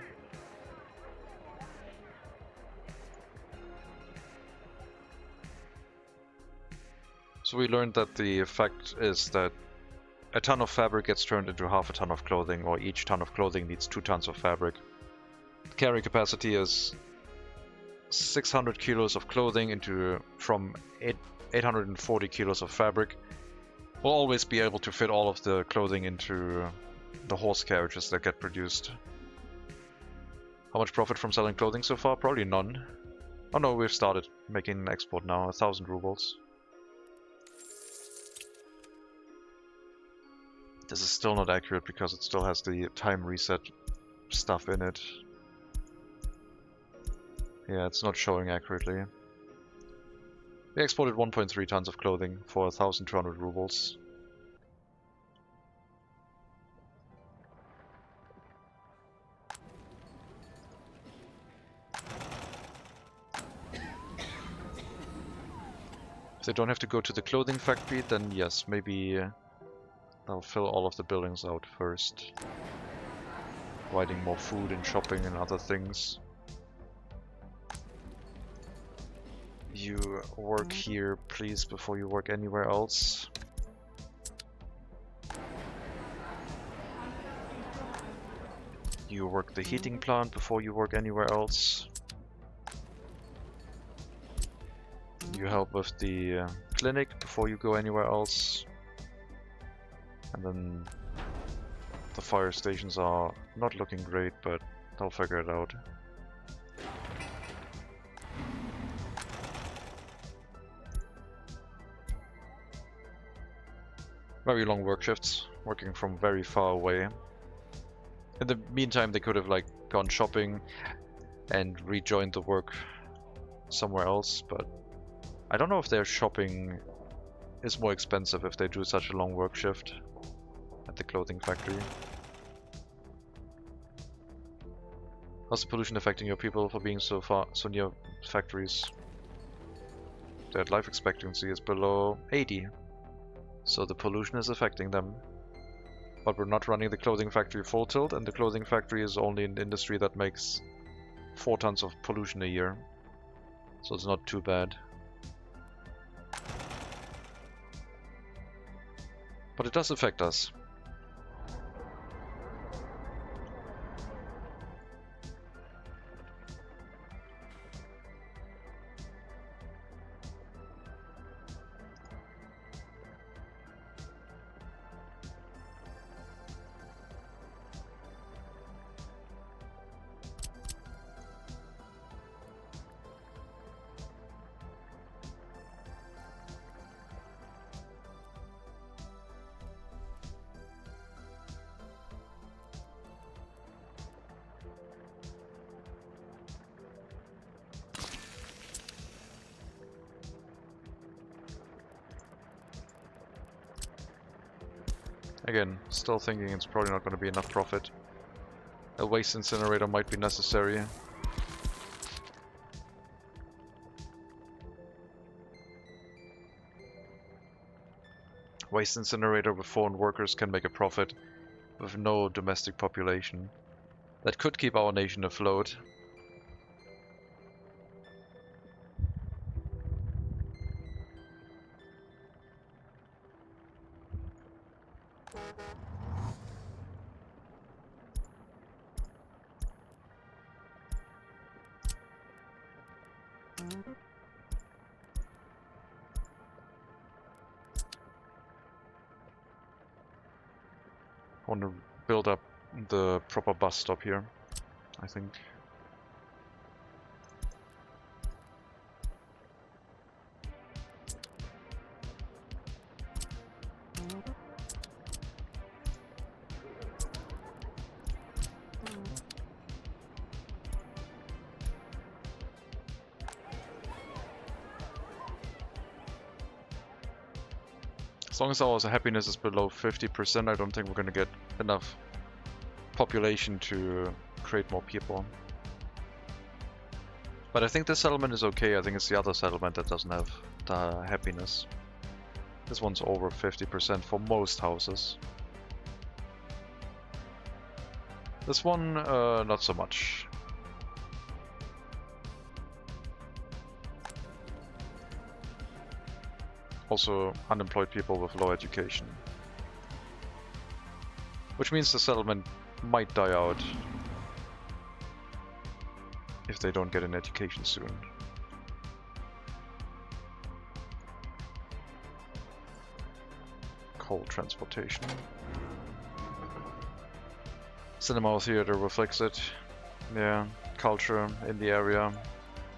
So we learned that the effect is that a ton of fabric gets turned into half a ton of clothing, or each ton of clothing needs 2 tons of fabric. The carry capacity is 600 kilos of clothing from 840 kilos of fabric. We'll always be able to fit all of the clothing into the horse carriages that get produced. How much profit from selling clothing so far? Probably none. Oh no, we've started making an export now, 1,000 rubles. This is still not accurate because it still has the time reset stuff in it. Yeah, it's not showing accurately. We exported 1.3 tons of clothing for 1,200 rubles. If they don't have to go to the clothing factory, then yes, maybe I'll fill all of the buildings out first. Providing more food and shopping and other things. You work here, please, before you work anywhere else. You work the heating plant before you work anywhere else. You help with the clinic before you go anywhere else. And then the fire stations are not looking great, but they'll figure it out. Very long work shifts, working from very far away. In the meantime, they could have like gone shopping and rejoined the work somewhere else, but I don't know if their shopping is more expensive if they do such a long work shift at the clothing factory. How's the pollution affecting your people for being so near factories? Their life expectancy is below 80, so the pollution is affecting them. But we're not running the clothing factory full tilt, and the clothing factory is only an industry that makes 4 tons of pollution a year, so it's not too bad. But it does affect us. Again, still thinking it's probably not going to be enough profit. A waste incinerator might be necessary. Waste incinerator with foreign workers can make a profit. with no domestic population. That could keep our nation afloat. I want to build up the proper bus stop here, I think. As long as our happiness is below 50%, I don't think we're going to get enough population to create more people. But I think this settlement is okay. I think it's the other settlement that doesn't have the happiness. This one's over 50% for most houses. This one, not so much. Also unemployed people with low education. Which means the settlement might die out if they don't get an education soon. Coal transportation. Cinema or theater reflects it. Yeah, culture in the area.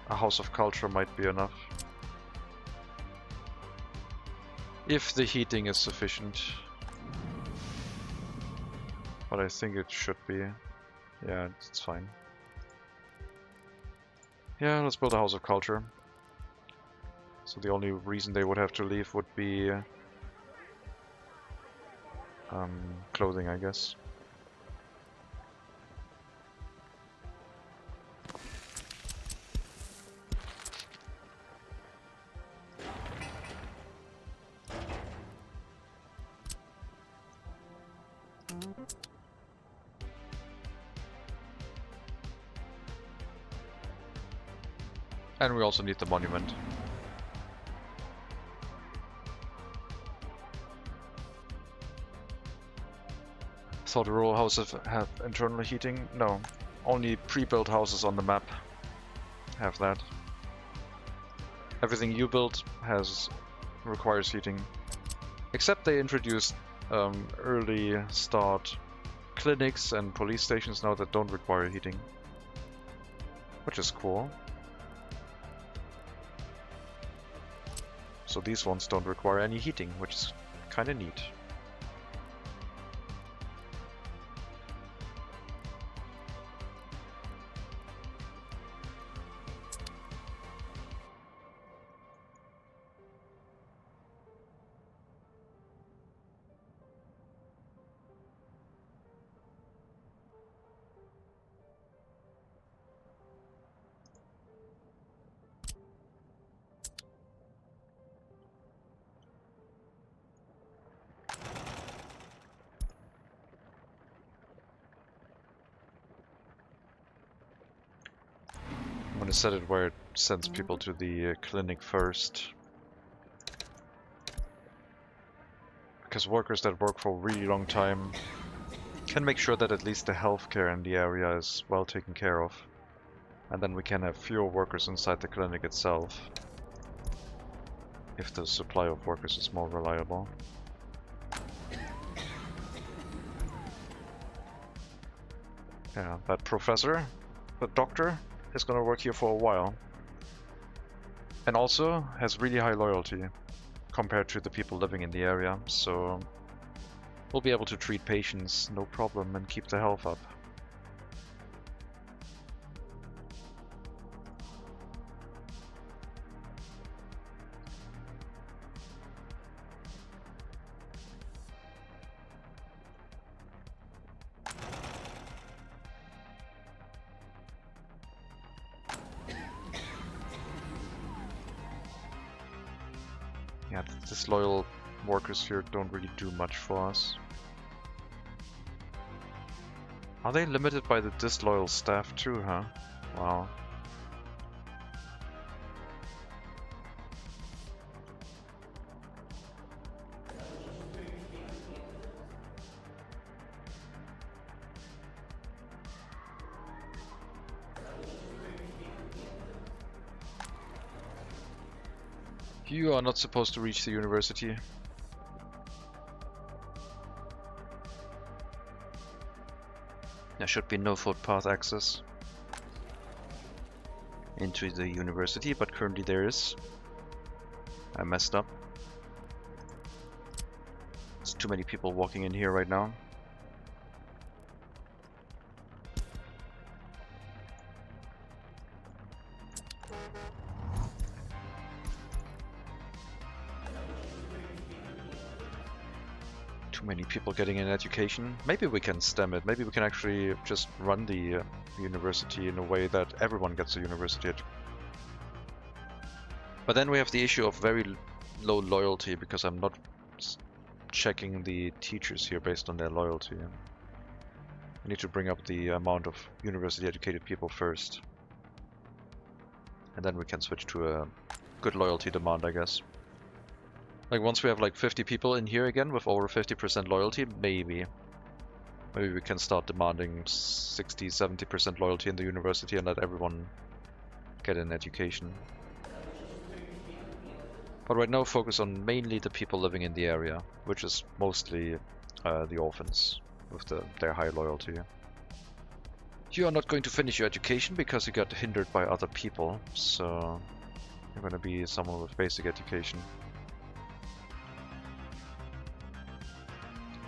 A house of culture might be enough. If the heating is sufficient. But I think it should be. Yeah, it's fine. Yeah, let's build a house of culture. So the only reason they would have to leave would be clothing, I guess. And we also need the monument. So the rural houses have internal heating? No, only pre-built houses on the map have that. Everything you build requires heating. Except they introduced early start clinics and police stations now that don't require heating. Which is cool. So these ones don't require any heating, which is kind of neat. I'm gonna set it where it sends people to the clinic first. Because workers that work for a really long time can make sure that at least the healthcare in the area is well taken care of. And then we can have fewer workers inside the clinic itself, if the supply of workers is more reliable. Yeah, that professor, the doctor, is gonna work here for a while. And also has really high loyalty compared to the people living in the area, so we'll be able to treat patients no problem and keep the health up. Yeah, disloyal workers here don't really do much for us. Are they limited by the disloyal staff too, huh? Wow. You are not supposed to reach the university. There should be no footpath access into the university, but currently there is. I messed up. There's too many people walking in here right now. Too many people getting an education. Maybe we can stem it. Maybe we can actually just run the university in a way that everyone gets a university. But then we have the issue of very low loyalty because I'm not checking the teachers here based on their loyalty. I need to bring up the amount of university educated people first. And then we can switch to a good loyalty demand, I guess. Like once we have like 50 people in here again with over 50% loyalty, maybe we can start demanding 60-70% loyalty in the university and let everyone get an education. But right now focus on mainly the people living in the area, which is mostly the orphans with their high loyalty. You are not going to finish your education because you got hindered by other people, so you're going to be someone with basic education.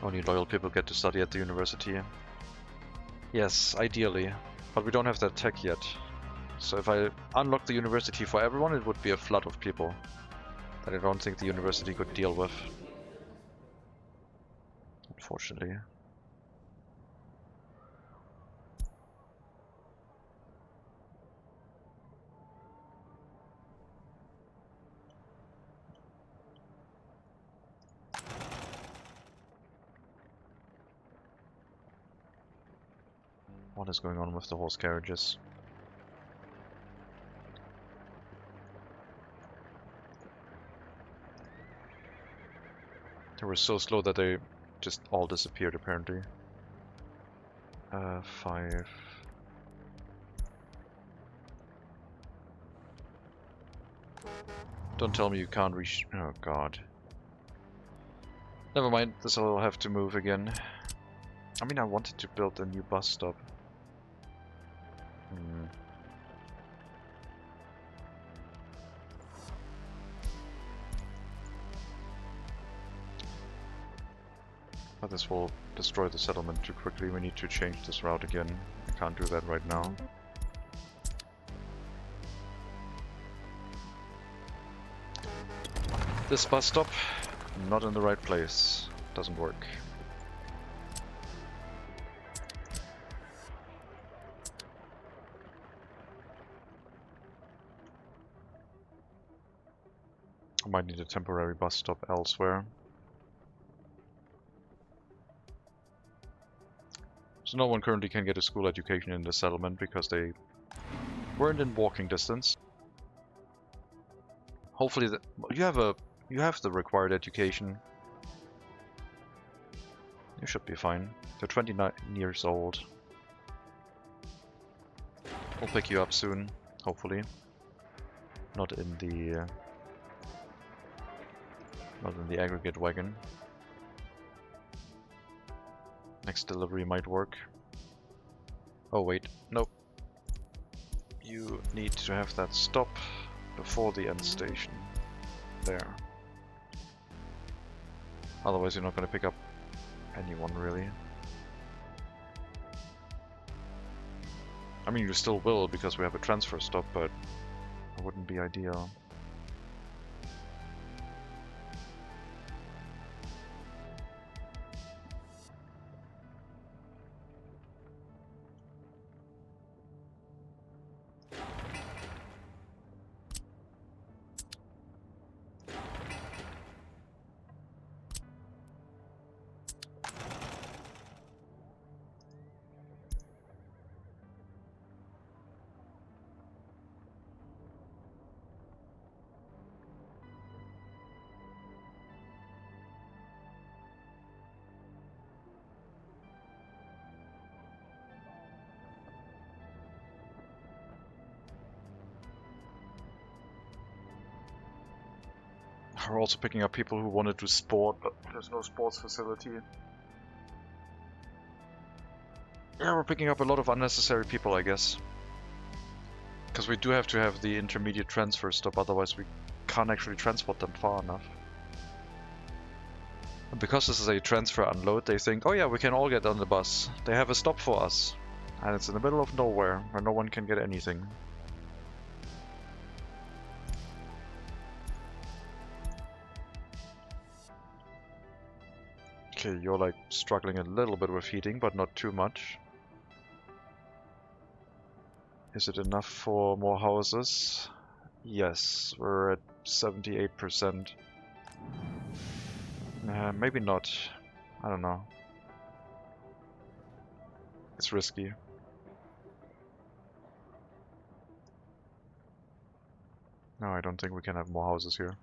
Only loyal people get to study at the university. Yes, ideally, but we don't have that tech yet. So if I unlock the university for everyone, it would be a flood of people that I don't think the university could deal with. Unfortunately. What is going on with the horse carriages? They were so slow that they just all disappeared apparently. 5. Don't tell me you can't reach. Oh god. Never mind, this will have to move again. I mean, I wanted to build a new bus stop. But this will destroy the settlement too quickly. We need to change this route again. I can't do that right now. This bus stop, not in the right place. Doesn't work. I might need a temporary bus stop elsewhere. So no one currently can get a school education in the settlement because they weren't in walking distance. Hopefully you have the required education. You should be fine. They're 29 years old. We'll pick you up soon, hopefully. Not in the aggregate wagon. Next delivery might work. Oh wait, nope. You need to have that stop before the end station. There. Otherwise you're not going to pick up anyone really. I mean you still will because we have a transfer stop, but it wouldn't be ideal. We're also picking up people who want to do sport, but there's no sports facility. Yeah, we're picking up a lot of unnecessary people, I guess. Because we do have to have the intermediate transfer stop, otherwise we can't actually transport them far enough. And because this is a transfer unload, they think, oh yeah, we can all get on the bus. They have a stop for us. And it's in the middle of nowhere, where no one can get anything. Okay, you're like struggling a little bit with heating, but not too much. Is it enough for more houses? Yes, we're at 78%. Maybe not. I don't know. It's risky. No, I don't think we can have more houses here.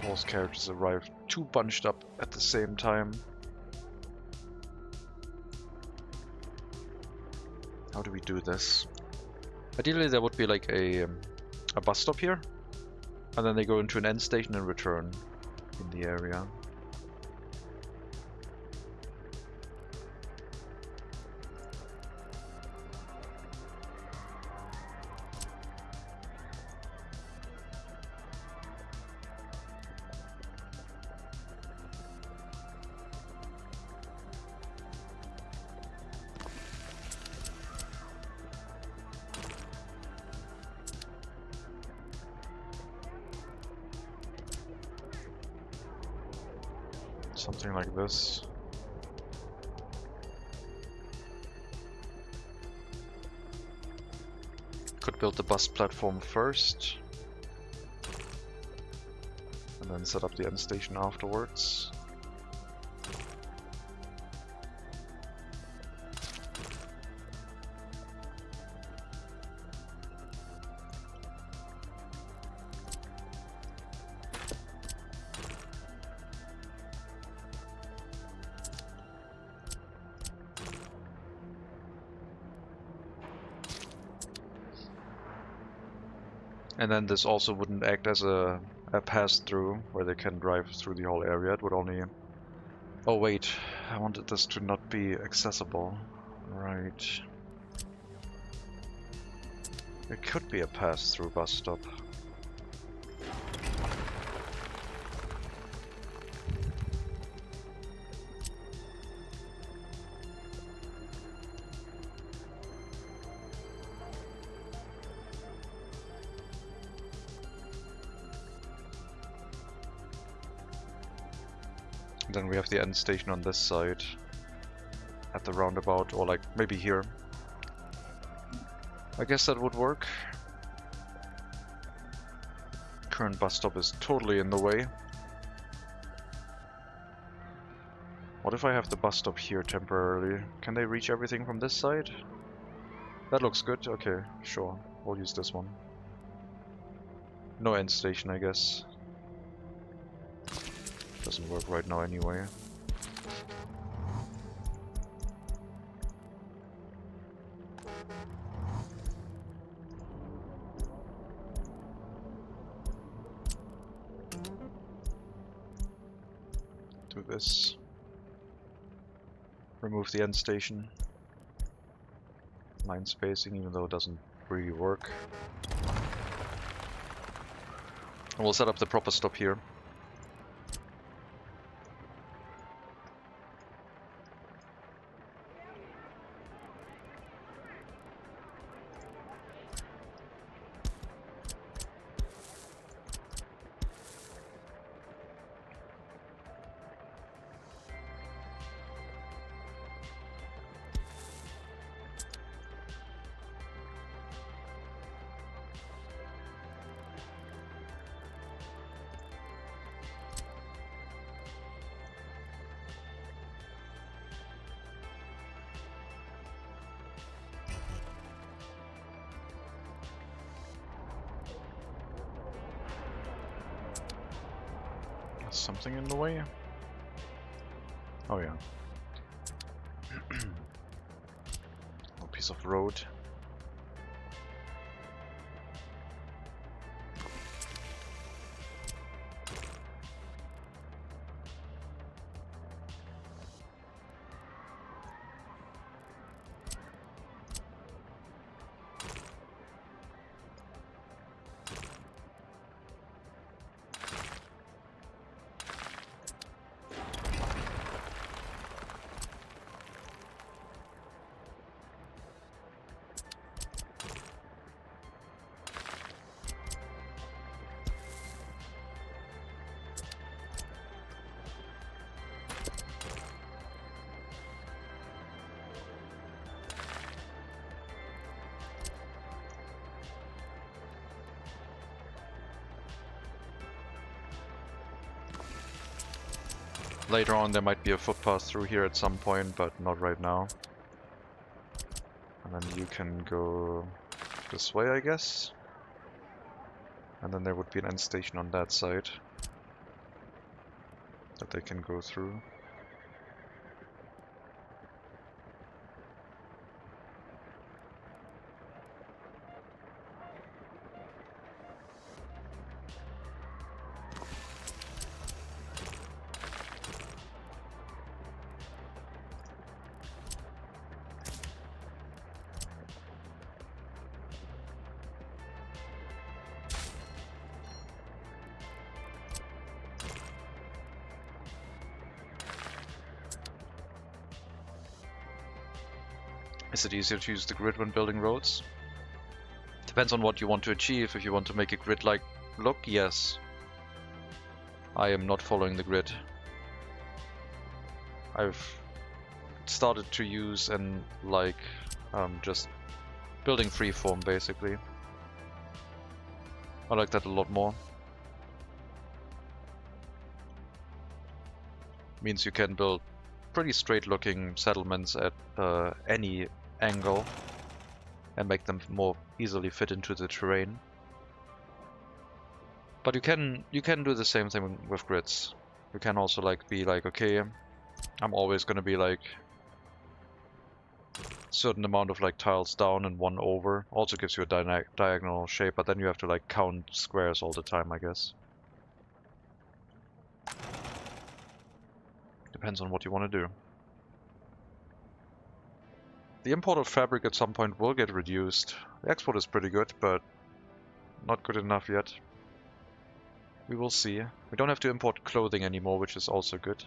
Horse carriages arrived too bunched up at the same time. How do we do this? Ideally there would be like a bus stop here, and then they go into an end station and return in the area. Something like this. Could build the bus platform first, and then set up the end station afterwards. And then this also wouldn't act as a pass-through where they can drive through the whole area. It would only... Oh wait, I wanted this to not be accessible. Right. It could be a pass-through bus stop. Then we have the end station on this side, at the roundabout, or like maybe here. I guess that would work. Current bus stop is totally in the way. What if I have the bus stop here temporarily? Can they reach everything from this side? That looks good. Okay, sure. We'll use this one. No end station, I guess. Doesn't work right now anyway. Do this. Remove the end station. Line spacing, even though it doesn't really work. And we'll set up the proper stop here. Something in the way? Oh yeah. A piece of road. Later on there might be a footpath through here at some point, but not right now. And then you can go this way, I guess. And then there would be an end station on that side that they can go through. Is it easier to use the grid when building roads? Depends on what you want to achieve. If you want to make a grid-like look, yes. I am not following the grid. I've started to use and like just building freeform basically. I like that a lot more. Means you can build pretty straight looking settlements at any angle and make them more easily fit into the terrain. But you can do the same thing with grids. You can also like be like, okay, I'm always gonna be like certain amount of like tiles down and one over. Also gives you a diagonal shape, but then you have to like count squares all the time, I guess. Depends on what you want to do. The import of fabric at some point will get reduced. The export is pretty good, but not good enough yet. We will see. We don't have to import clothing anymore, which is also good.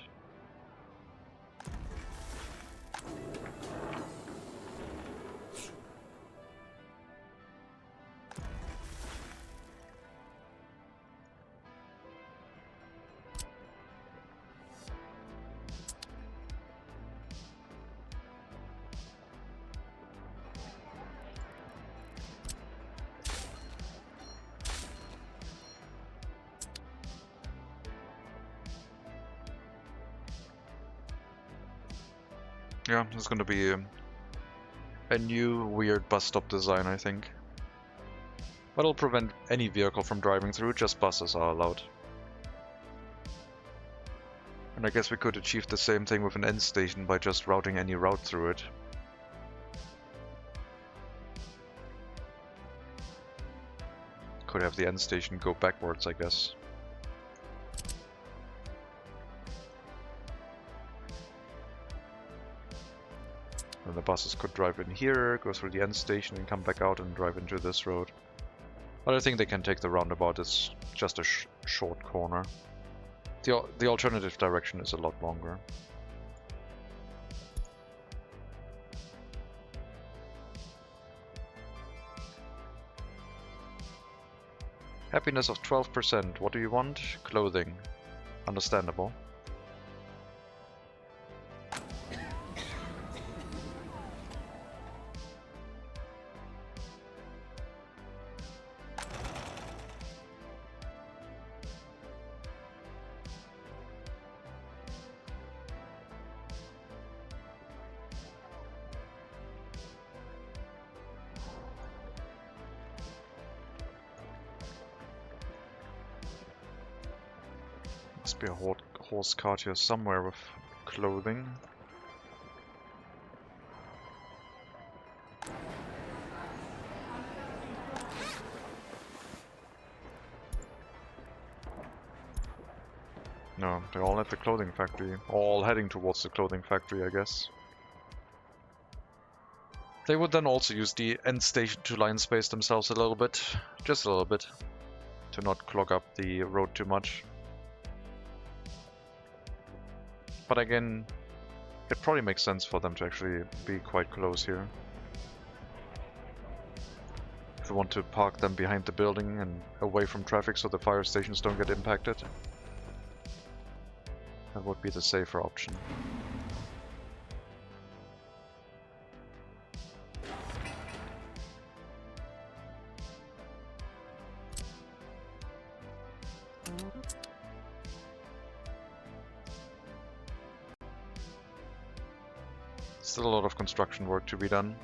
Yeah, there's gonna be a new weird bus stop design, I think. But it'll prevent any vehicle from driving through, just buses are allowed. And I guess we could achieve the same thing with an end station by just routing any route through it. Could have the end station go backwards, I guess. And the buses could drive in here, go through the end station and come back out and drive into this road. But I think they can take the roundabout, it's just a short corner. The alternative direction is a lot longer. Happiness of 12%. What do you want? Clothing. Understandable. Must be a horse cart here somewhere with clothing. No, they're all at the clothing factory. All heading towards the clothing factory, I guess. They would then also use the end station to line space themselves a little bit. Just a little bit. To not clog up the road too much. But again, it probably makes sense for them to actually be quite close here. If we want to park them behind the building and away from traffic so the fire stations don't get impacted. That would be the safer option. Still a lot of construction work to be done.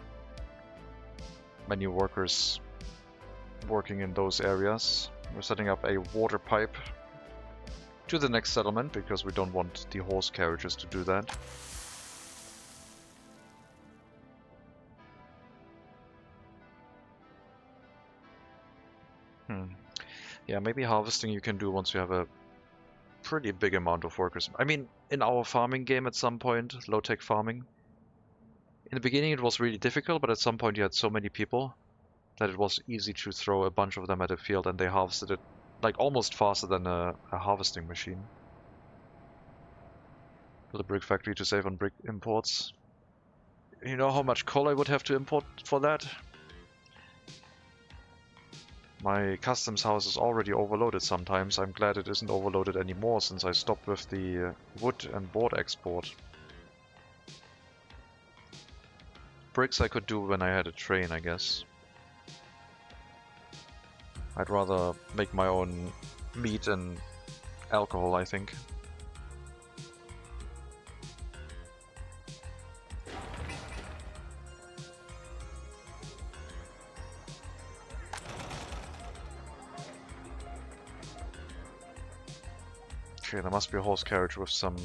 Many workers working in those areas. We're setting up a water pipe to the next settlement because we don't want the horse carriages to do that. Yeah, maybe harvesting you can do once you have a pretty big amount of workers. I mean, in our farming game at some point, low-tech farming, in the beginning it was really difficult, but at some point you had so many people that it was easy to throw a bunch of them at a field and they harvested it like almost faster than a harvesting machine. Build a brick factory to save on brick imports. You know how much coal I would have to import for that? My customs house is already overloaded sometimes. I'm glad it isn't overloaded anymore since I stopped with the wood and board export. Bricks I could do when I had a train, I guess. I'd rather make my own meat and alcohol, I think. Okay, there must be a horse carriage with some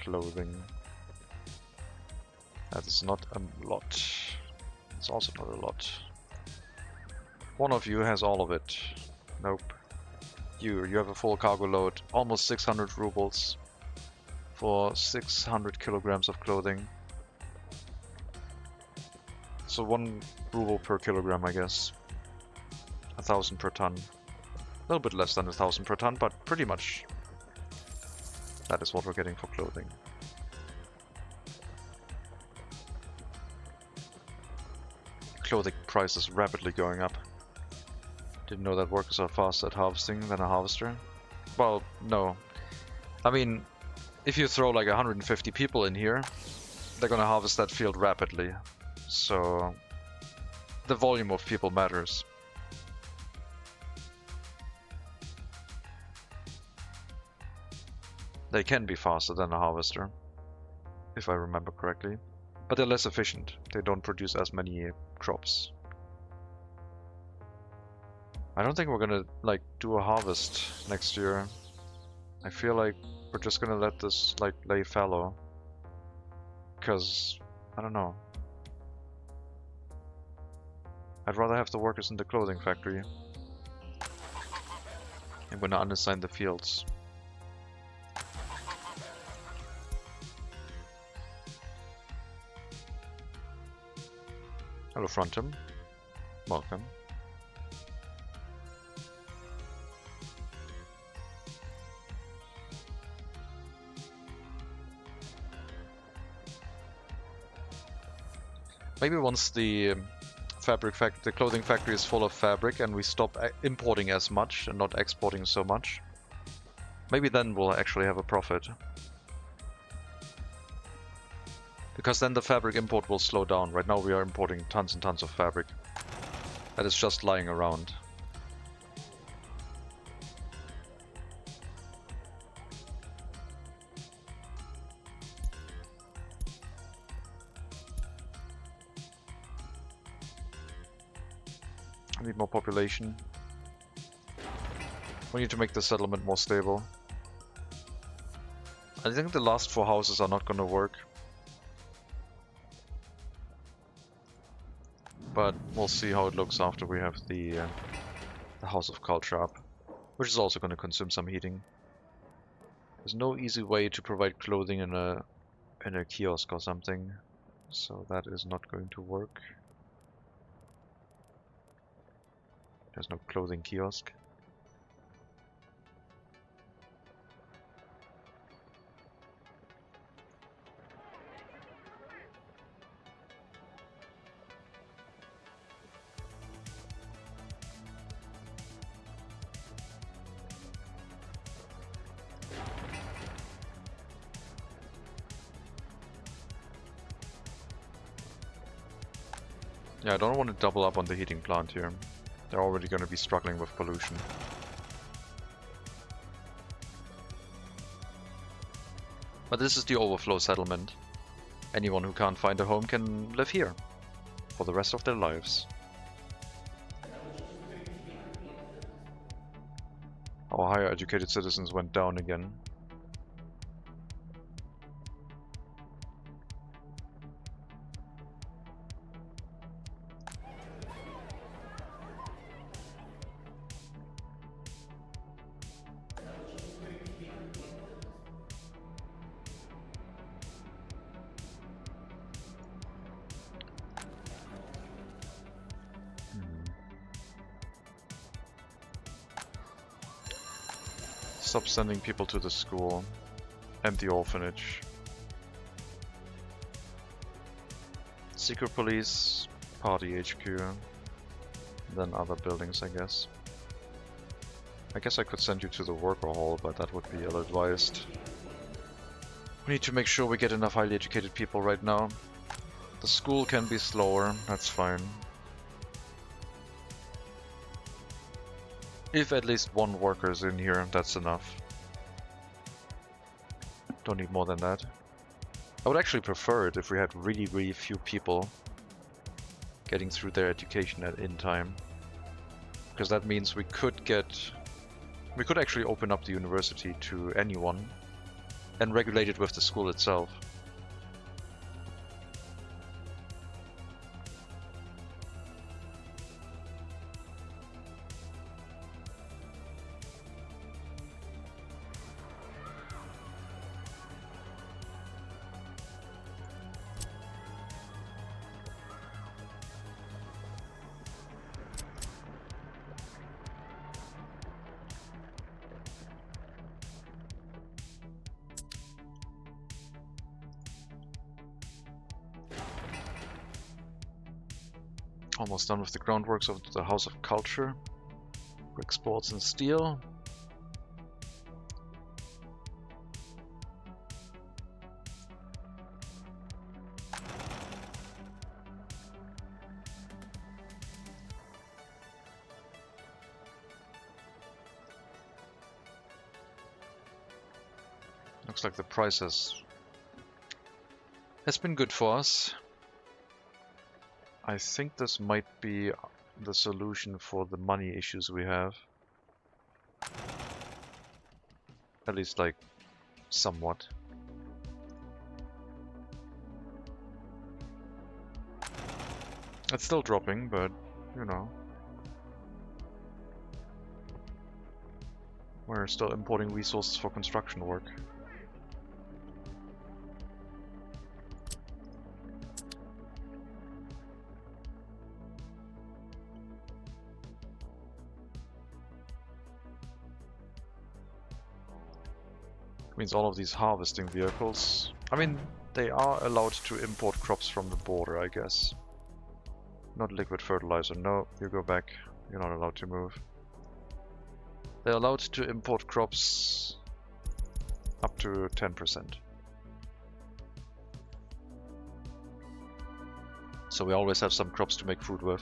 clothing. That is not a lot. It's also not a lot. One of you has all of it. Nope. You have a full cargo load. Almost 600 rubles for 600 kilograms of clothing. So 1 ruble per kilogram, I guess. 1,000 per ton. A little bit less than 1,000 per ton, but pretty much that is what we're getting for clothing. Clothing prices rapidly going up. Didn't know that workers are faster at harvesting than a harvester. Well, no. I mean, if you throw like 150 people in here, they're gonna harvest that field rapidly. So the volume of people matters. They can be faster than a harvester, if I remember correctly. But they're less efficient. They don't produce as many crops. I don't think we're gonna like do a harvest next year. I feel like we're just gonna let this like lay fallow. Cause I don't know. I'd rather have the workers in the clothing factory. I'm gonna unassign the fields. Hello, Frontum. Welcome. Maybe once the the clothing factory is full of fabric and we stop importing as much and not exporting so much, maybe then we'll actually have a profit. Because then the fabric import will slow down. Right now we are importing tons and tons of fabric that is just lying around. I need more population. We need to make the settlement more stable. I think the last 4 houses are not gonna work. But we'll see how it looks after we have the House of Culture up, which is also gonna consume some heating. There's no easy way to provide clothing in a kiosk or something, so that is not going to work. There's no clothing kiosk. Yeah, I don't want to double up on the heating plant here. They're already going to be struggling with pollution. But this is the overflow settlement. Anyone who can't find a home can live here for the rest of their lives. Our higher educated citizens went down again. Stop sending people to the school and the orphanage. Secret police, party HQ, then other buildings, I guess. I guess I could send you to the worker hall, but that would be ill-advised. We need to make sure we get enough highly educated people right now. The school can be slower, that's fine. If at least one worker is in here, that's enough. Don't need more than that. I would actually prefer it if we had really, really few people getting through their education in time. Because that means we could actually open up the university to anyone and regulate it with the school itself. Almost done with the groundworks of the House of Culture. Brick, sports, and steel. Looks like the price has been good for us. I think this might be the solution for the money issues we have. At least, like, somewhat. It's still dropping, but, you know. We're still importing resources for construction work. Means all of these harvesting vehicles. I mean, they are allowed to import crops from the border, I guess. Not liquid fertilizer. No, you go back. You're not allowed to move. They're allowed to import crops up to 10%. So we always have some crops to make food with.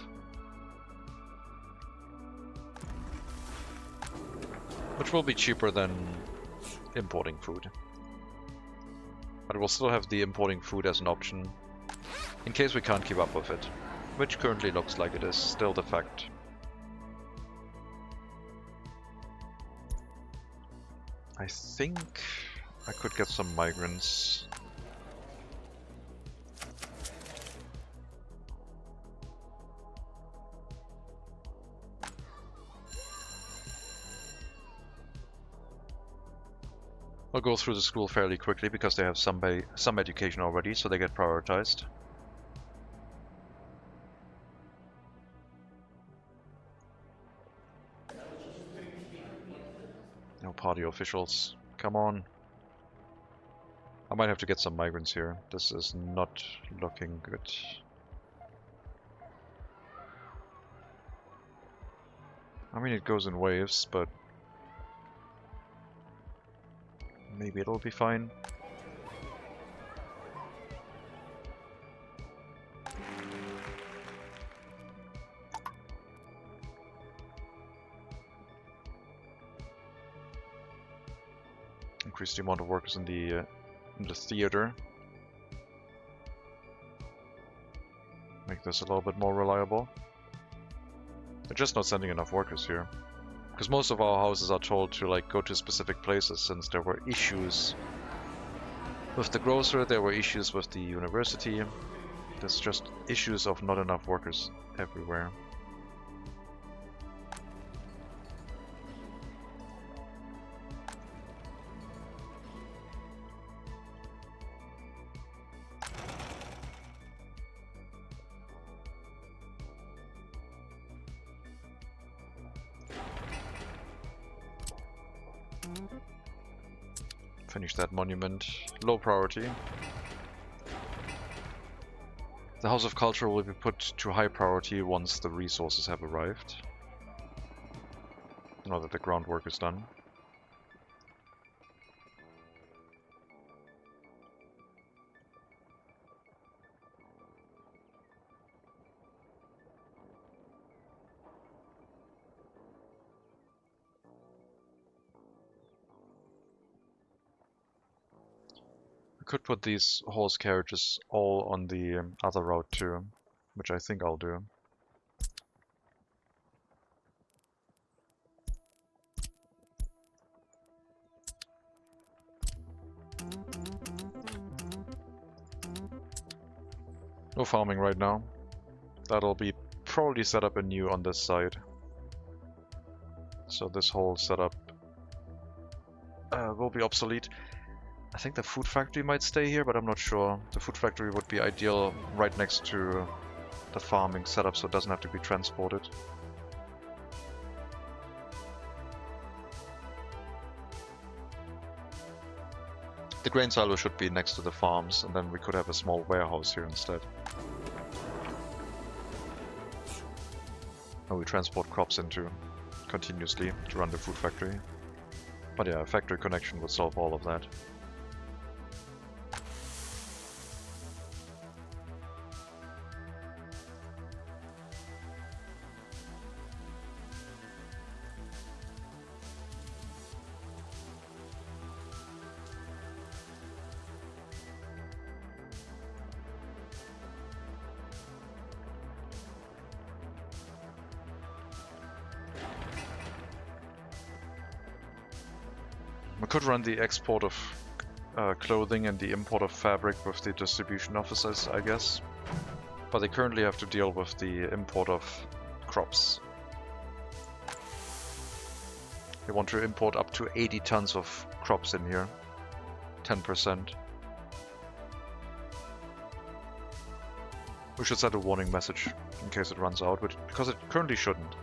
Which will be cheaper than importing food. But we'll still have the importing food as an option in case we can't keep up with it, which currently looks like it is still the fact. I think I could get some migrants. I'll go through the school fairly quickly because they have some education already, so they get prioritized. No party officials. Come on. I might have to get some migrants here. This is not looking good. I mean, it goes in waves, but maybe it'll be fine. Increase the amount of workers in the theater. Make this a little bit more reliable. They're just not sending enough workers here. Because most of our houses are told to like go to specific places since there were issues with the grocer, there were issues with the university. There's just issues of not enough workers everywhere. Finish that monument. Low priority. The House of Culture will be put to high priority once the resources have arrived. Now that the groundwork is done. Could put these horse carriages all on the other route too, which I think I'll do. No farming right now. That'll be probably set up anew on this side. So this whole setup will be obsolete. I think the food factory might stay here, but I'm not sure. The food factory would be ideal right next to the farming setup, so it doesn't have to be transported. The grain silo should be next to the farms, and then we could have a small warehouse here instead. And we transport crops into continuously to run the food factory. But yeah, a factory connection would solve all of that. We could run the export of clothing and the import of fabric with the distribution officers, I guess. But they currently have to deal with the import of crops. They want to import up to 80 tons of crops in here. 10%. We should set a warning message in case it runs out, because it currently shouldn't.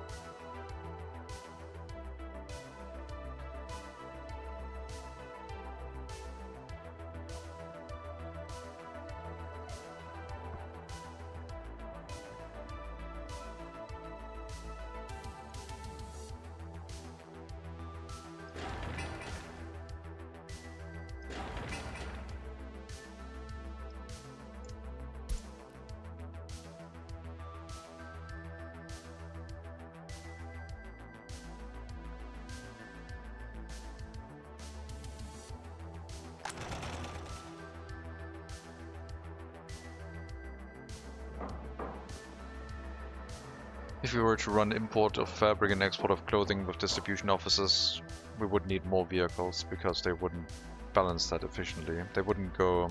If we were to run import of fabric and export of clothing with distribution offices, we would need more vehicles because they wouldn't balance that efficiently. They wouldn't go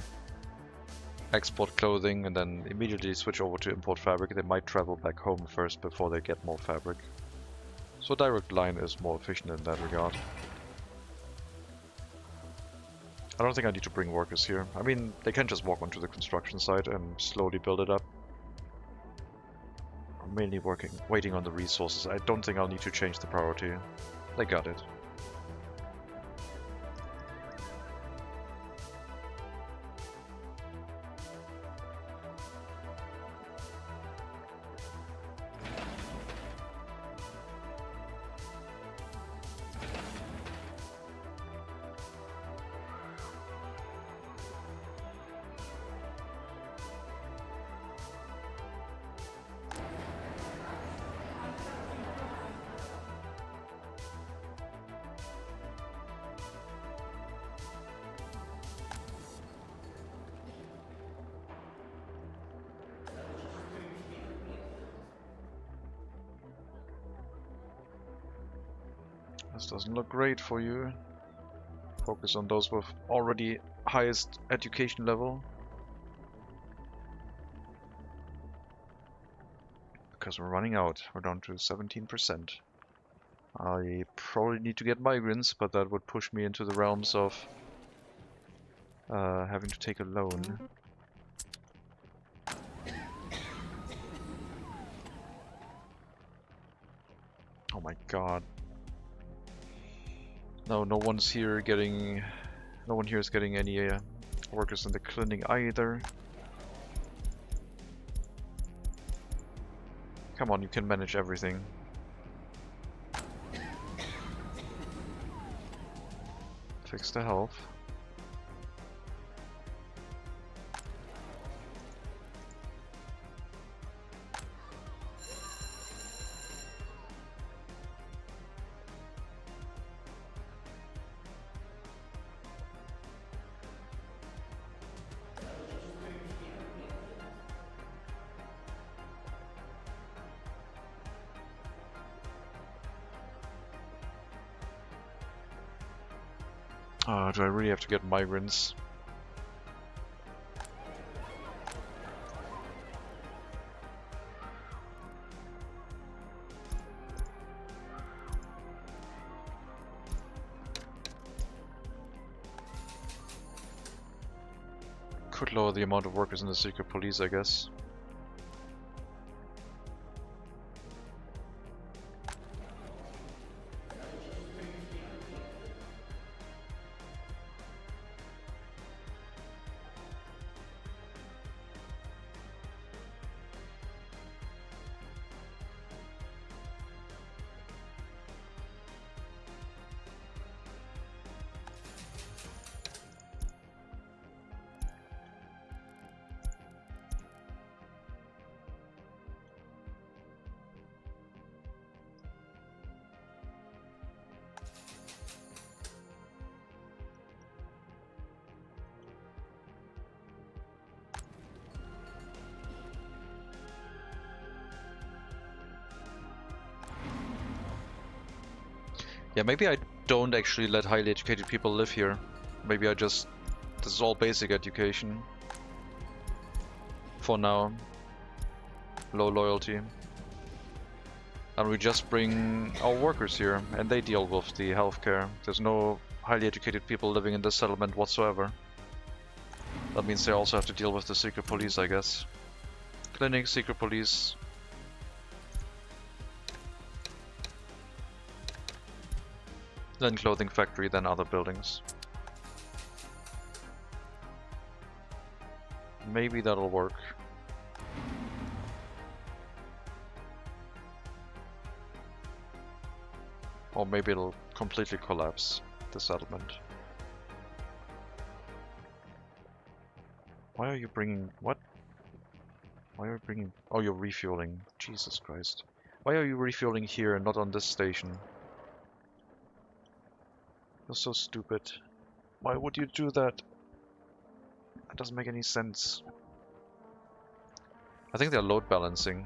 export clothing and then immediately switch over to import fabric. They might travel back home first before they get more fabric. So direct line is more efficient in that regard. I don't think I need to bring workers here. I mean, they can just walk onto the construction site and slowly build it up. I'm mainly waiting on the resources. I don't think I'll need to change the priority. They got it. This doesn't look great for you. Focus on those with already highest education level. Because we're running out. We're down to 17%. I probably need to get migrants, but that would push me into the realms of having to take a loan. Oh my god. No one's here getting... No one here is getting any workers in the clinic either. Come on, you can manage everything. Fix the health. Do I really have to get migrants? Could lower the amount of workers in the secret police, I guess. Yeah, maybe I don't actually let highly educated people live here. Maybe I just... This is all basic education. For now. Low loyalty. And we just bring our workers here, and they deal with the healthcare. There's no highly educated people living in this settlement whatsoever. That means they also have to deal with the secret police, I guess. Clinic, secret police... Then clothing factory, then other buildings. Maybe that'll work. Or maybe it'll completely collapse the settlement. Why are you bringing... what? Why are you bringing... oh, you're refueling. Jesus Christ. Why are you refueling here and not on this station? You're so stupid. Why would you do that? That doesn't make any sense. I think they're load balancing.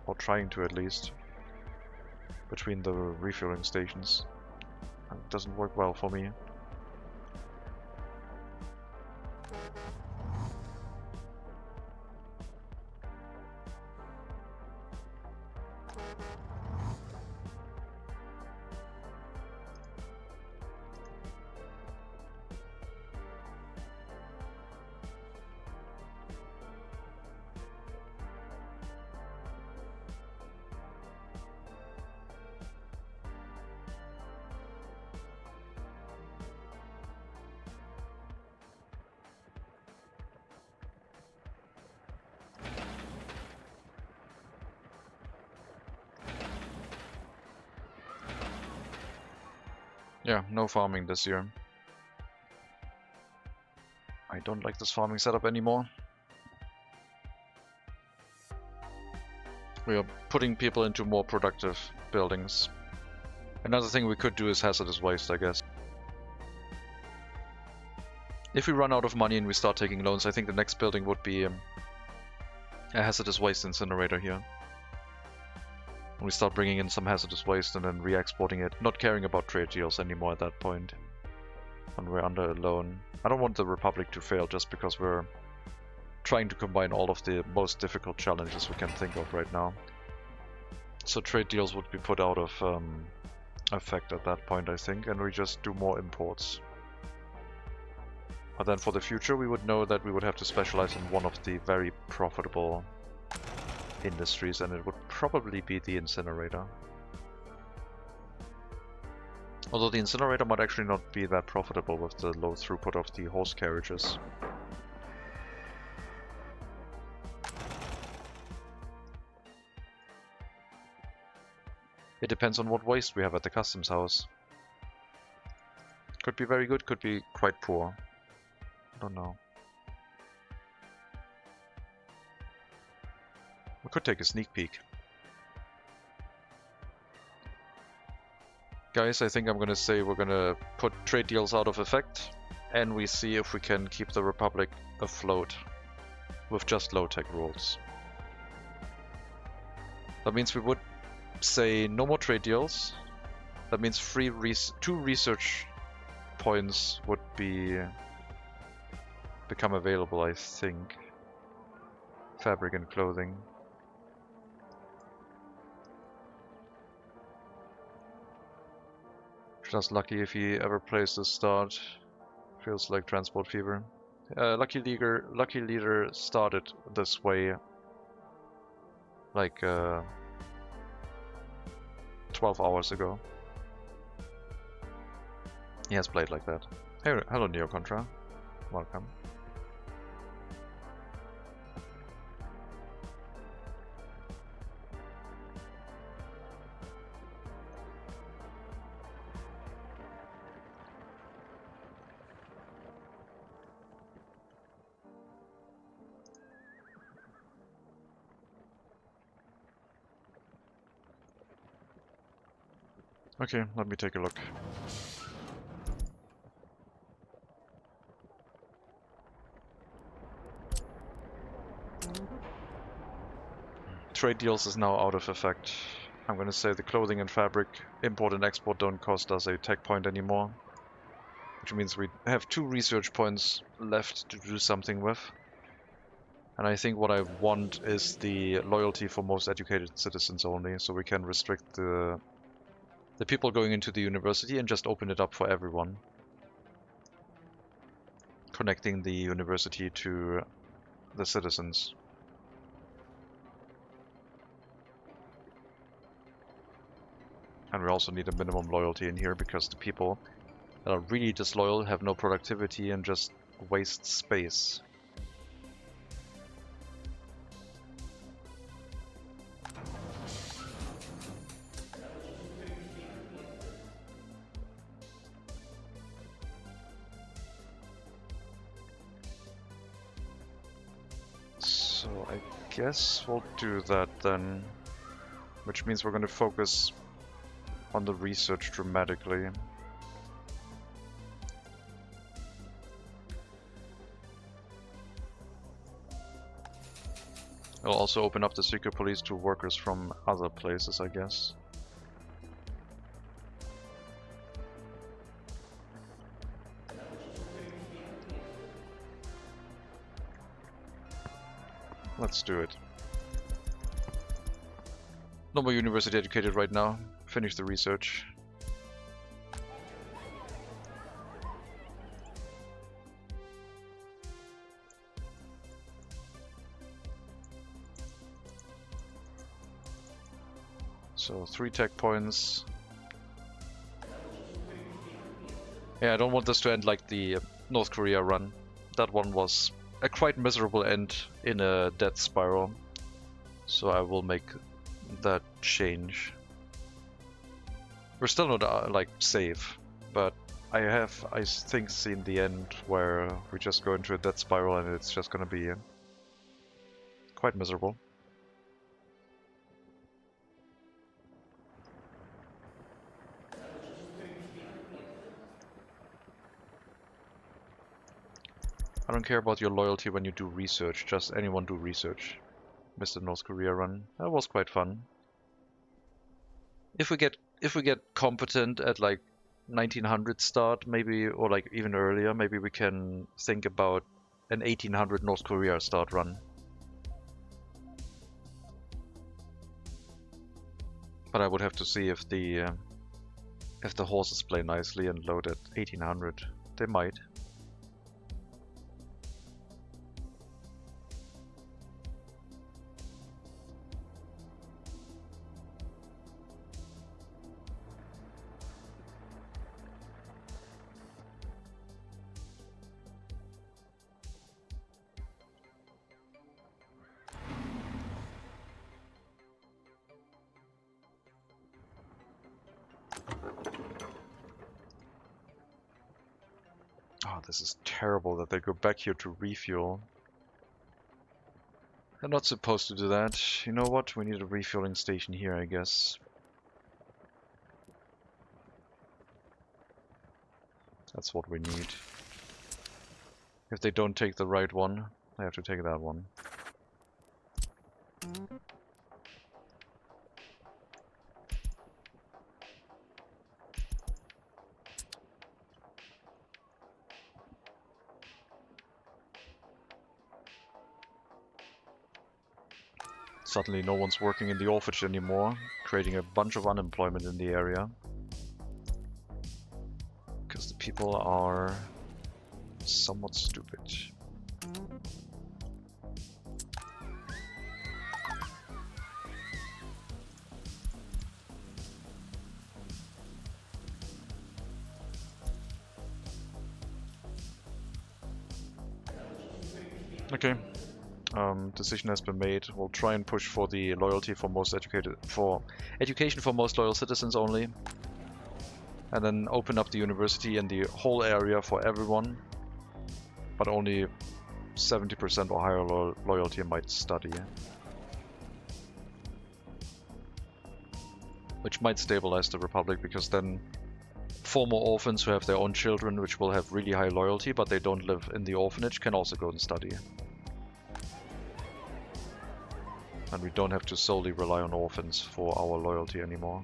Or trying to, at least. Between the refueling stations. It doesn't work well for me. Yeah, no farming this year. I don't like this farming setup anymore. We are putting people into more productive buildings. Another thing we could do is hazardous waste, I guess. If we run out of money and we start taking loans, I think the next building would be a hazardous waste incinerator here. We start bringing in some hazardous waste and then re-exporting it, not caring about trade deals anymore at that point. And we're under a loan. I don't want the Republic to fail just because we're trying to combine all of the most difficult challenges we can think of right now. So trade deals would be put out of effect at that point, I think, and we just do more imports. But then for the future we would know that we would have to specialize in one of the very profitable industries, and it would probably be the incinerator. Although the incinerator might actually not be that profitable with the low throughput of the horse carriages. It depends on what waste we have at the customs house. Could be very good, could be quite poor. I don't know. We could take a sneak peek. Guys, I think I'm gonna say we're gonna put trade deals out of effect, and we see if we can keep the Republic afloat with just low-tech rules. That means we would say no more trade deals. That means 2 research points would become available, I think. Fabric and clothing. Just lucky if he ever plays the start. Feels like transport fever. Lucky leader started this way like 12 hours ago. He has played like that. Hey, hello Neo Contra. Welcome. Okay, let me take a look. Trade deals is now out of effect. I'm gonna say the clothing and fabric import and export don't cost us a tech point anymore. Which means we have 2 research points left to do something with. And I think what I want is the loyalty for most educated citizens only, so we can restrict the people going into the university and just open it up for everyone. Connecting the university to the citizens. And we also need a minimum loyalty in here because the people that are really disloyal have no productivity and just waste space. So I guess we'll do that then, which means we're going to focus on the research dramatically. It'll also open up the secret police to workers from other places, I guess. Let's do it. No more university educated right now. Finish the research. So 3 tech points. Yeah, I don't want this to end like the North Korea run. That one was a quite miserable end in a death spiral. So I will make that change. We're still not like safe. but I think, seen the end where we just go into a death spiral and it's just gonna be quite miserable. I don't care about your loyalty when you do research, just anyone do research. Mr. North Korea run. That was quite fun. If we get competent at like 1900 start, maybe, or like even earlier, maybe we can think about an 1800 North Korea start run. But I would have to see if the horses play nicely and load at 1800. They might. Oh, this is terrible that they go back here to refuel. They're not supposed to do that. You know what? We need a refueling station here, I guess. That's what we need. If they don't take the right one, they have to take that one. Suddenly no one's working in the orphanage anymore, creating a bunch of unemployment in the area. Because the people are somewhat stupid. Okay. Decision has been made. We'll try and push for the loyalty for most education for most loyal citizens only, and then open up the university in the whole area for everyone, but only 70% or higher loyalty might study, which might stabilize the Republic, because then former orphans who have their own children which will have really high loyalty but they don't live in the orphanage can also go and study. And we don't have to solely rely on orphans for our loyalty anymore.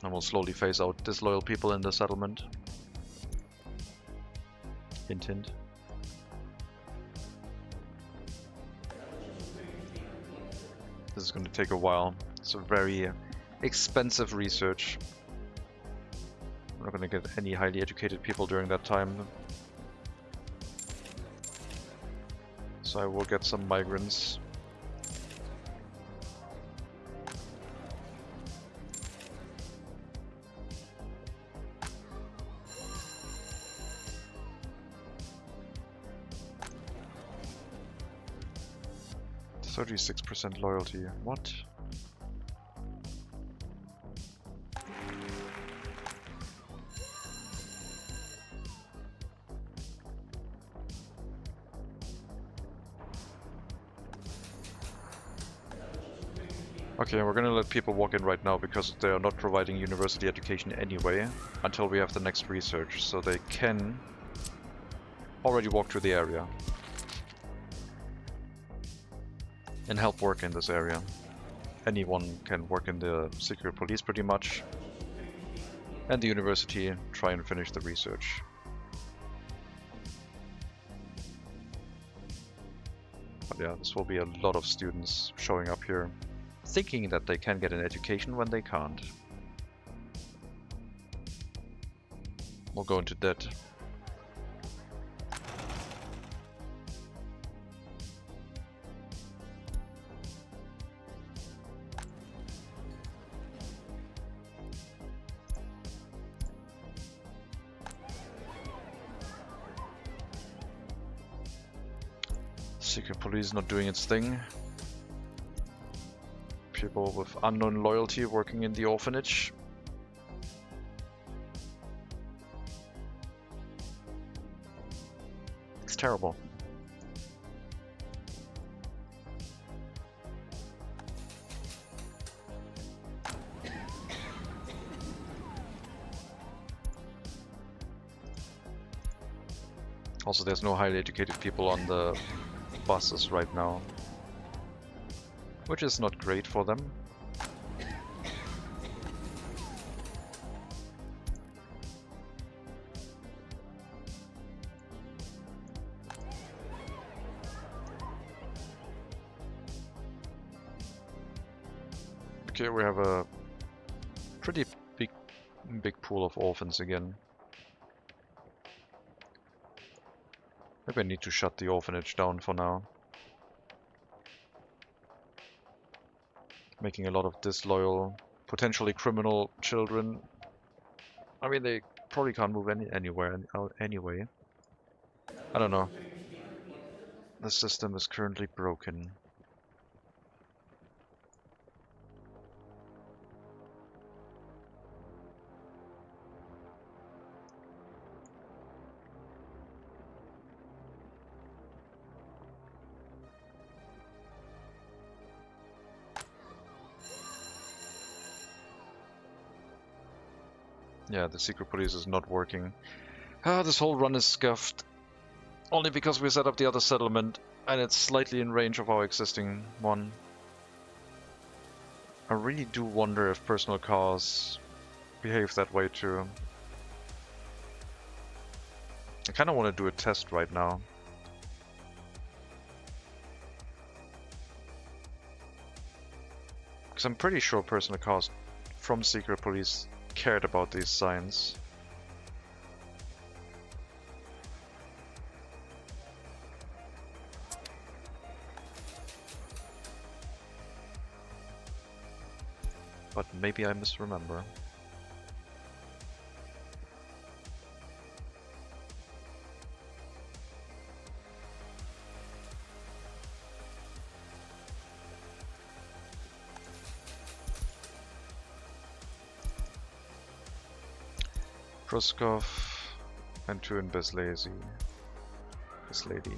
And we'll slowly phase out disloyal people in the settlement. Hint hint. This is going to take a while. It's a very expensive research. We're not going to get any highly educated people during that time. So I will get some migrants. %36% loyalty. What? Okay, we're gonna let people walk in right now because they are not providing university education anyway until we have the next research, so they can already walk through the area and help work in this area. Anyone can work in the secret police pretty much, and the university try and finish the research. But yeah, this will be a lot of students showing up here, thinking that they can get an education when they can't. We'll go into debt. Secret police not doing its thing. people with unknown loyalty working in the orphanage. It's terrible. Also, there's no highly educated people on the buses right now, which is not great for them. Okay, we have a pretty big pool of orphans again. Maybe I need to shut the orphanage down for now. Making a lot of disloyal, potentially criminal children. I mean, they probably can't move anywhere anyway. I don't know. The system is currently broken. Yeah, the secret police is not working. This whole run is scuffed. Only because we set up the other settlement, and it's slightly in range of our existing one. I really do wonder if personal cars behave that way too. I kind of want to do a test right now. Because I'm pretty sure personal cars from secret police cared about these signs. But maybe I misremember. Proskov and two in Beslazy. This lady.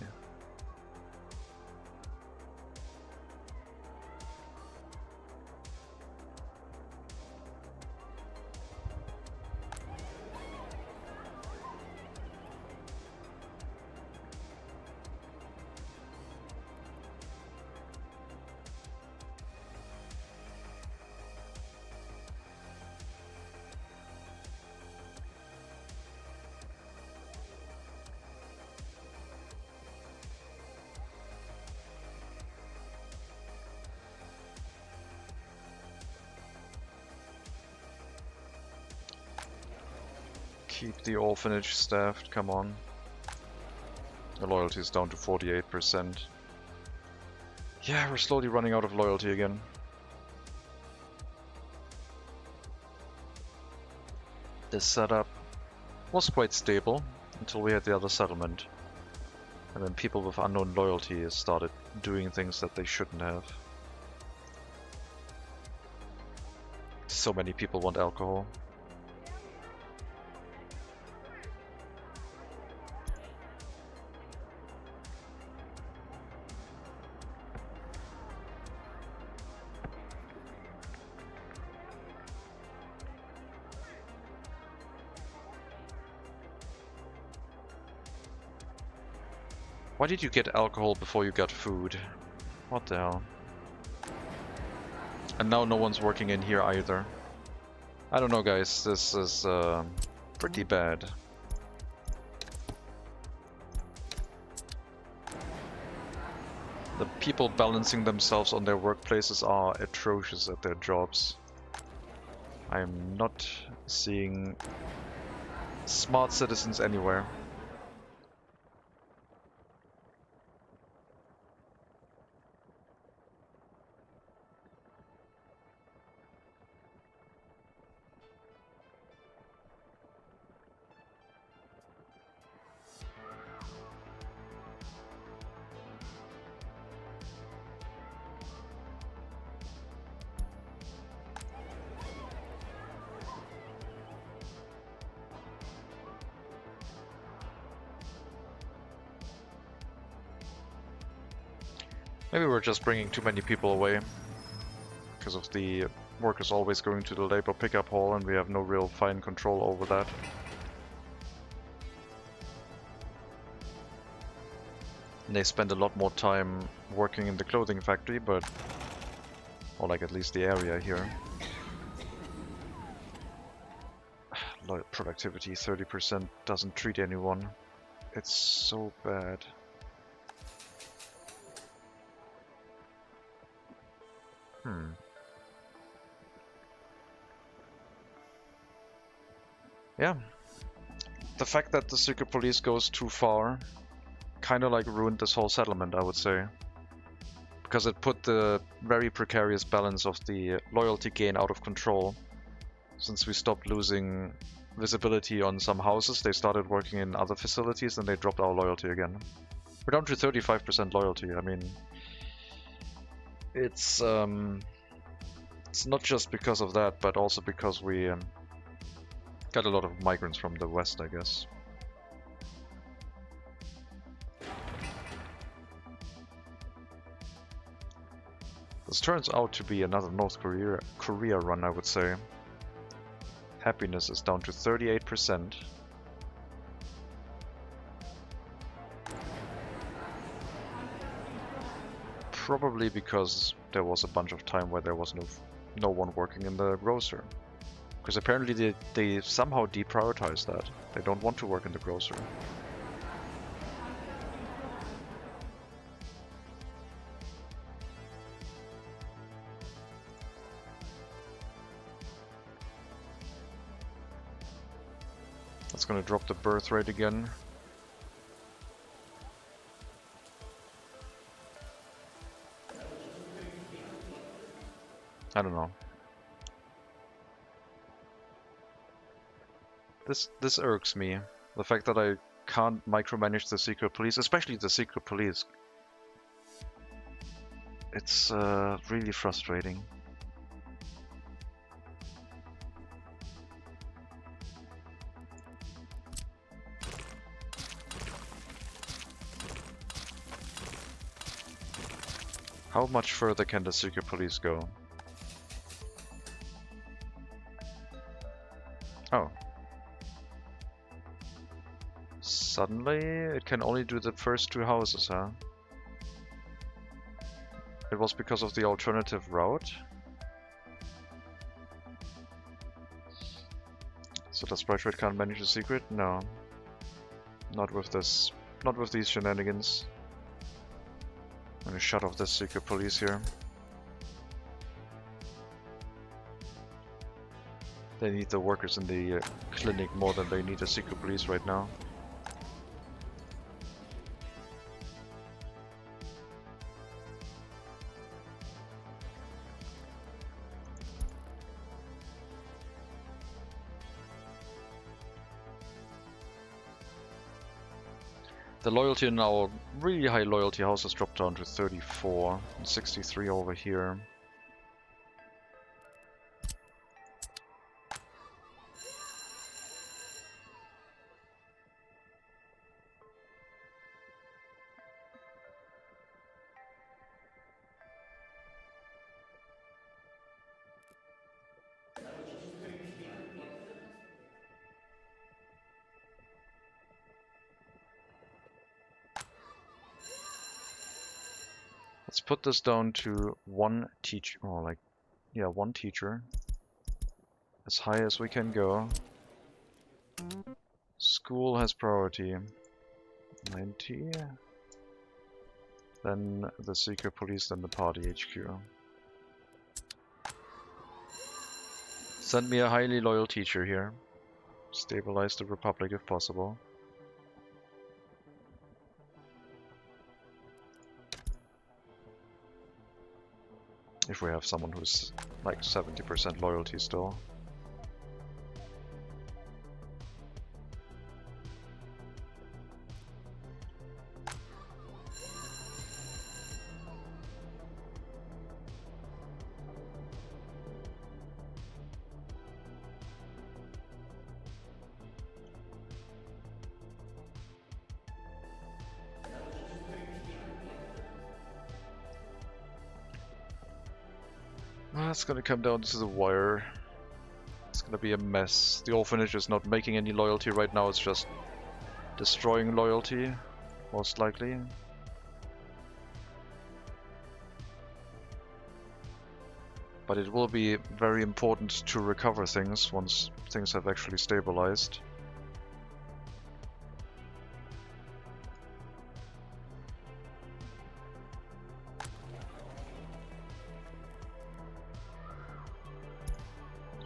Keep the orphanage staffed, come on. The loyalty is down to 48%. Yeah, we're slowly running out of loyalty again. This setup was quite stable until we had the other settlement. And then people with unknown loyalty started doing things that they shouldn't have. So many people want alcohol. Why did you get alcohol before you got food? What the hell? And now no one's working in here either. I don't know, guys. This is pretty bad. The people balancing themselves on their workplaces are atrocious at their jobs. I am not seeing smart citizens anywhere. Maybe we're just bringing too many people away because of the workers always going to the labor pickup hall and we have no real fine control over that. And they spend a lot more time working in the clothing factory, but... or like at least the area here. Productivity 30% doesn't treat anyone. It's so bad. Yeah. The fact that the secret police goes too far kind of like ruined this whole settlement, I would say. Because it put the very precarious balance of the loyalty gain out of control. Since we stopped losing visibility on some houses, they started working in other facilities and they dropped our loyalty again. We're down to 35% loyalty. I mean, it's not just because of that, but also because we got a lot of migrants from the west, I guess. This turns out to be another North Korea run, I would say. Happiness is down to 38%. Probably because there was a bunch of time where there was no one working in the grocer. Because apparently they somehow deprioritized that. They don't want to work in the grocer. That's gonna drop the birth rate again. I don't know. This irks me. The fact that I can't micromanage the secret police, especially the secret police. It's really frustrating. How much further can the secret police go? Oh. Suddenly, it can only do the first two houses, huh? It was because of the alternative route? So the sprite rate can't manage the secret? No. Not with this. Not with these shenanigans. I'm gonna shut off this secret police here. They need the workers in the clinic more than they need the secret police right now. The loyalty in our really high loyalty house has dropped down to 34 and 63 over here. Let's put this down to one teacher, or like, yeah, one teacher. As high as we can go. School has priority. 90. Then the secret police, then the party HQ. Send me a highly loyal teacher here. Stabilize the Republic if possible. If we have someone who's like 70% loyalty still. It's gonna come down to the wire. It's gonna be a mess. The orphanage is not making any loyalty right now, it's just destroying loyalty, most likely. But it will be very important to recover things once things have actually stabilized.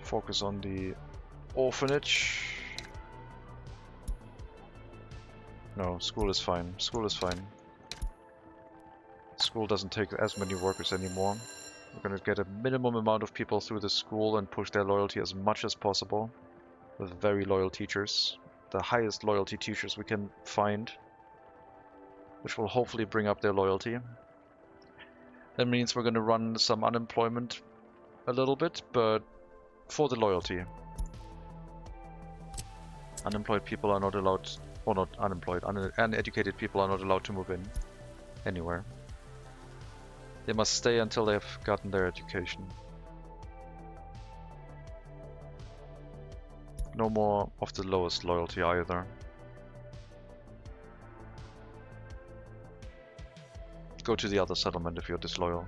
Focus on the orphanage. No, school is fine. School is fine. School doesn't take as many workers anymore. We're gonna get a minimum amount of people through the school and push their loyalty as much as possible with very loyal teachers. The highest loyalty teachers we can find, which will hopefully bring up their loyalty. That means we're gonna run some unemployment a little bit, but for the loyalty. Unemployed people are not allowed, or not unemployed, uneducated people are not allowed to move in anywhere. They must stay until they've gotten their education. No more of the lowest loyalty either. Go to the other settlement if you're disloyal.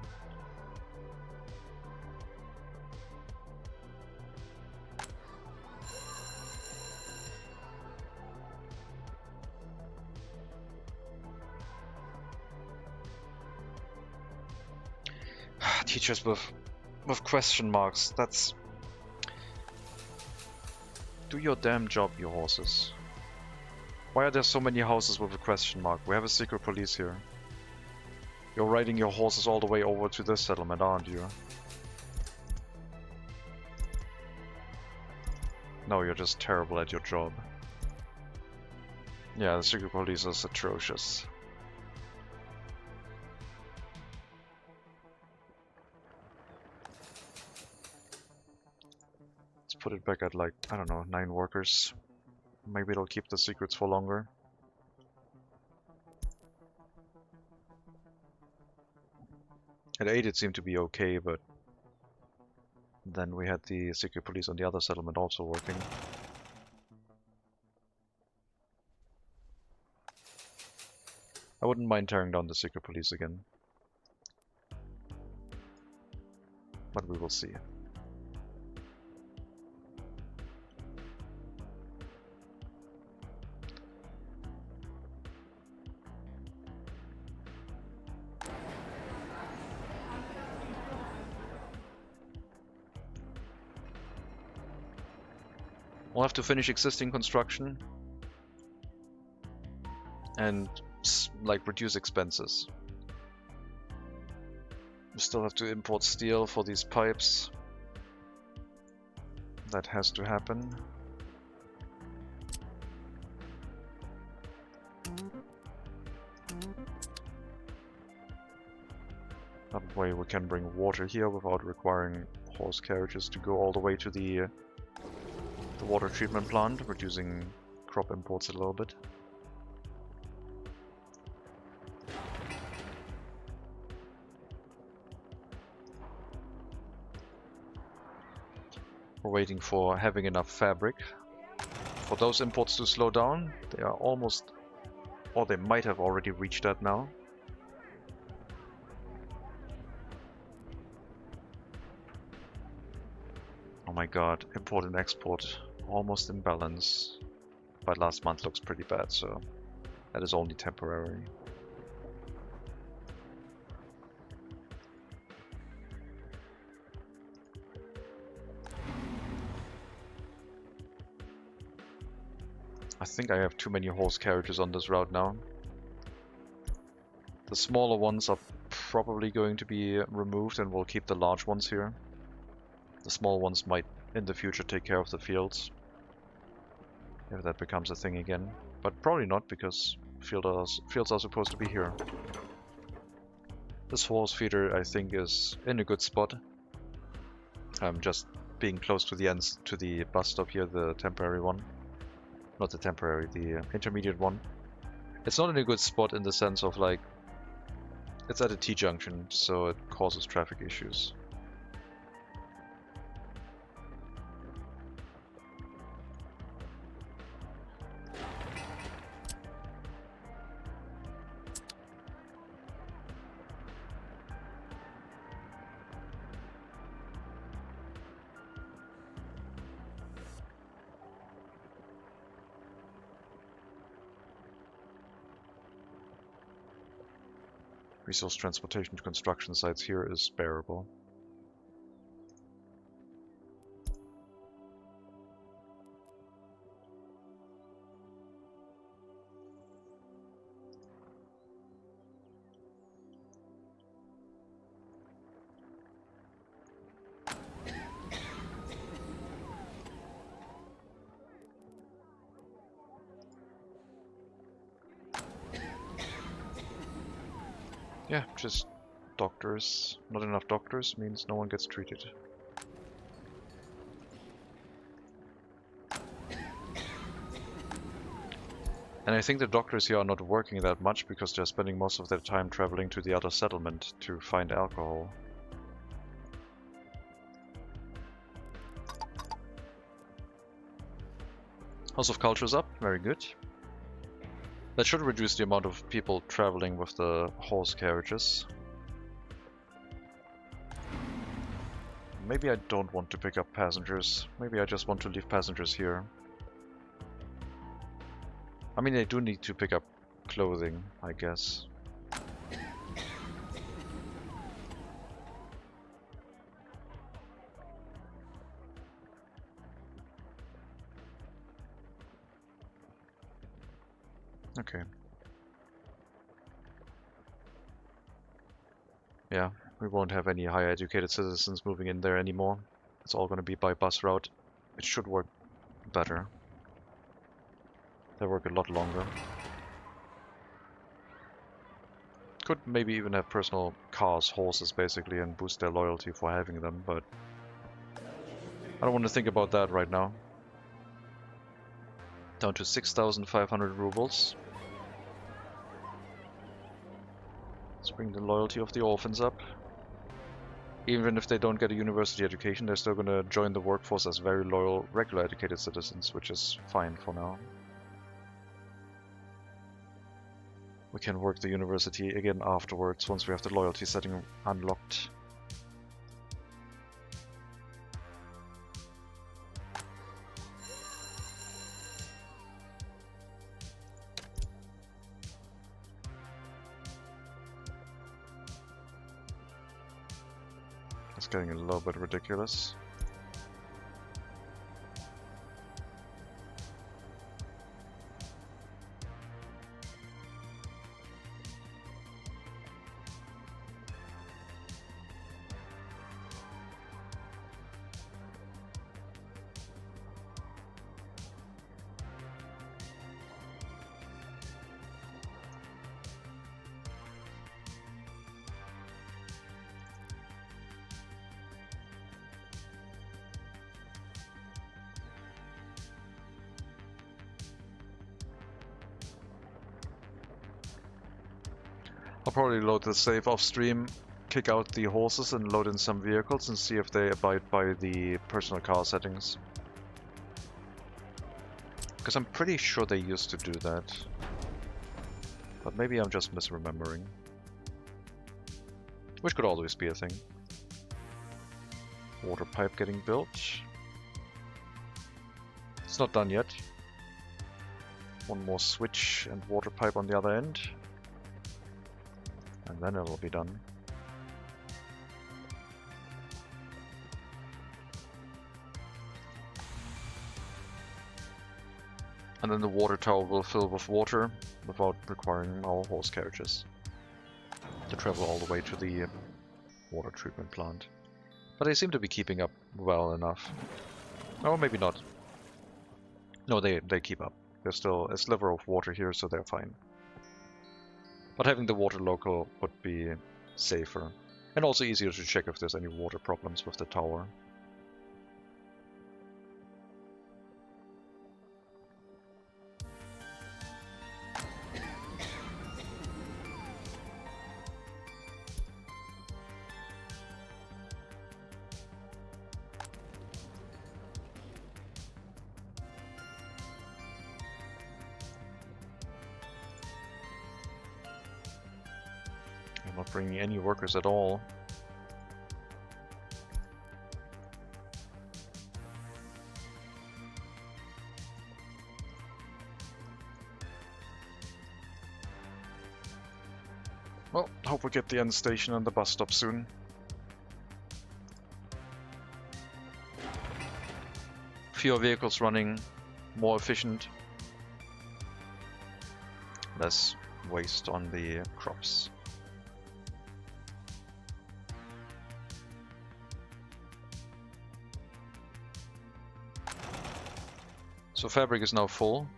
Teachers with question marks. That's... Do your damn job, you horses. Why are there so many houses with a question mark? We have a secret police here. You're riding your horses all the way over to this settlement, aren't you? No, you're just terrible at your job. Yeah, the secret police is atrocious. Put it back at like, I don't know, 9 workers. Maybe it'll keep the secrets for longer. At 8 it seemed to be okay, but then we had the secret police on the other settlement also working. I wouldn't mind tearing down the secret police again. But we will see. We'll have to finish existing construction and like reduce expenses. We still have to import steel for these pipes. That has to happen. That way we can bring water here without requiring horse carriages to go all the way to the water treatment plant, reducing crop imports a little bit. We're waiting for having enough fabric for those imports to slow down. They are almost, or they might have already reached that now. Oh my god, import and export almost in balance, but last month looks pretty bad, so that is only temporary. I think I have too many horse carriages on this route now. The smaller ones are probably going to be removed and we'll keep the large ones here. The small ones might in the future take care of the fields, if that becomes a thing again. But probably not, because fields are supposed to be here. This horse feeder, I think, is in a good spot. Just being close to the ends, to the bus stop here, the temporary one. Not the temporary, the intermediate one. It's not in a good spot in the sense of like, it's at a T-junction, so it causes traffic issues. Resource transportation to construction sites here is bearable. Yeah, just doctors. Not enough doctors means no one gets treated. And I think the doctors here are not working that much because they're spending most of their time traveling to the other settlement to find alcohol. House of Culture is up, very good. That should reduce the amount of people traveling with the horse carriages. Maybe I don't want to pick up passengers. Maybe I just want to leave passengers here. I mean, they do need to pick up clothing, I guess. Okay. Yeah, we won't have any higher educated citizens moving in there anymore. It's all going to be by bus route. It should work better. They work a lot longer. Could maybe even have personal cars, horses basically, and boost their loyalty for having them, but I don't want to think about that right now. Down to 6,500 rubles. Let's bring the loyalty of the orphans up. Even if they don't get a university education, they're still going to join the workforce as very loyal, regular educated citizens, which is fine for now. We can work the university again afterwards, once we have the loyalty setting unlocked. It's getting a little bit ridiculous. I'll probably load the save off stream, kick out the horses and load in some vehicles and see if they abide by the personal car settings. Because I'm pretty sure they used to do that. But maybe I'm just misremembering. Which could always be a thing. Water pipe getting built. It's not done yet. One more switch and water pipe on the other end. And then it'll be done. And then the water tower will fill with water without requiring our horse carriages to travel all the way to the water treatment plant. But they seem to be keeping up well enough. Oh, maybe not. No, they keep up. There's still a sliver of water here, so they're fine. But having the water local would be safer. And also easier to check if there's any water problems with the tower. I'm not bringing any workers at all. Well, hope we get the end station and the bus stop soon. Fewer vehicles running, more efficient. Less waste on the crops. So fabric is now full.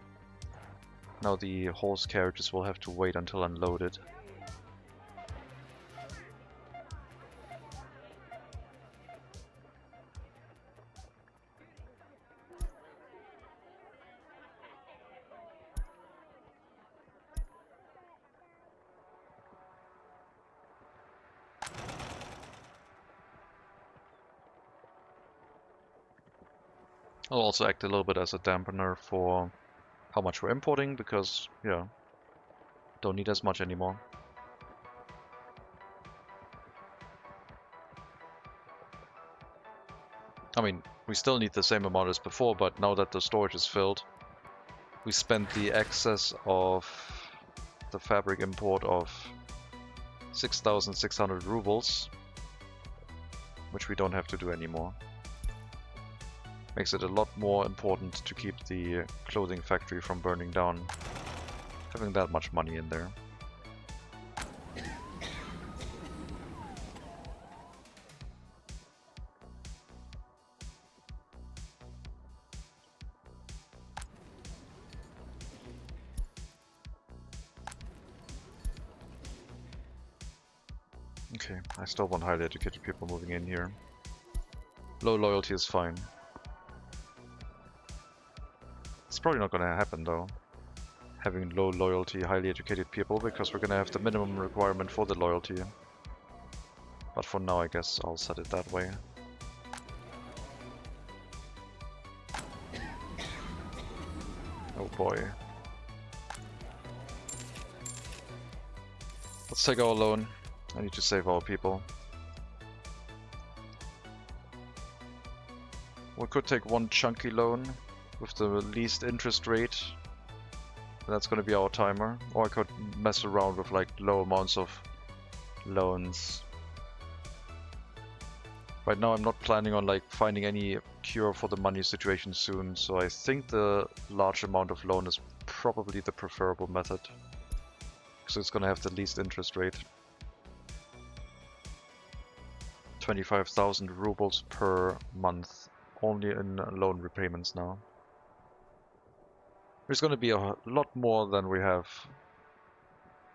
Now the horse carriages will have to wait until unloaded. I'll also act a little bit as a dampener for how much we're importing, because, yeah, don't need as much anymore. I mean, we still need the same amount as before, but now that the storage is filled, we spent the excess of the fabric import of 6,600 rubles, which we don't have to do anymore. Makes it a lot more important to keep the clothing factory from burning down, having that much money in there. Okay, I still want highly educated people moving in here. Low loyalty is fine. It's probably not gonna happen though, having low loyalty, highly educated people, because we're gonna have the minimum requirement for the loyalty. But for now, I guess I'll set it that way. Oh boy. Let's take our loan. I need to save our people. We could take one chunky loan with the least interest rate. That's going to be our timer. Or I could mess around with like low amounts of loans. Right now I'm not planning on like finding any cure for the money situation soon, so I think the large amount of loan is probably the preferable method. So it's going to have the least interest rate. 25,000 rubles per month, only in loan repayments now. There's going to be a lot more than we have,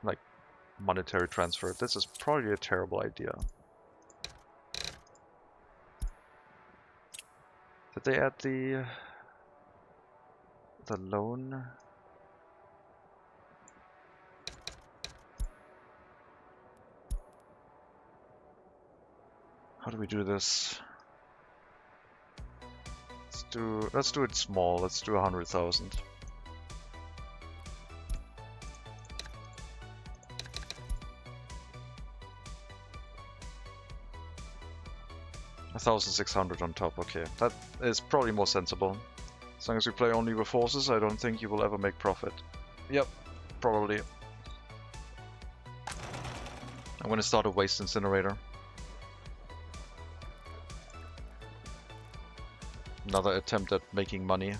like, monetary transfer. This is probably a terrible idea. Did they add the loan? How do we do this? Let's do it small. Let's do 100,000. $1,600 on top. Okay, that is probably more sensible. As long as we play only with horses, I don't think you will ever make profit. Yep, probably. I'm gonna start a waste incinerator. Another attempt at making money.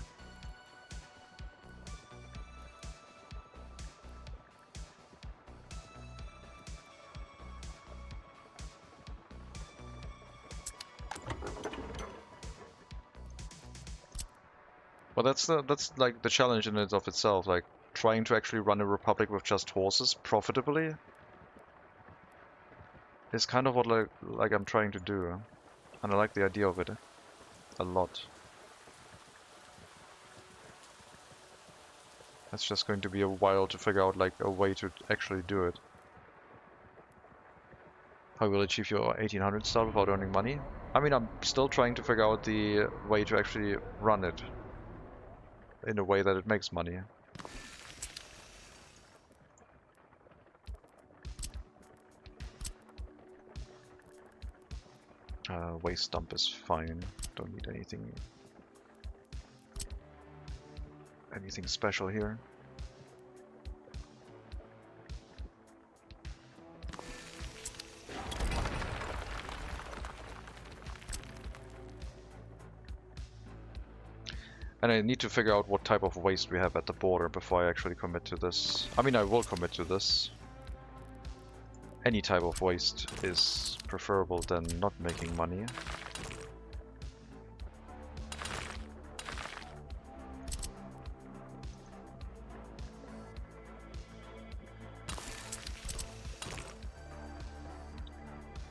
Well, that's like the challenge in it of itself, like trying to actually run a republic with just horses profitably is kind of what like I'm trying to do, and I like the idea of it a lot. It's just going to be a while to figure out like a way to actually do it. How you will achieve your 1800 style without earning money? I mean, I'm still trying to figure out the way to actually run it in a way that it makes money. Waste dump is fine. Don't need anything special here. And I need to figure out what type of waste we have at the border before I actually commit to this. I mean, I will commit to this. Any type of waste is preferable than not making money.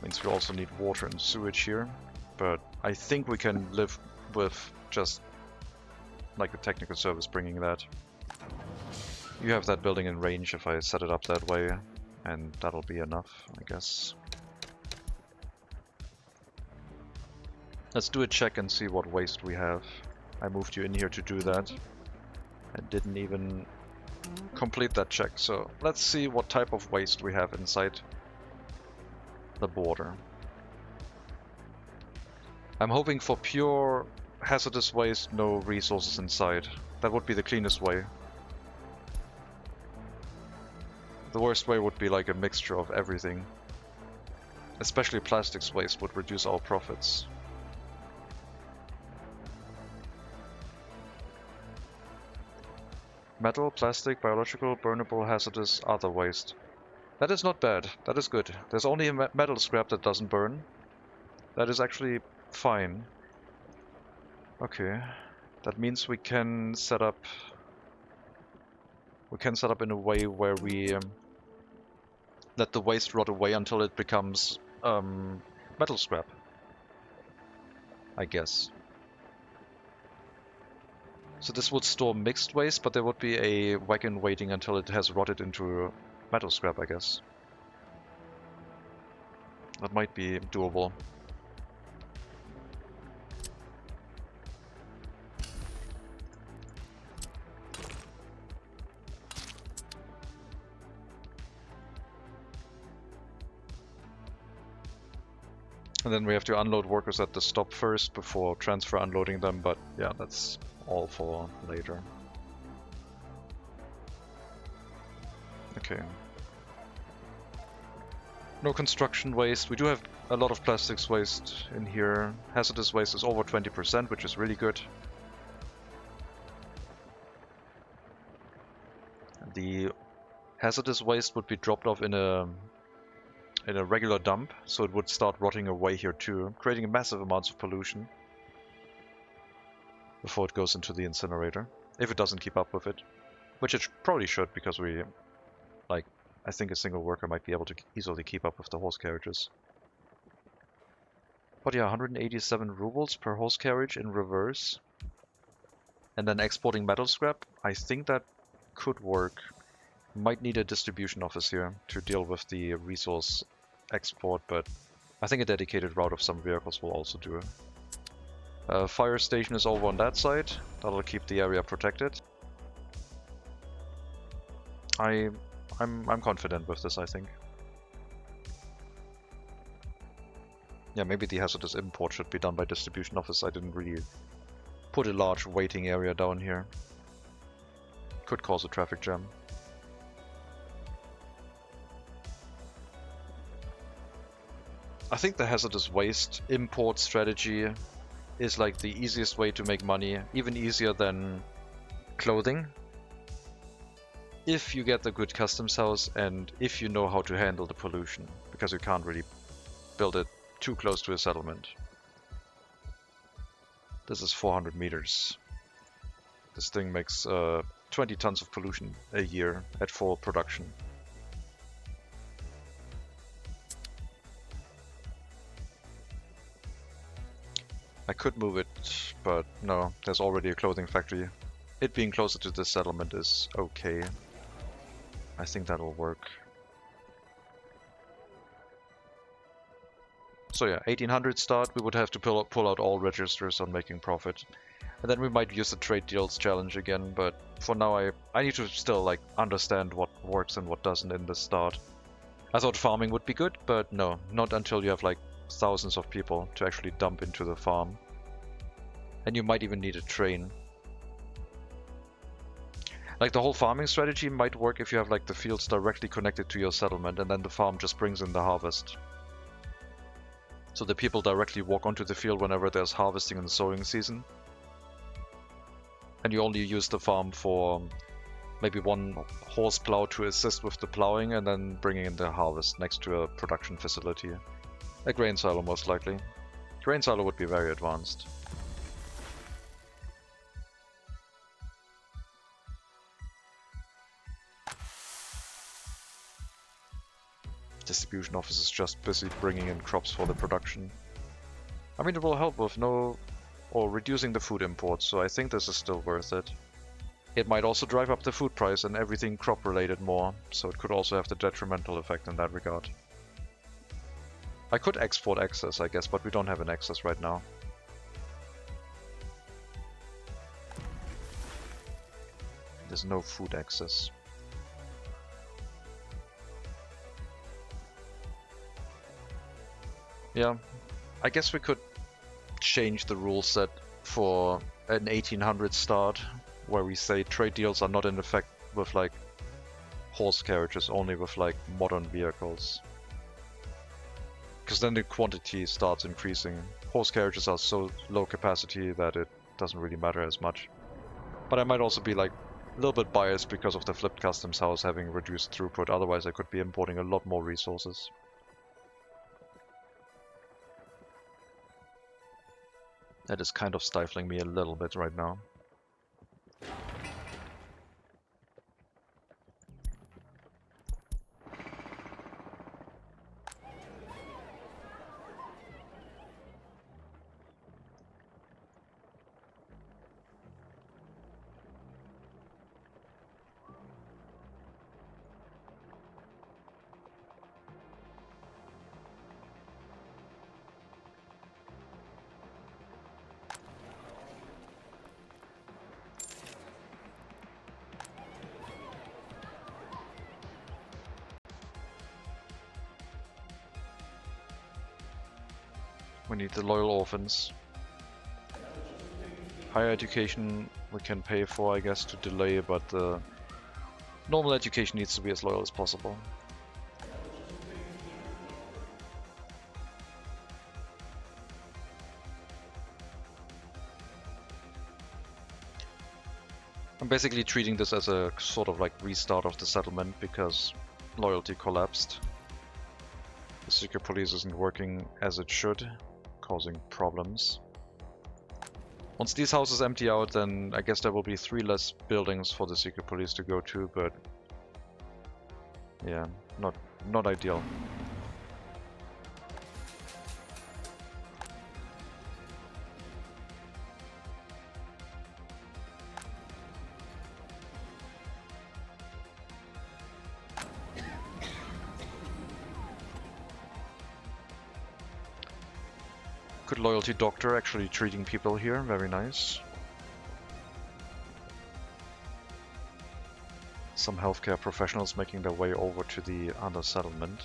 Means we also need water and sewage here, but I think we can live with just like a technical service bringing that. You have that building in range if I set it up that way, and that'll be enough, I guess. Let's do a check and see what waste we have. I moved you in here to do that. I didn't even complete that check, so let's see what type of waste we have inside the border. I'm hoping for pure hazardous waste, no resources inside. That would be the cleanest way. The worst way would be like a mixture of everything. Especially plastics waste would reduce our profits. Metal, plastic, biological, burnable, hazardous, other waste. That is not bad. That is good. There's only a metal scrap that doesn't burn. That is actually fine. Okay. That means we can set up... We can set up in a way where we let the waste rot away until it becomes metal scrap. I guess. So this would store mixed waste, but there would be a wagon waiting until it has rotted into metal scrap, I guess. That might be doable. And then we have to unload workers at the stop first before transfer unloading them, but yeah, that's all for later. Okay. No construction waste. We do have a lot of plastics waste in here. Hazardous waste is over 20%, which is really good. The hazardous waste would be dropped off in a regular dump, so it would start rotting away here too, creating massive amounts of pollution before it goes into the incinerator, if it doesn't keep up with it, which it probably should, because we, like, I think a single worker might be able to easily keep up with the horse carriages. But yeah, 187 rubles per horse carriage in reverse, and then exporting metal scrap, I think that could work. Might need a distribution office here to deal with the resource export, but I think a dedicated route of some vehicles will also do. Fire station is over on that side. That'll keep the area protected. I'm confident with this, I think. Yeah, maybe the hazardous import should be done by distribution office. I didn't really put a large waiting area down here. Could cause a traffic jam. I think the hazardous waste import strategy is like the easiest way to make money, even easier than clothing. If you get the good customs house and if you know how to handle the pollution, because you can't really build it too close to a settlement. This is 400 meters. This thing makes 20 tons of pollution a year at full production. I could move it, but no, there's already a clothing factory. It being closer to this settlement is okay. I think that'll work. So yeah, 1800 start, we would have to pull out all registers on making profit. And then we might use the trade deals challenge again, but for now I need to still like understand what works and what doesn't in the start. I thought farming would be good, but no, not until you have like thousands of people to actually dump into the farm. And you might even need a train. Like the whole farming strategy might work if you have like the fields directly connected to your settlement and then the farm just brings in the harvest. So the people directly walk onto the field whenever there's harvesting and sowing season. and you only use the farm for maybe one horse plow to assist with the plowing, and then bringing in the harvest next to a production facility. A grain silo, most likely. Grain silo would be very advanced. Distribution office is just busy bringing in crops for the production. I mean, it will help with reducing the food imports, so I think this is still worth it. It might also drive up the food price and everything crop related more, so it could also have the detrimental effect in that regard. I could export excess, I guess, but we don't have an excess right now. There's no food excess. Yeah, I guess we could change the rule set for an 1800 start, where we say trade deals are not in effect with like horse carriages, only with like modern vehicles. Because then the quantity starts increasing. Horse carriages are so low capacity that it doesn't really matter as much. But I might also be like a little bit biased because of the flipped customs house having reduced throughput, otherwise I could be importing a lot more resources. That is kind of stifling me a little bit right now. We need the loyal orphans. Higher education we can pay for, I guess, to delay, but normal education needs to be as loyal as possible. I'm basically treating this as a sort of like restart of the settlement because loyalty collapsed. The secret police isn't working as it should, causing problems. Once these houses empty out, then I guess there will be 3 less buildings for the secret police to go to, but yeah, not ideal. Good loyalty doctor actually treating people here, very nice. Some healthcare professionals making their way over to the other settlement.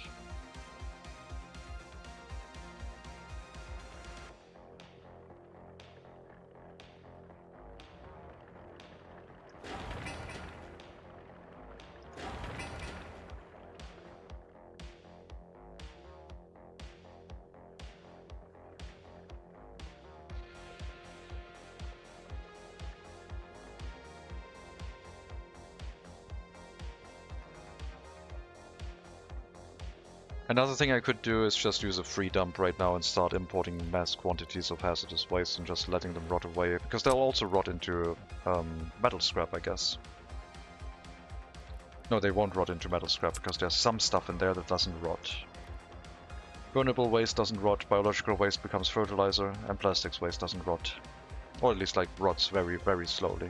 Another thing I could do is just use a free dump right now and start importing mass quantities of hazardous waste and just letting them rot away, because they'll also rot into metal scrap, I guess. No, they won't rot into metal scrap, because there's some stuff in there that doesn't rot. Burnable waste doesn't rot, biological waste becomes fertilizer, and plastics waste doesn't rot. Or at least like rots very, very slowly.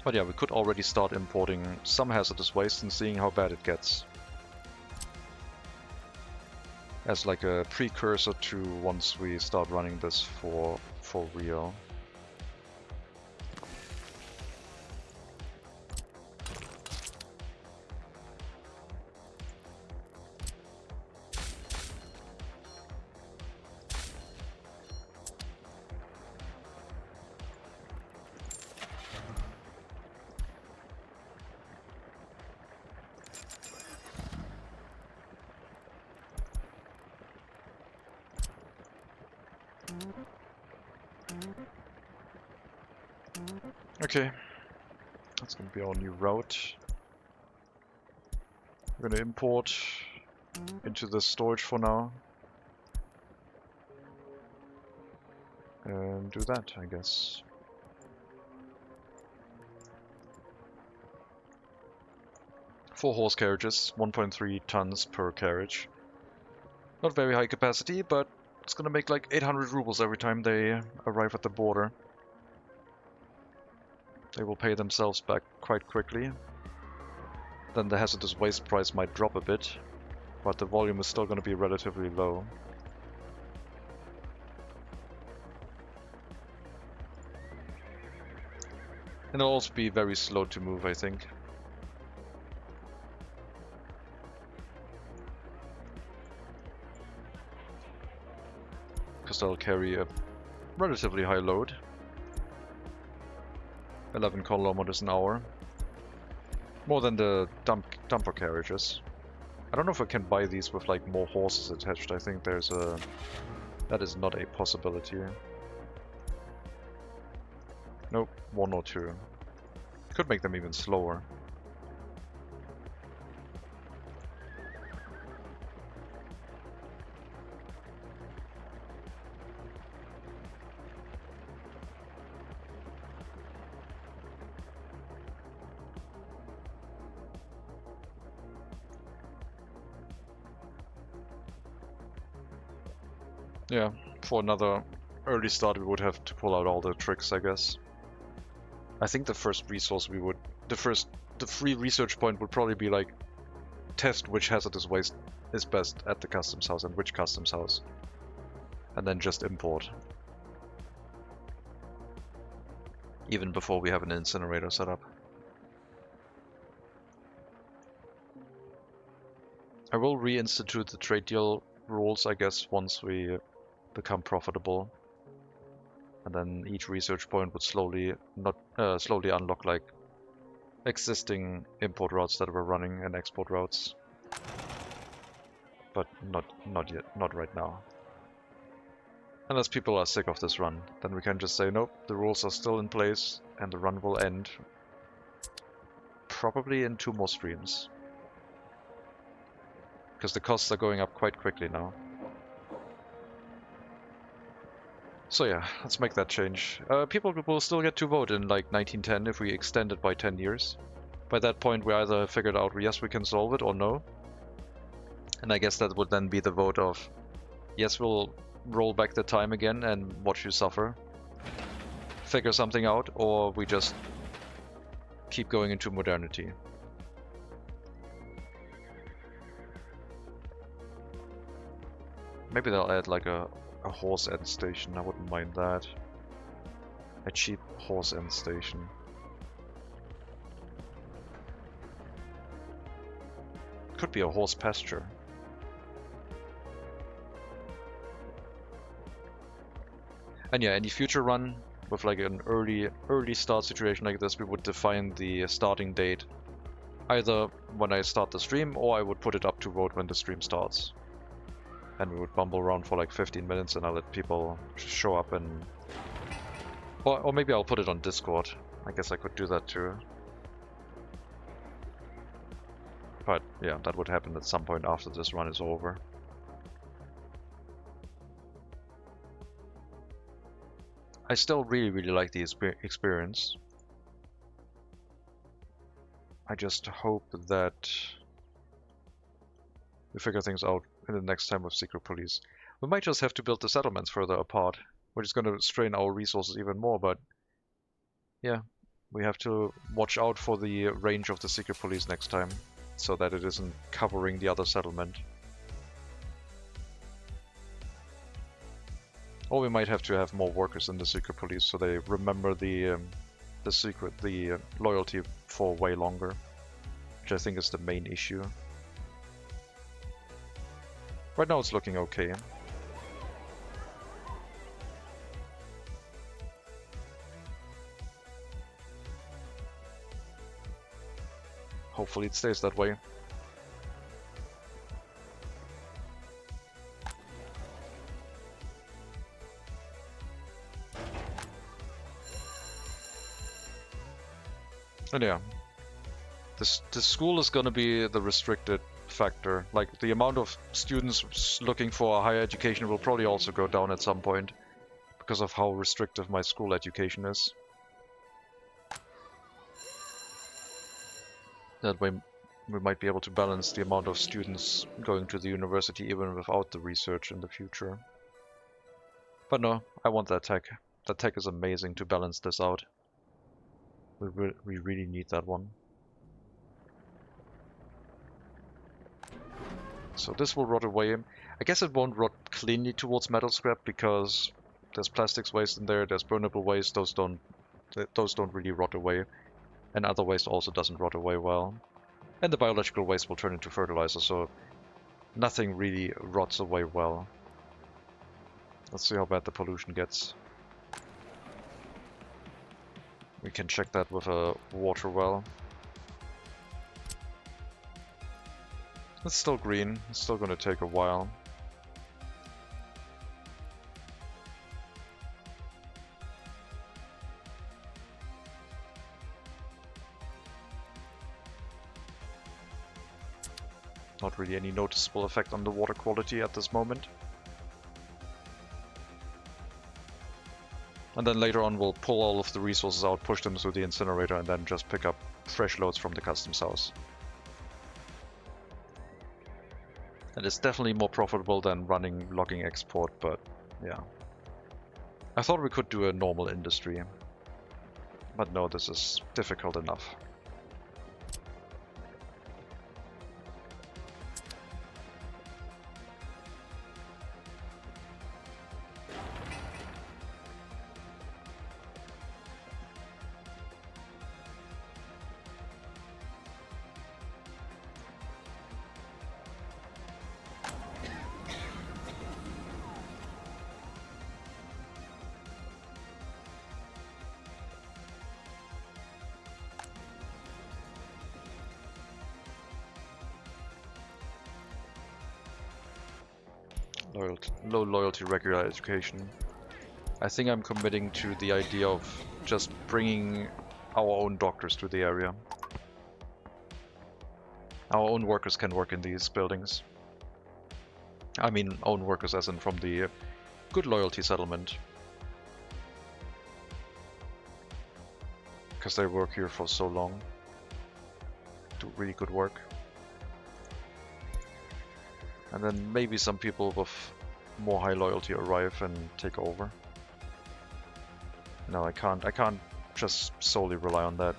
But yeah, we could already start importing some hazardous waste and seeing how bad it gets. As like a precursor to once we start running this for real. Okay, that's gonna be our new route. We're gonna import into the storage for now. And do that, I guess. Four horse carriages, 1.3 tons per carriage. Not very high capacity, but it's gonna make like 800 rubles every time they arrive at the border. They will pay themselves back quite quickly. Then the hazardous waste price might drop a bit, but the volume is still gonna be relatively low. And it'll also be very slow to move, I think. Because they'll carry a relatively high load. 11 kilometers an hour. More than the dumper carriages. I don't know if I can buy these with like more horses attached. I think there's a... that is not a possibility. Nope, 1 or 2. Could make them even slower. Yeah, for another early start we would have to pull out all the tricks, I guess. I think the first resource we would... the free research point would probably be like, test which hazardous waste is best at the customs house and which customs house. And then just import. Even before we have an incinerator set up. I will reinstitute the trade deal rules, I guess, once we become profitable. And then each research point would slowly unlock like existing import routes that we're running and export routes. But not yet, not right now. Unless people are sick of this run, then we can just say nope, the rules are still in place and the run will end probably in 2 more streams. Because the costs are going up quite quickly now. So yeah, let's make that change. People will still get to vote in like 1910 if we extend it by 10 years. By that point we either figured out yes we can solve it or no. And I guess that would then be the vote of yes, we'll roll back the time again and watch you suffer. Figure something out, or we just keep going into modernity. Maybe they'll add like a horse end station, I wouldn't mind that. A cheap horse end station. Could be a horse pasture. And yeah, any future run with like an early start situation like this, we would define the starting date either when I start the stream, or I would put it up to vote when the stream starts. And we would bumble around for like 15 minutes and I'll let people show up and... Or maybe I'll put it on Discord. I guess I could do that too. But yeah, that would happen at some point after this run is over. I still really like the experience. I just hope that we figure things out in the next time with Secret Police. We might just have to build the settlements further apart, which is going to strain our resources even more, but yeah, we have to watch out for the range of the Secret Police next time, so that it isn't covering the other settlement. Or we might have to have more workers in the Secret Police, so they remember the loyalty for way longer, which I think is the main issue. Right now it's looking okay. Hopefully it stays that way. And yeah, the school is gonna be the restricted factor. Like, the amount of students looking for a higher education will probably also go down at some point because of how restrictive my school education is. That way we might be able to balance the amount of students going to the university even without the research in the future. But no, I want that tech. That tech is amazing to balance this out. We really need that one. So this will rot away. I guess it won't rot cleanly towards metal scrap because there's plastics waste in there, there's burnable waste, those don't really rot away. And other waste also doesn't rot away well. And the biological waste will turn into fertilizer, so nothing really rots away well. Let's see how bad the pollution gets. We can check that with a water well. It's still green, it's still gonna take a while. Not really any noticeable effect on the water quality at this moment. And then later on we'll pull all of the resources out, push them through the incinerator, and then just pick up fresh loads from the customs house. And it's definitely more profitable than running logging export, but yeah. I thought we could do a normal industry, but no, this is difficult enough. Low loyalty regular education. I think I'm committing to the idea of just bringing our own doctors to the area. Our own workers can work in these buildings. I mean own workers as in from the good loyalty settlement. Because they work here for so long. Do really good work. And then maybe some people with more high loyalty arrive and take over. No, I can't just solely rely on that.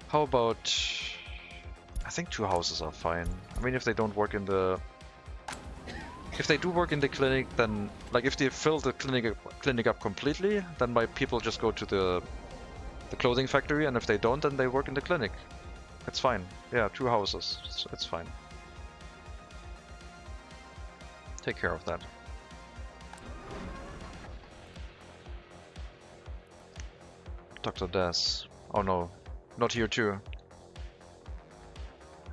How about... I think 2 houses are fine. I mean, if they don't work in the... If they do work in the clinic, then... Like, if they fill the clinic up completely, then my people just go to the clothing factory, and if they don't, then they work in the clinic. It's fine. Yeah, 2 houses. It's fine. Take care of that. Dr. Des. Oh no, not here too.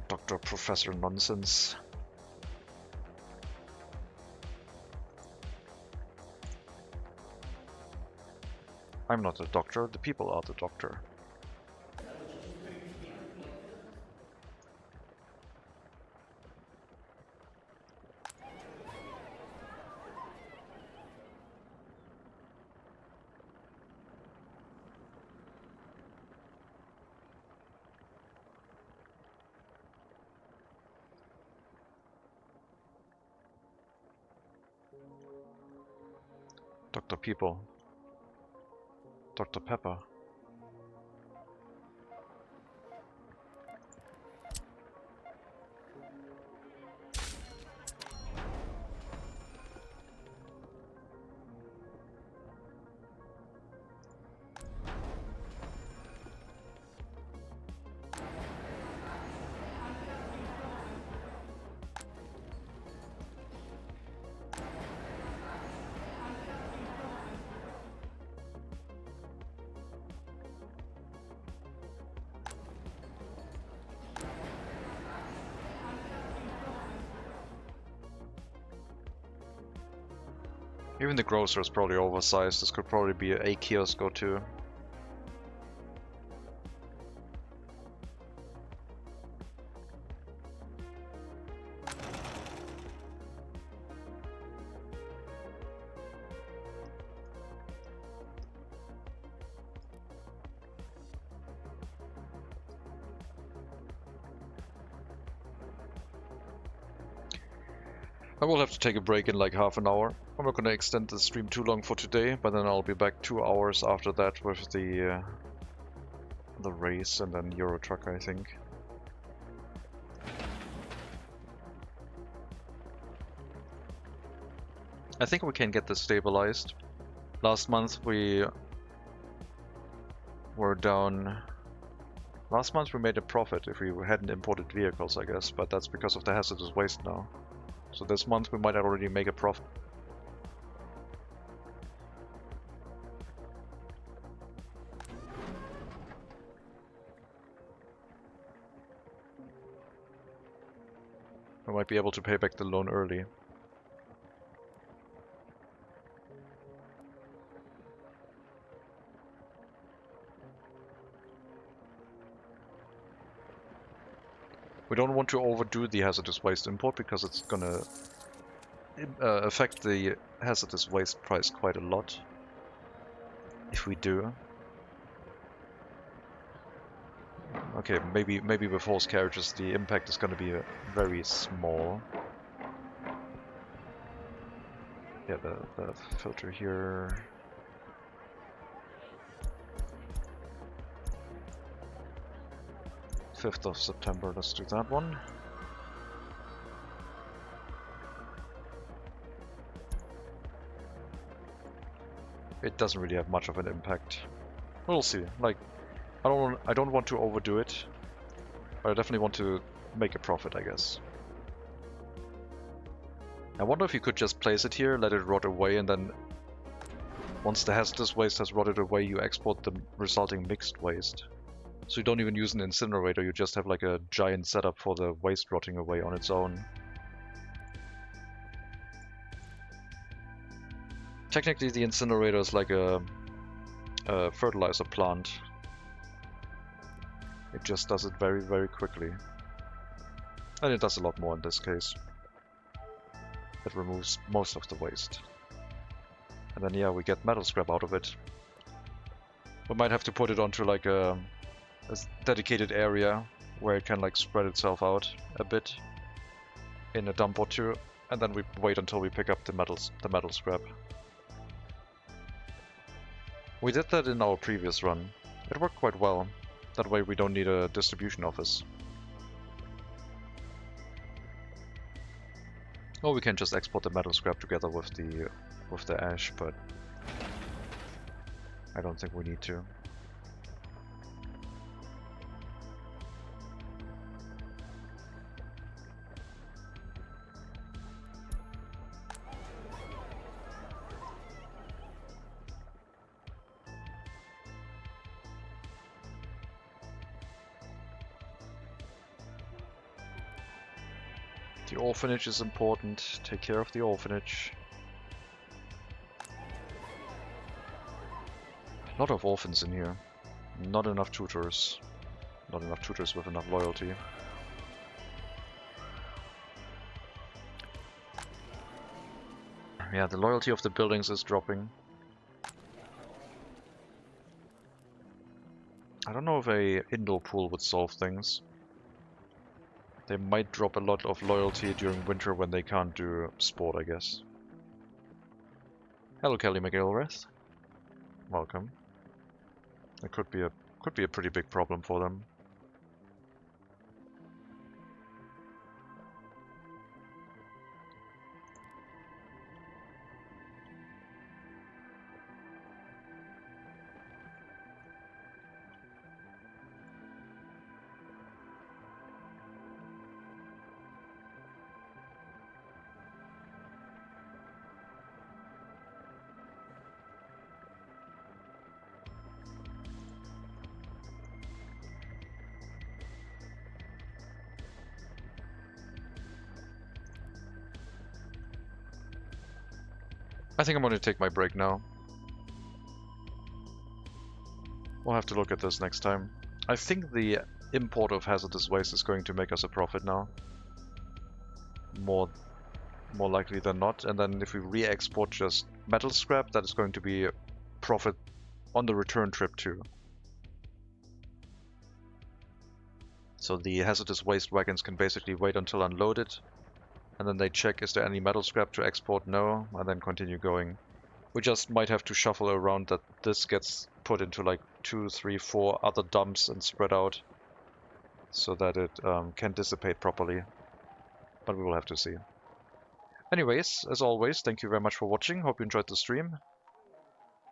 Dr. Professor Nonsense. I'm not a doctor, the people are the doctor. Dr. People. Dr. Pepper. Even the grocer is probably oversized. This could probably be a kiosk or two. I will have to take a break in like half an hour. I'm not gonna extend the stream too long for today, but then I'll be back 2 hours after that with the race and then Euro Truck, I think. I think we can get this stabilized. Last month we were down. Last month we made a profit if we hadn't imported vehicles, I guess, but that's because of the hazardous waste now. So this month we might already make a profit. We might be able to pay back the loan early. We don't want to overdo the hazardous waste import because it's gonna affect the hazardous waste price quite a lot. If we do. Okay, maybe with horse carriages the impact is gonna be very small. Yeah, the filter here. Fifth of September, let's do that one. It doesn't really have much of an impact. We'll see. Like, I don't want to overdo it, but I definitely want to make a profit, I guess. I wonder if you could just place it here, let it rot away, and then once the hazardous waste has rotted away, you export the resulting mixed waste. So you don't even use an incinerator, you just have like a giant setup for the waste rotting away on its own. Technically the incinerator is like a fertilizer plant. It just does it very, very quickly. And it does a lot more in this case. It removes most of the waste. And then yeah, we get metal scrap out of it. We might have to put it onto like a dedicated area where it can like spread itself out a bit in a dump or two, and then we wait until we pick up the metal scrap. We did that in our previous run. It worked quite well. That way we don't need a distribution office. Or we can just export the metal scrap together with the ash, but I don't think we need to. The orphanage is important. Take care of the orphanage. A lot of orphans in here. Not enough tutors. Not enough tutors with enough loyalty. Yeah, the loyalty of the buildings is dropping. I don't know if a indoor pool would solve things. They might drop a lot of loyalty during winter when they can't do sport, I guess. Hello, Kelly McIlrath. Welcome. It could be a pretty big problem for them. I think I'm going to take my break now. We'll have to look at this next time. I think the import of hazardous waste is going to make us a profit now. More likely than not. And then if we re-export just metal scrap, that is going to be a profit on the return trip too. So the hazardous waste wagons can basically wait until unloaded, and then they check is there any metal scrap to export, no, and then continue going. We just might have to shuffle around that this gets put into like 2, 3, 4 other dumps and spread out so that it can dissipate properly, but we will have to see. Anyways, as always, thank you very much for watching, hope you enjoyed the stream.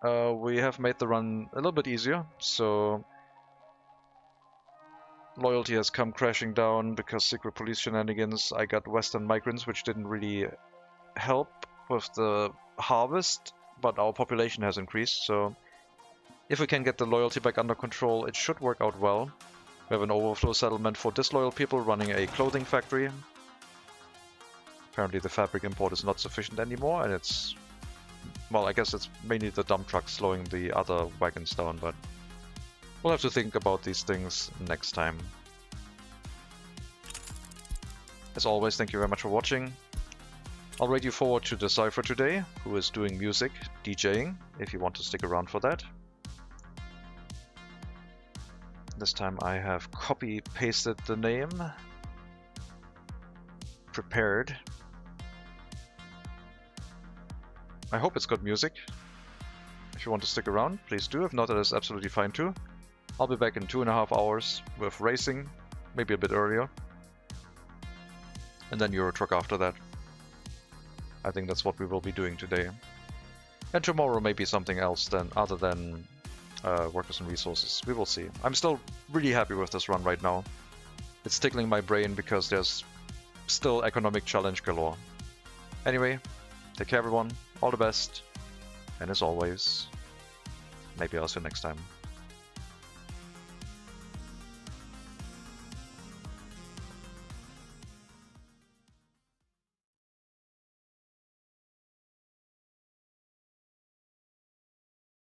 We have made the run a little bit easier, so loyalty has come crashing down because secret police shenanigans. I got Western migrants, which didn't really help with the harvest, but our population has increased, so if we can get the loyalty back under control, it should work out well. We have an overflow settlement for disloyal people running a clothing factory. Apparently the fabric import is not sufficient anymore, and it's... well, I guess it's mainly the dump trucks slowing the other wagons down, but we'll have to think about these things next time. As always, thank you very much for watching. I'll rate you forward to the Cypher today, who is doing music, DJing, if you want to stick around for that. This time I have copy-pasted the name. Prepared. I hope it's got music. If you want to stick around, please do. If not, that is absolutely fine too. I'll be back in 2.5 hours with racing, maybe a bit earlier. And then Euro Truck after that. I think that's what we will be doing today. And tomorrow maybe something else then, other than workers and resources. We will see. I'm still really happy with this run right now. It's tickling my brain because there's still economic challenge galore. Anyway, take care everyone, all the best, and as always, maybe I'll see you next time.